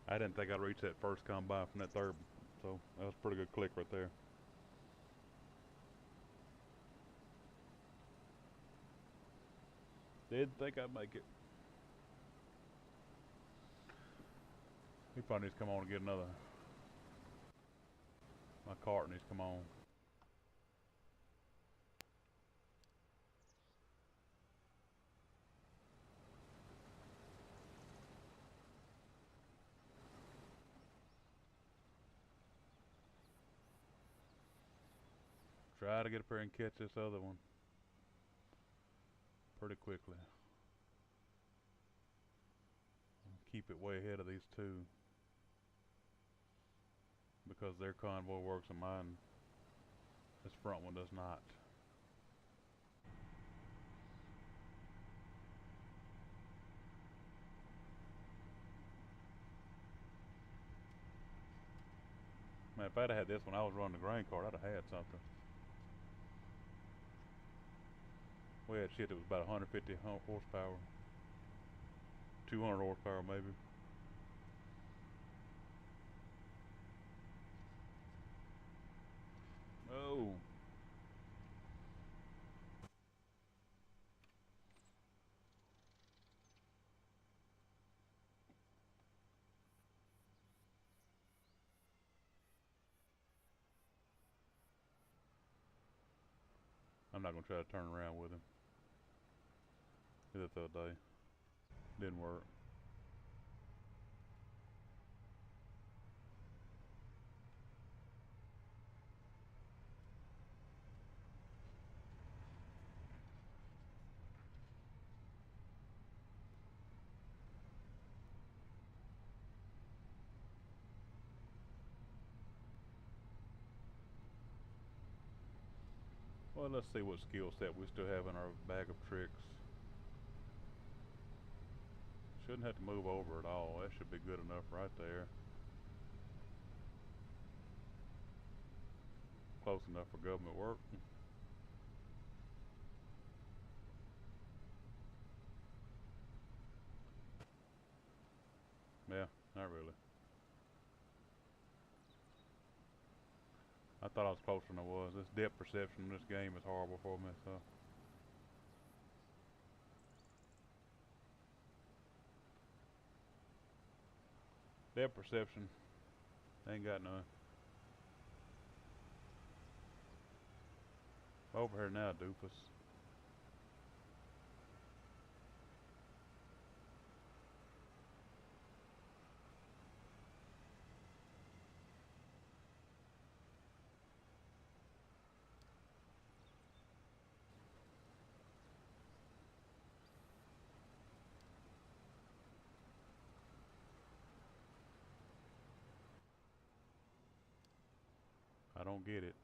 I didn't think I'd reach that first combine from that third So that was a pretty good click right there. Didn't think I'd make it. He probably needs to come on and get another. My cart needs to come on. Try to get up here and catch this other one pretty quickly. Keep it way ahead of these two because their convoy works and mine, this front one does not. Man, if I'd have had this when I was running the grain cart, I'd have had something. We had shit that was about 150 horsepower. 200 horsepower maybe. Oh. I'm not gonna try to turn around with him. Did that the other day. Didn't work. Well, let's see what skill set we still have in our bag of tricks. Shouldn't have to move over at all. That should be good enough right there. Close enough for government work. Yeah, not really. I thought I was closer than I was. This depth perception in this game is horrible for me, so. Depth perception, ain't got none. Over here now, doofus. I don't get it.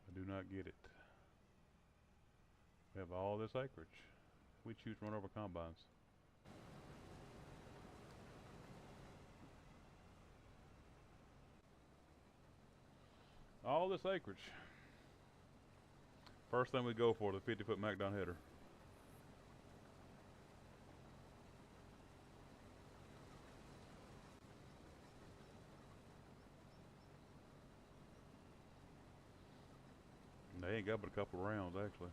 I do not get it. We have all this acreage. We choose to run over combines. All this acreage. First thing we go for, the 50-foot MacDon header. And they ain't got but a couple rounds, actually.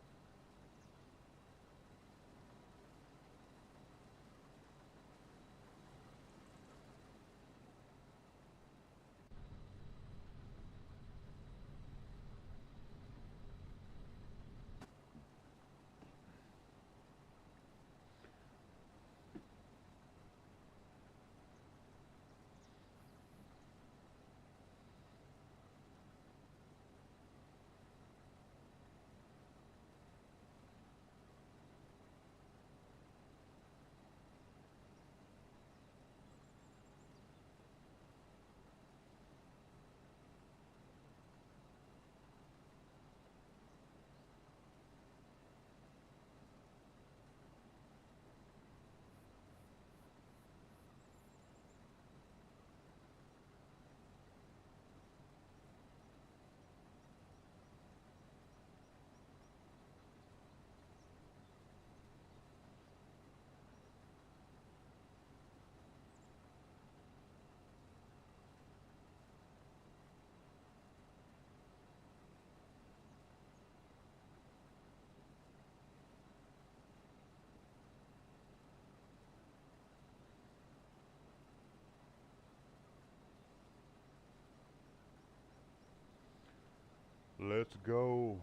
Let's go.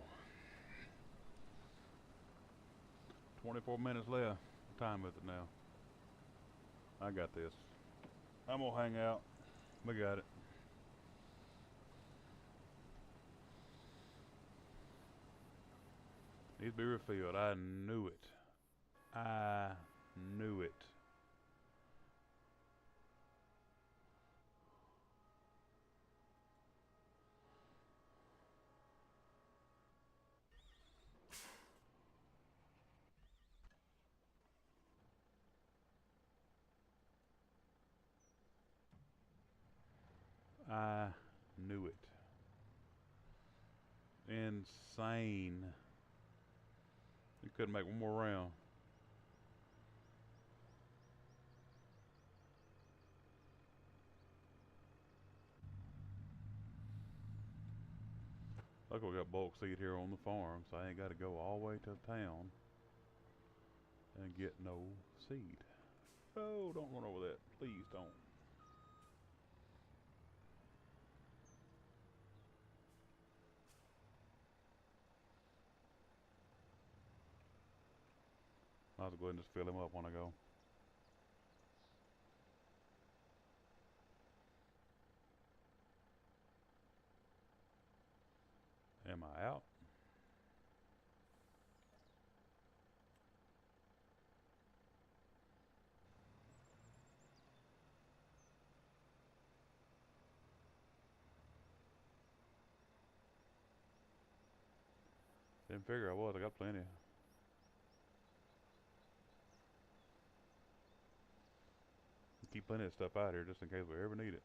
24 minutes left. What time is it now? I got this. I'm gonna hang out. We got it. Needs to be refilled. I knew it. I knew it. I knew it. Insane. You couldn't make one more round. Look, we got bulk seed here on the farm, so I ain't got to go all the way to town and get no seed. Oh, don't run over that. Please don't. Might as well go ahead and just fill him up when I go. Am I out? Didn't figure I was. I got plenty. Keep plenty of stuff out here just in case we ever need it.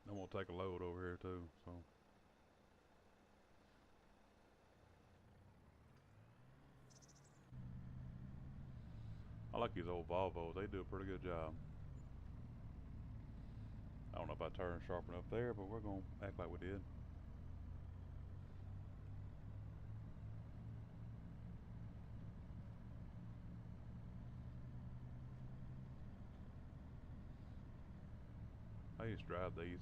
I'm gonna take a load over here too, so. I like these old Volvos. They do a pretty good job. I don't know if I turned sharp enough there, but we're gonna act like we did. I used to drive these.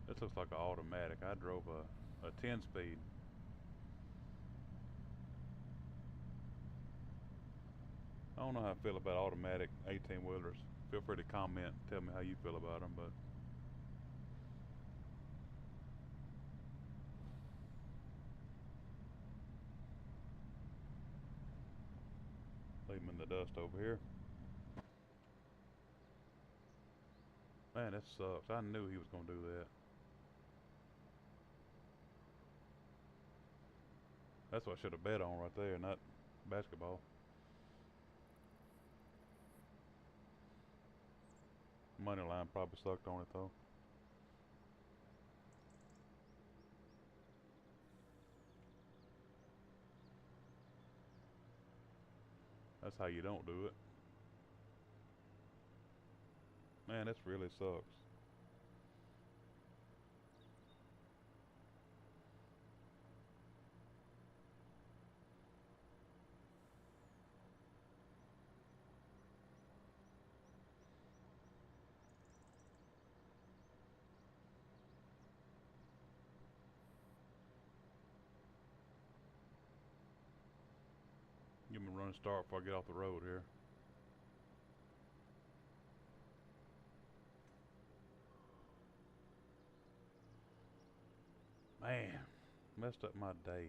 This looks like an automatic. I drove a 10-speed. I don't know how I feel about automatic 18-wheelers. Feel free to comment, tell me how you feel about them, but leave them in the dust over here. Man, that sucks. I knew he was gonna do that. That's what I should have bet on right there, not basketball. Money line probably sucked on it though. That's how you don't do it. Man, this really sucks. Give me a running start before I get off the road here. Man, messed up my day.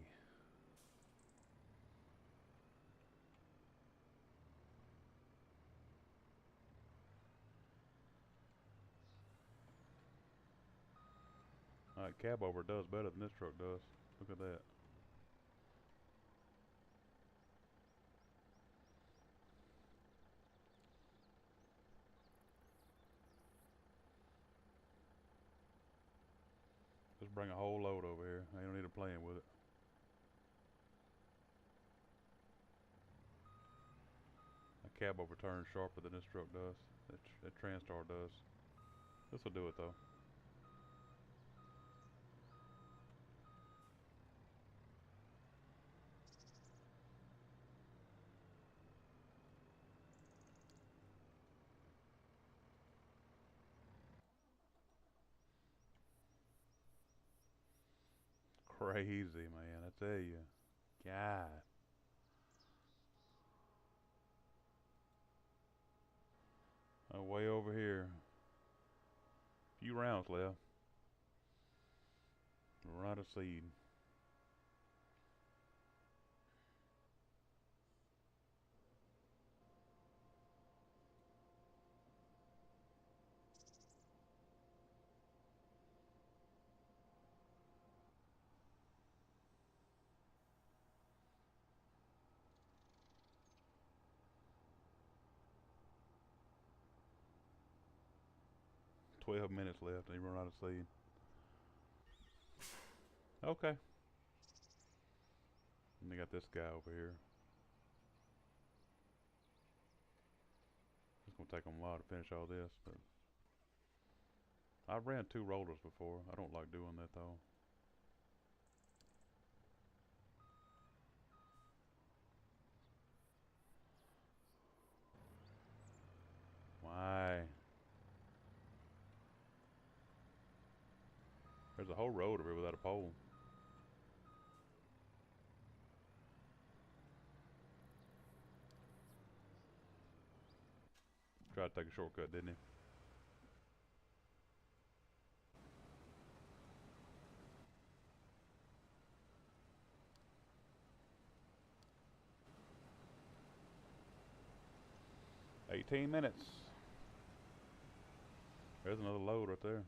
Alright, cab over does better than this truck does. Look at that. Just bring a whole load over here. I don't need to playing with it. A cab over turns sharper than this truck does. That Transtar does. This will do it though. crazy, man. I tell you. God. Oh, way over here. Few rounds left. We're out of seed. $12 minutes left and he run out of seed. Okay. And they got this guy over here. It's gonna take them a while to finish all this, but I've ran 2 rollers before. I don't like doing that though. Why? There's a whole road over here without a pole. Tried to take a shortcut, didn't he? $18 minutes. There's another load right there.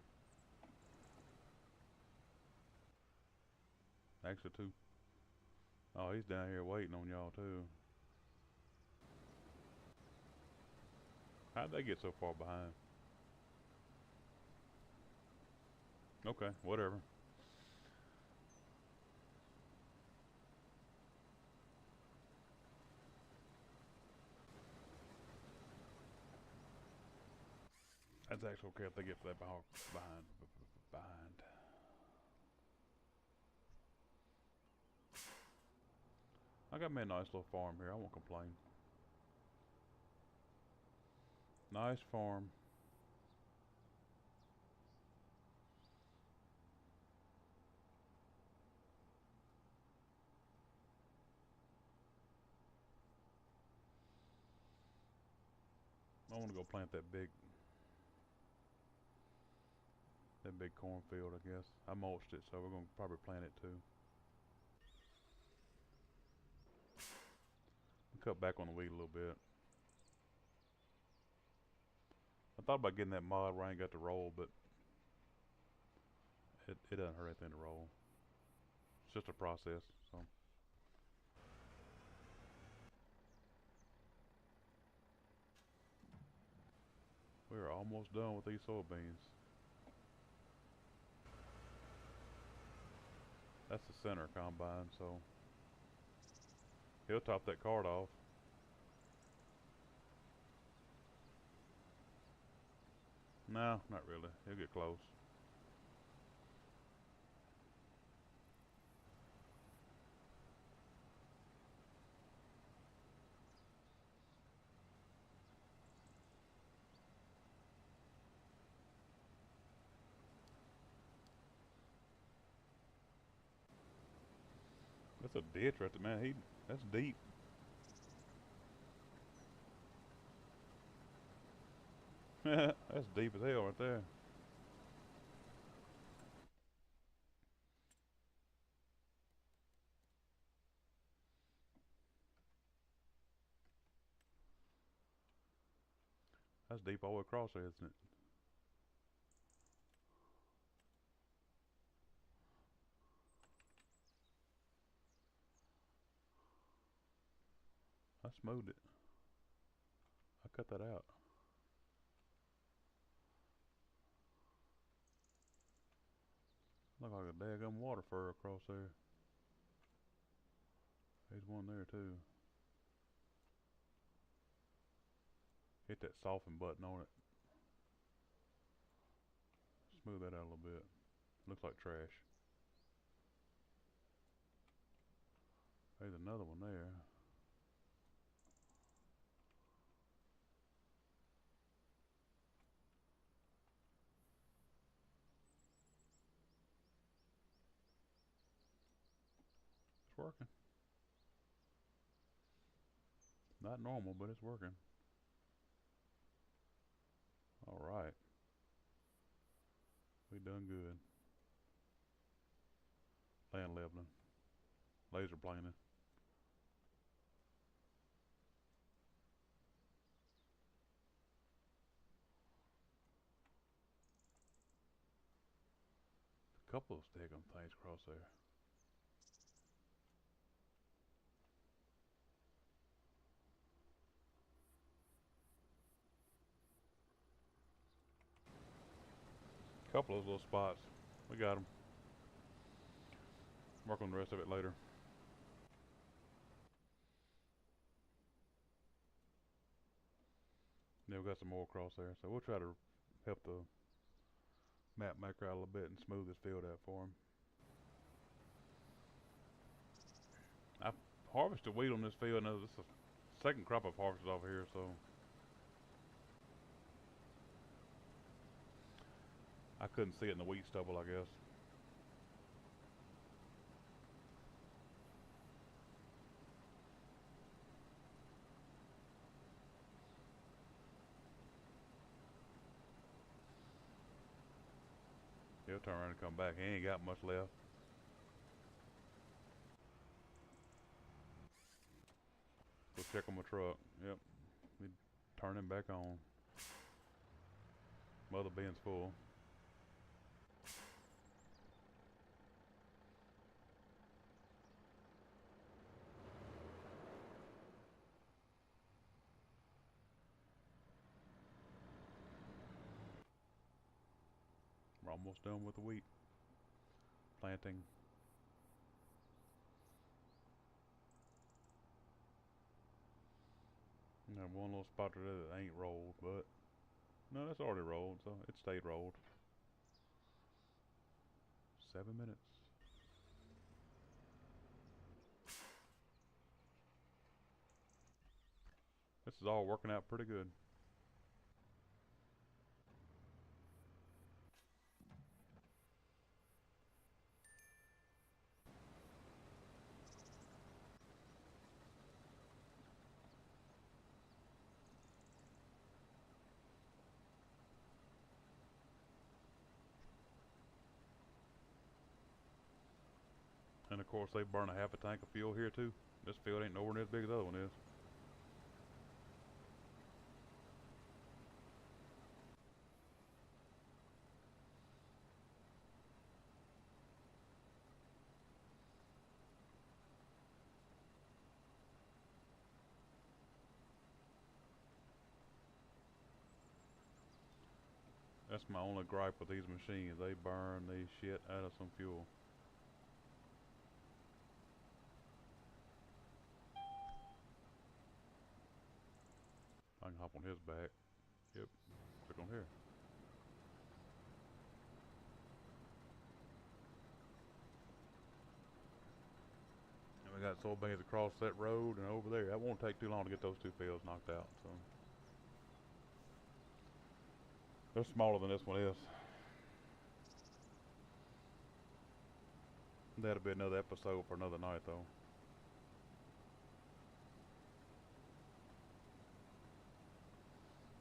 Actually 2. Oh, he's down here waiting on y'all too. How'd they get so far behind? Okay, whatever. That's actually okay if they get that behind. I got me a nice little farm here. I won't complain. Nice farm. I want to go plant that big cornfield, I guess. I mulched it, so we're gonna probably plant it too. Cut back on the weed a little bit. I thought about getting that mod where I ain't got to roll, but it doesn't hurt anything to roll. It's just a process, so. We're almost done with these soybeans. That's the center combine, so he'll top that cart off. No, not really. He'll get close. That's a ditch right there, man. That's deep. That's deep as hell right there. That's deep all the way across there, isn't it? I smoothed it. I cut that out. Look like a daggum water fur across there. There's one there too. Hit that soften button on it. Smooth that out a little bit. Looks like trash. There's another one there. working. Not normal, but it's working. Alright. We done good. Land leveling. Laser planing. A couple of steggum things across there. Couple of those little spots. We got them. Work on the rest of it later. Yeah, we got some more across there, so we'll try to help the map maker out a little bit and smooth this field out for him. I harvested wheat on this field. Now this is the second crop I've harvested over here, so I couldn't see it in the wheat stubble, I guess. He'll turn around and come back. He ain't got much left. Go check on my truck. Yep. We turn him back on. Mother bin's full. We're almost done with the wheat planting. Now one little spot there that ain't rolled, but no, that's already rolled, so it stayed rolled. 7 minutes. This is all working out pretty good. And of course they burn a half a tank of fuel here too. This field ain't nowhere near as big as the other one is. That's my only gripe with these machines. They burn the shit out of some fuel. I can hop on his back. Yep, click on here. And we got soybeans across that road and over there. That won't take too long to get those two fields knocked out. So they're smaller than this one is. That'll be another episode for another night though.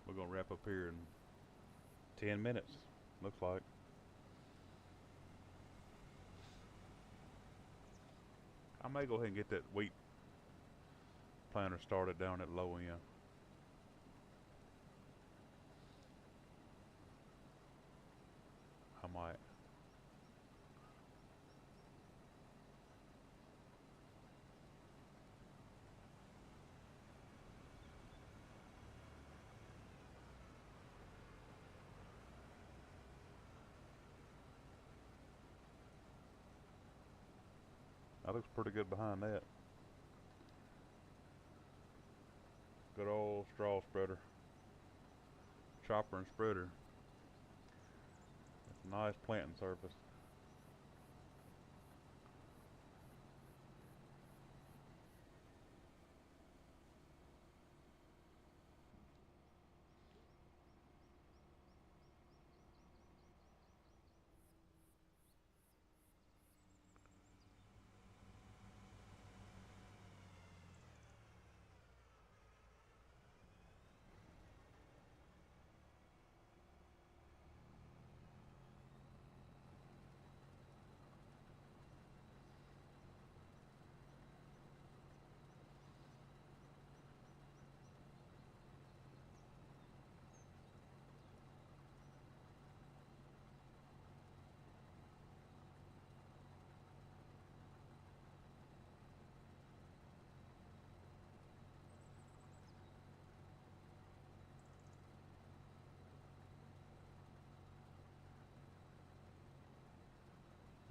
We're gonna wrap up here in 10 minutes, looks like. I may go ahead and get that wheat planter started down at low end. I might. That looks pretty good behind that. Good old straw spreader. Chopper and spreader. It's a nice planting surface.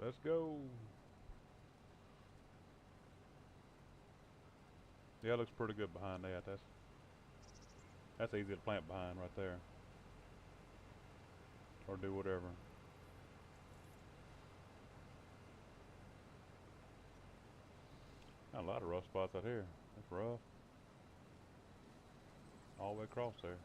Let's go. Yeah, it looks pretty good behind that. That's easy to plant behind right there. Or do whatever. Got a lot of rough spots out here. That's rough. All the way across there.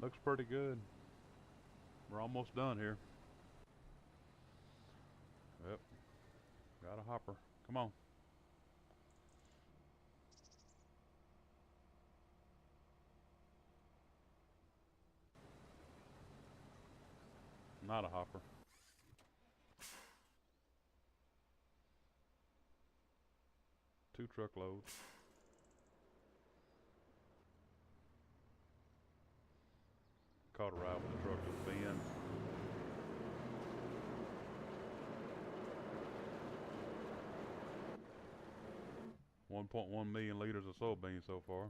Looks pretty good. We're almost done here. Yep. Got a hopper. Come on. Not a hopper. Two truckloads. Caught a ride with the truck with bins. $1.1 million liters of soybeans so far.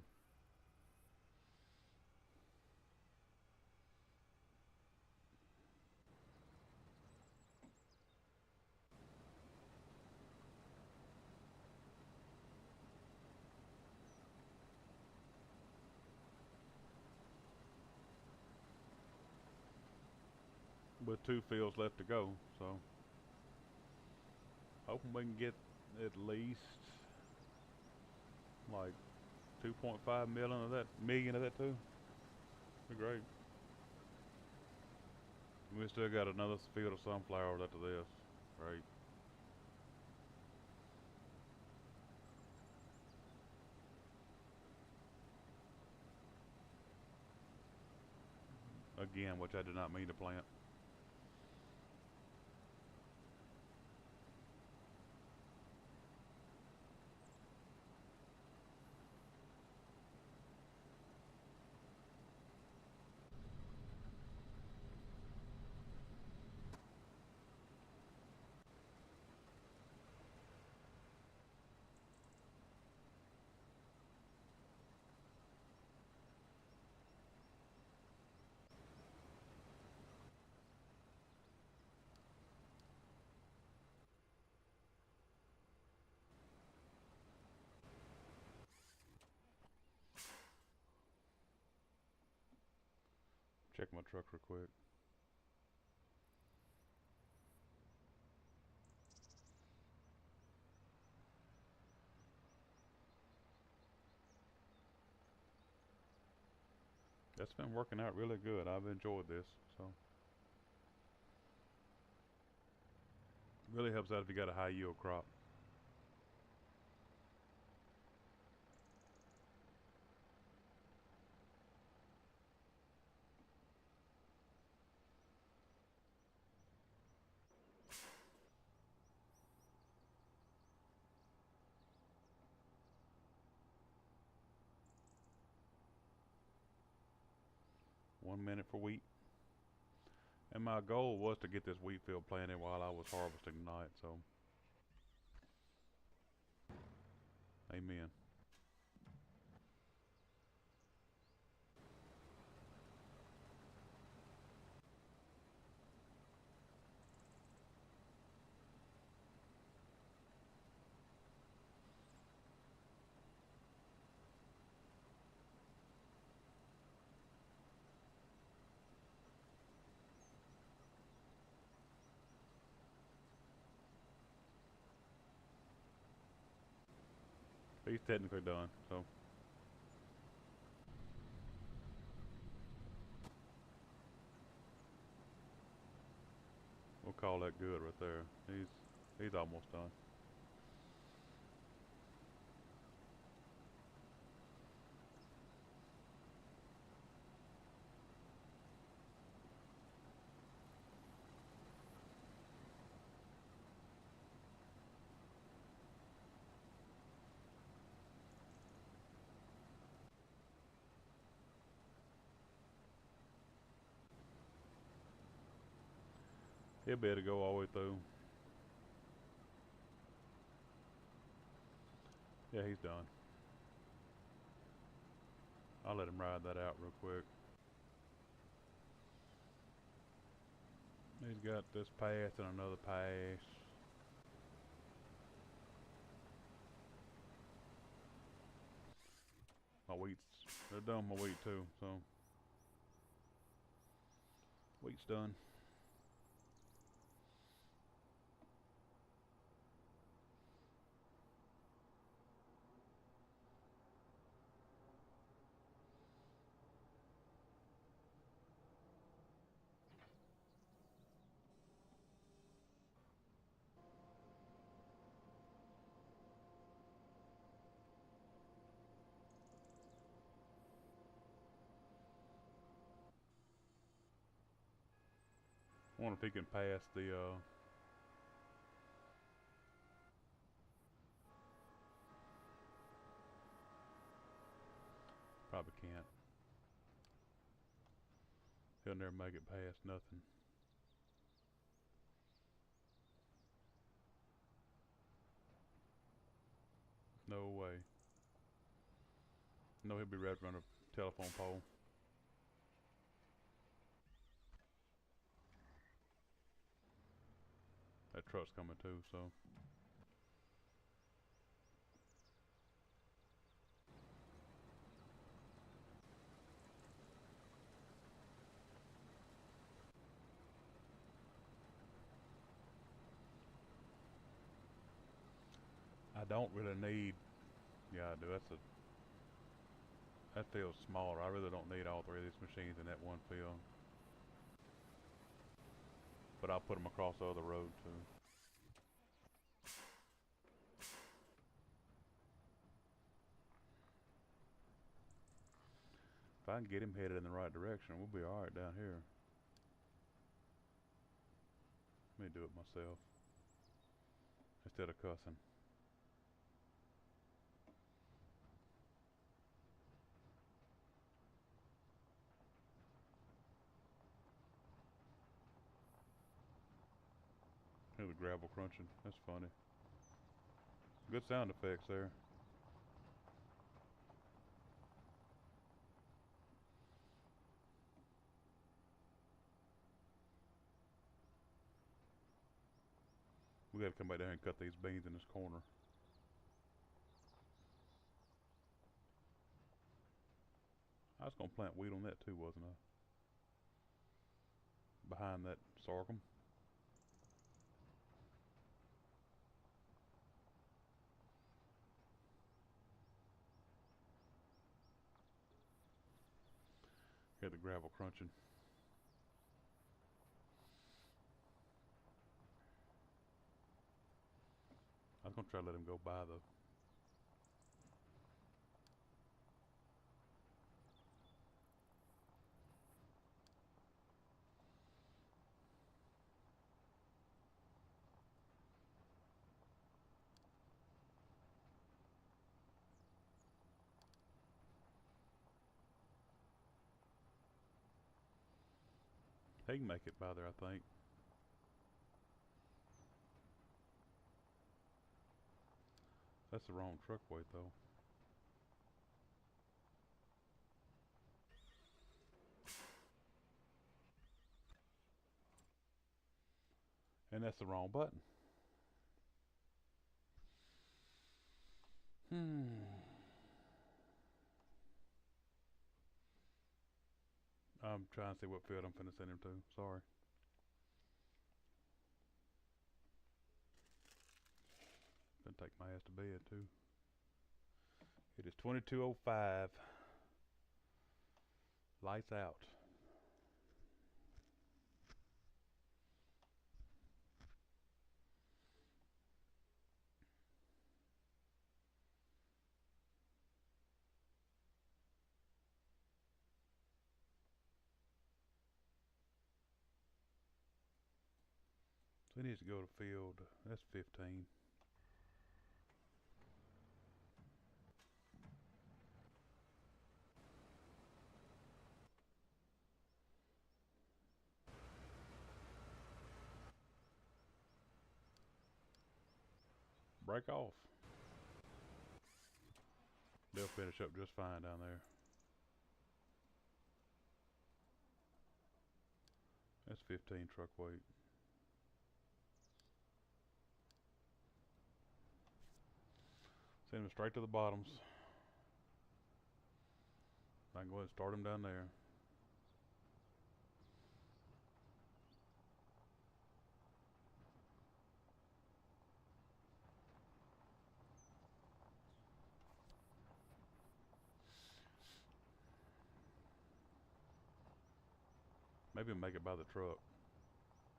With 2 fields left to go, so hoping we can get at least like 2.5 million of that too. Be great. We still got another field of sunflowers after this. Right. Again, which I did not mean to plant. Check my truck real quick. That's been working out really good. I've enjoyed this, so. Really helps out if you got a high yield crop. One minute for wheat. And my goal was to get this wheat field planted while I was harvesting tonight, so. Amen. He's technically done, so. call that good right there. He's almost done. He'll be able to go all the way through. Yeah, he's done. I'll let him ride that out real quick. He's got this pass and another pass. My wheat's, they're done my wheat too, so wheat's done. I wonder if he can pass the probably can't. He'll never make it past nothing. No way. No, he'll be right around a telephone pole. That truck's coming too, so. I don't really need, yeah I do, that field's smaller. I really don't need all three of these machines in that one field. But I'll put them across the other road too. If I can get him headed in the right direction, we'll be alright down here. Let me do it myself instead of cussing. Hear the gravel crunching. That's funny. Good sound effects there. We gotta come back down here and cut these beans in this corner. I was gonna plant wheat on that too, wasn't I? Behind that sorghum. Hear the gravel crunching. I was gonna try to let him go by though. He can make it by there, I think. That's the wrong truck weight though. And that's the wrong button. I'm trying to see what field I'm finna send him to. Sorry. Gonna take my ass to bed too. It is 22:05. Lights out. He needs to go to field. That's 15. Break off. They'll finish up just fine down there. That's 15 truck weight. Send them straight to the bottoms. I can go ahead and start them down there. Maybe make it by the truck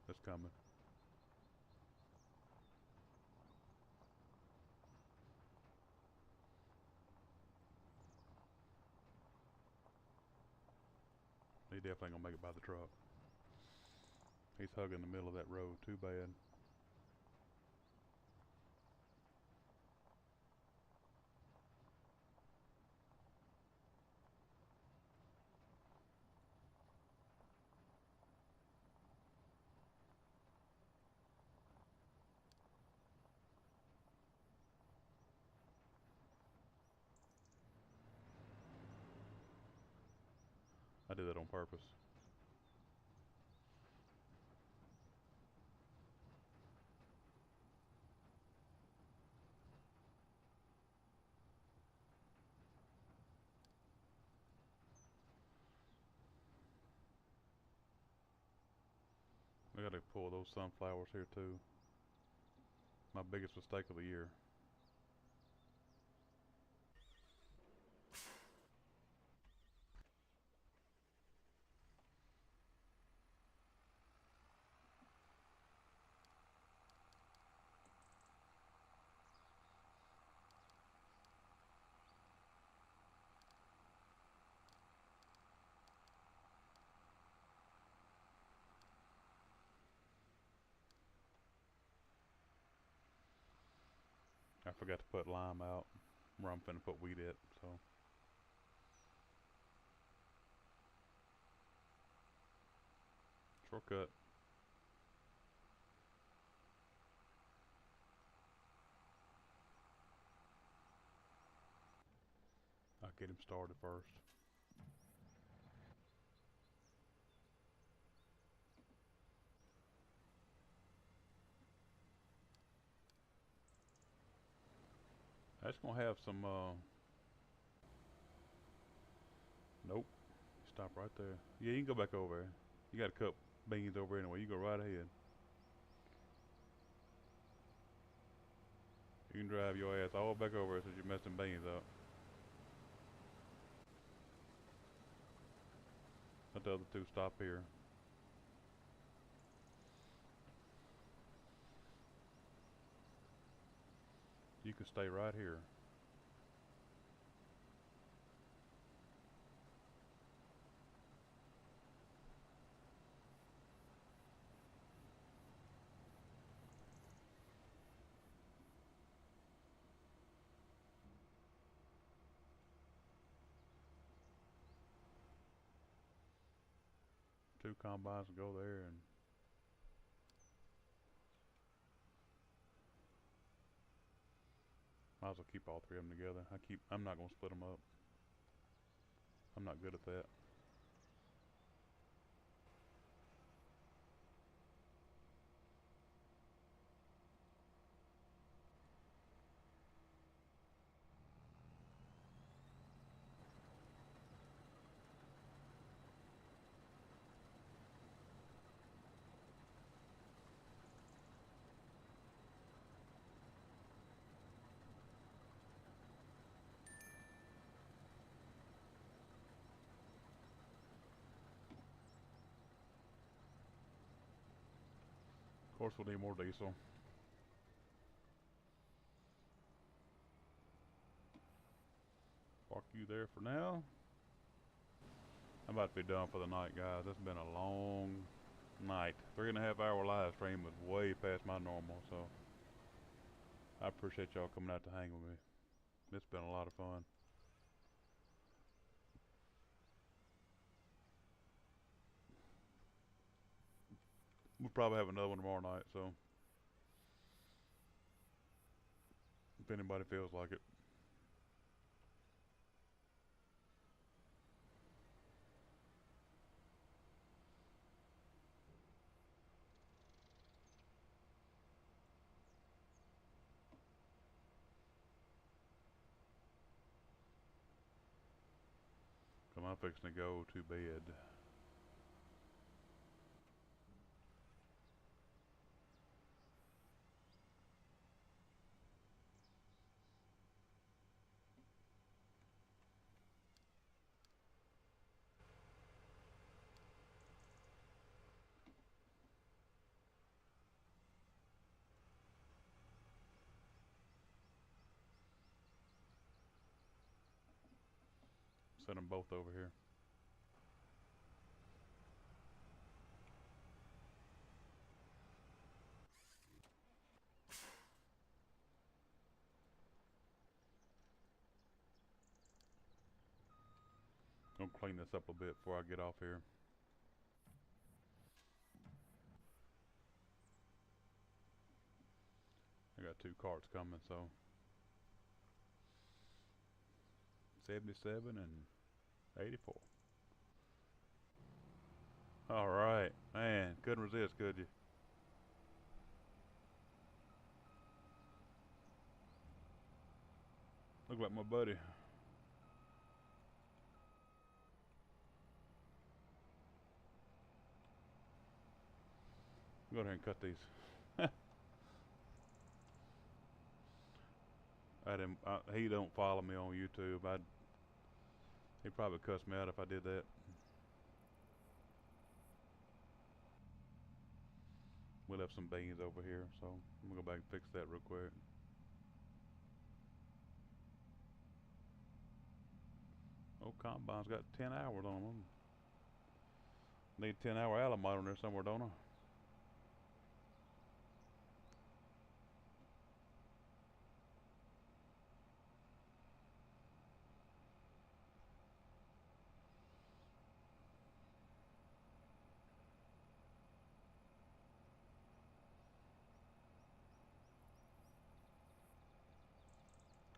that's coming. He definitely gonna make it by the truck. He's hugging the middle of that road. Too bad. I did that on purpose. I gotta pull those sunflowers here too. My biggest mistake of the year. I forgot to put lime out where I'm finna put wheat at, so. Shortcut. I'll get him started first. That's gonna have some, nope. Stop right there. Yeah, you can go back over there. You gotta cut beans over anyway. You go right ahead. You can drive your ass all back over there since you're messing beans up. Let the other two stop here. You can stay right here. Two combines will go there, and might as well keep all three of them together. I'm not gonna split them up. I'm not good at that. Of course, we'll need more diesel. Park you there for now. I'm about to be done for the night, guys. It's been a long night. 3.5 hour live stream was way past my normal, so I appreciate y'all coming out to hang with me. It's been a lot of fun. We'll probably have another one tomorrow night, so if anybody feels like it. So I'm fixing to go to bed. Set them both over here. Gonna clean this up a bit before I get off here. I got 2 carts coming, so 77 and 84. Alright, man, couldn't resist, could you? Look like my buddy. Go ahead and cut these. He don't follow me on YouTube. He'd probably cuss me out if I did that. We left some beans over here, so I'm gonna go back and fix that real quick. Oh, combine's got 10 hours on them. Need 10-hour Alamite on there somewhere, don't I?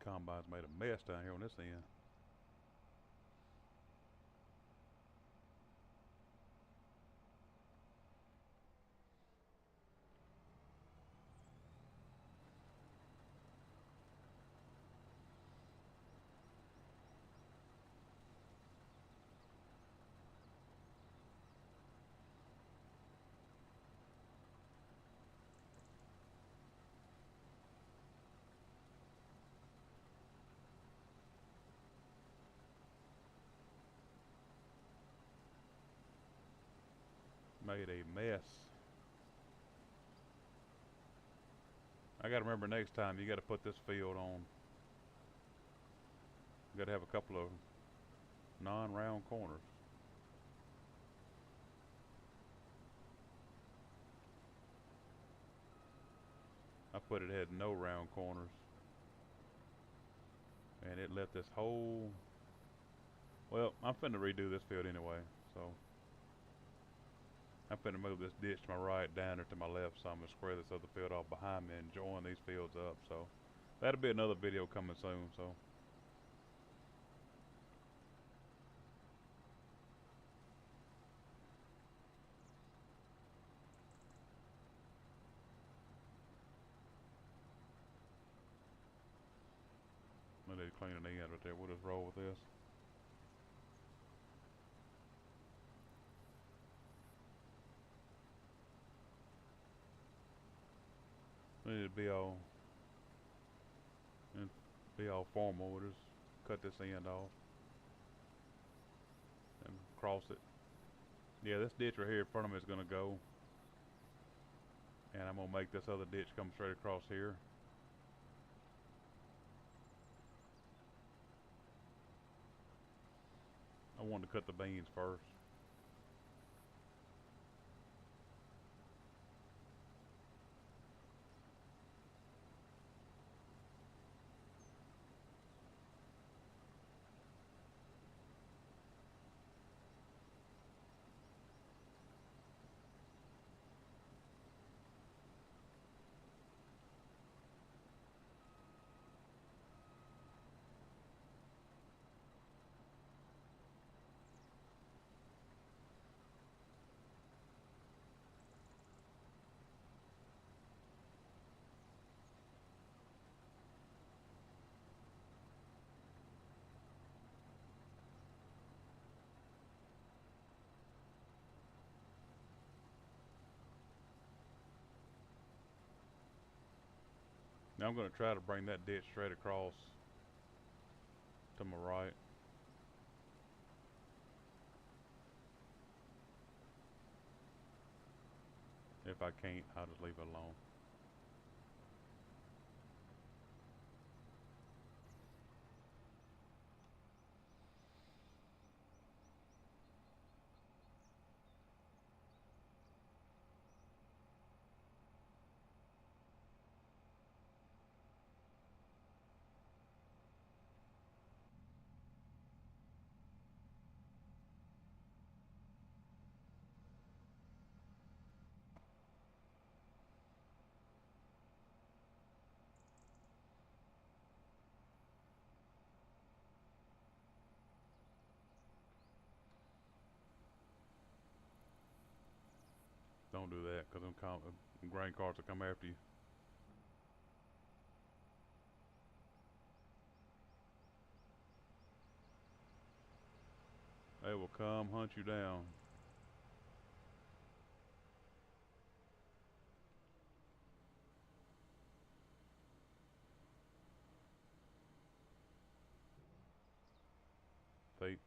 Combine's made a mess down here on this end. Made a mess. I gotta remember next time you gotta put this field on. You gotta have a couple of non-round corners. I put it had no round corners, and it left this whole. Well, I'm finna redo this field anyway, so I'm finna move this ditch to my right down there to my left, so I'm gonna square this other field off behind me and join these fields up. So that'll be another video coming soon. So. I need to clean an end right there. We'll just roll with this. Need to be all formal. We'll just cut this end off and cross it. Yeah, this ditch right here in front of me is gonna go, and I'm gonna make this other ditch come straight across here. I wanted to cut the beans first. Now I'm going to try to bring that ditch straight across to my right. If I can't, I'll just leave it alone. Don't do that, because them grain carts will come after you. They will come hunt you down. Fate.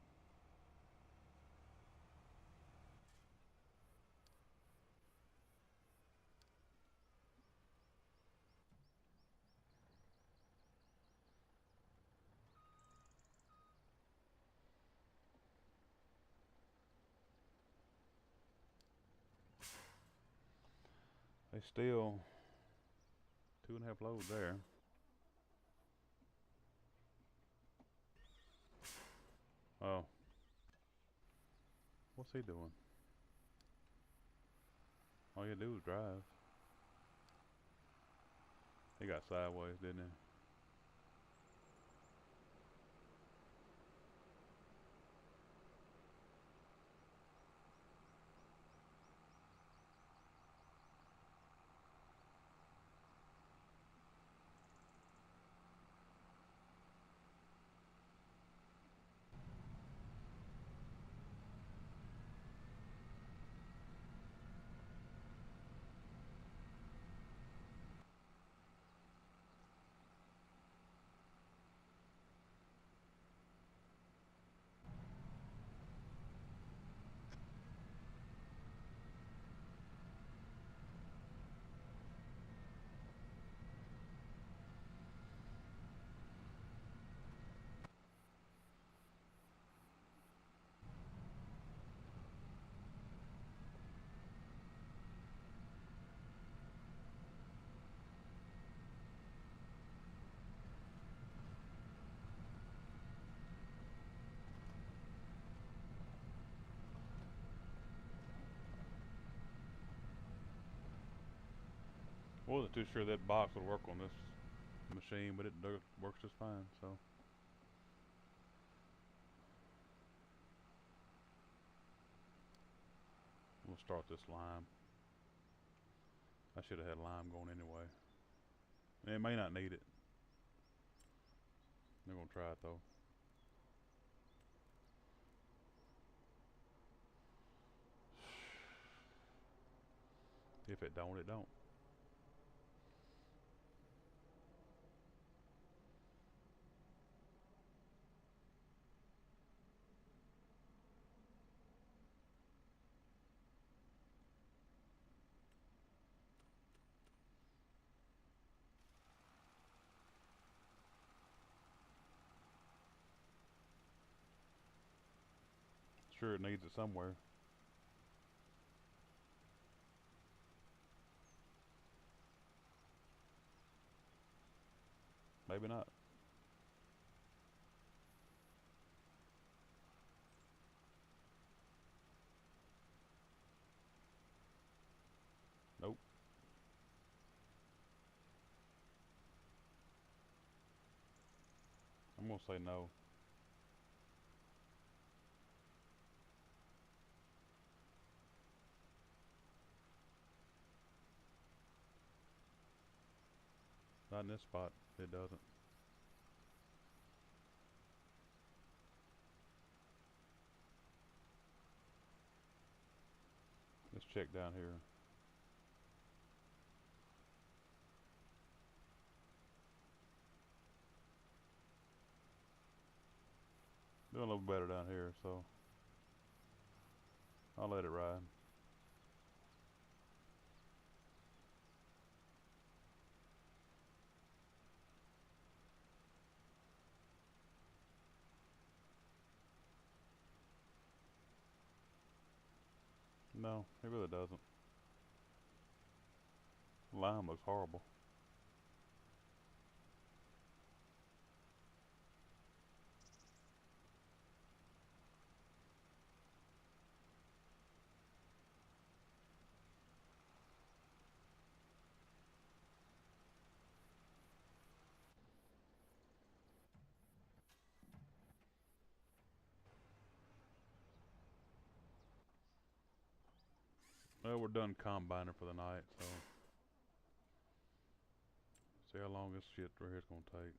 They still 2.5 loads there. Oh. What's he doing? All you do is drive. He got sideways, didn't he? Wasn't too sure that box would work on this machine, but it works just fine, so. We'll start this lime. I should have had lime going anyway. It may not need it. They're gonna try it though. If it don't, it don't. Sure, it needs it somewhere. Maybe not. Nope. I'm gonna say no. Not in this spot. It doesn't. Let's check down here. Doing a little better down here, so I'll let it ride. No, it really doesn't. Lime looks horrible. Well, we're done combining for the night, so see how long this shit right here is gonna take.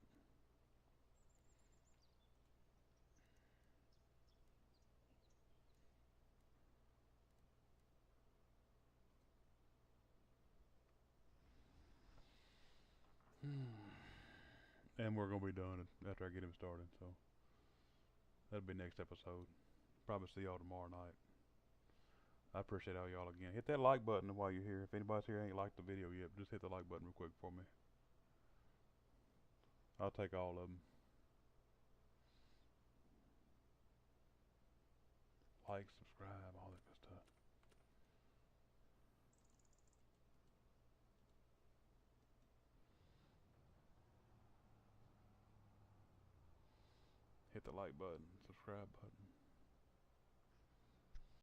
And we're gonna be done after I get him started, so that'll be next episode. Probably see y'all tomorrow night. I appreciate all y'all again. Hit that like button while you're here. If anybody's here ain't liked the video yet, just hit the like button real quick for me. I'll take all of them. Like, subscribe, all that good stuff. Hit the like button, subscribe button.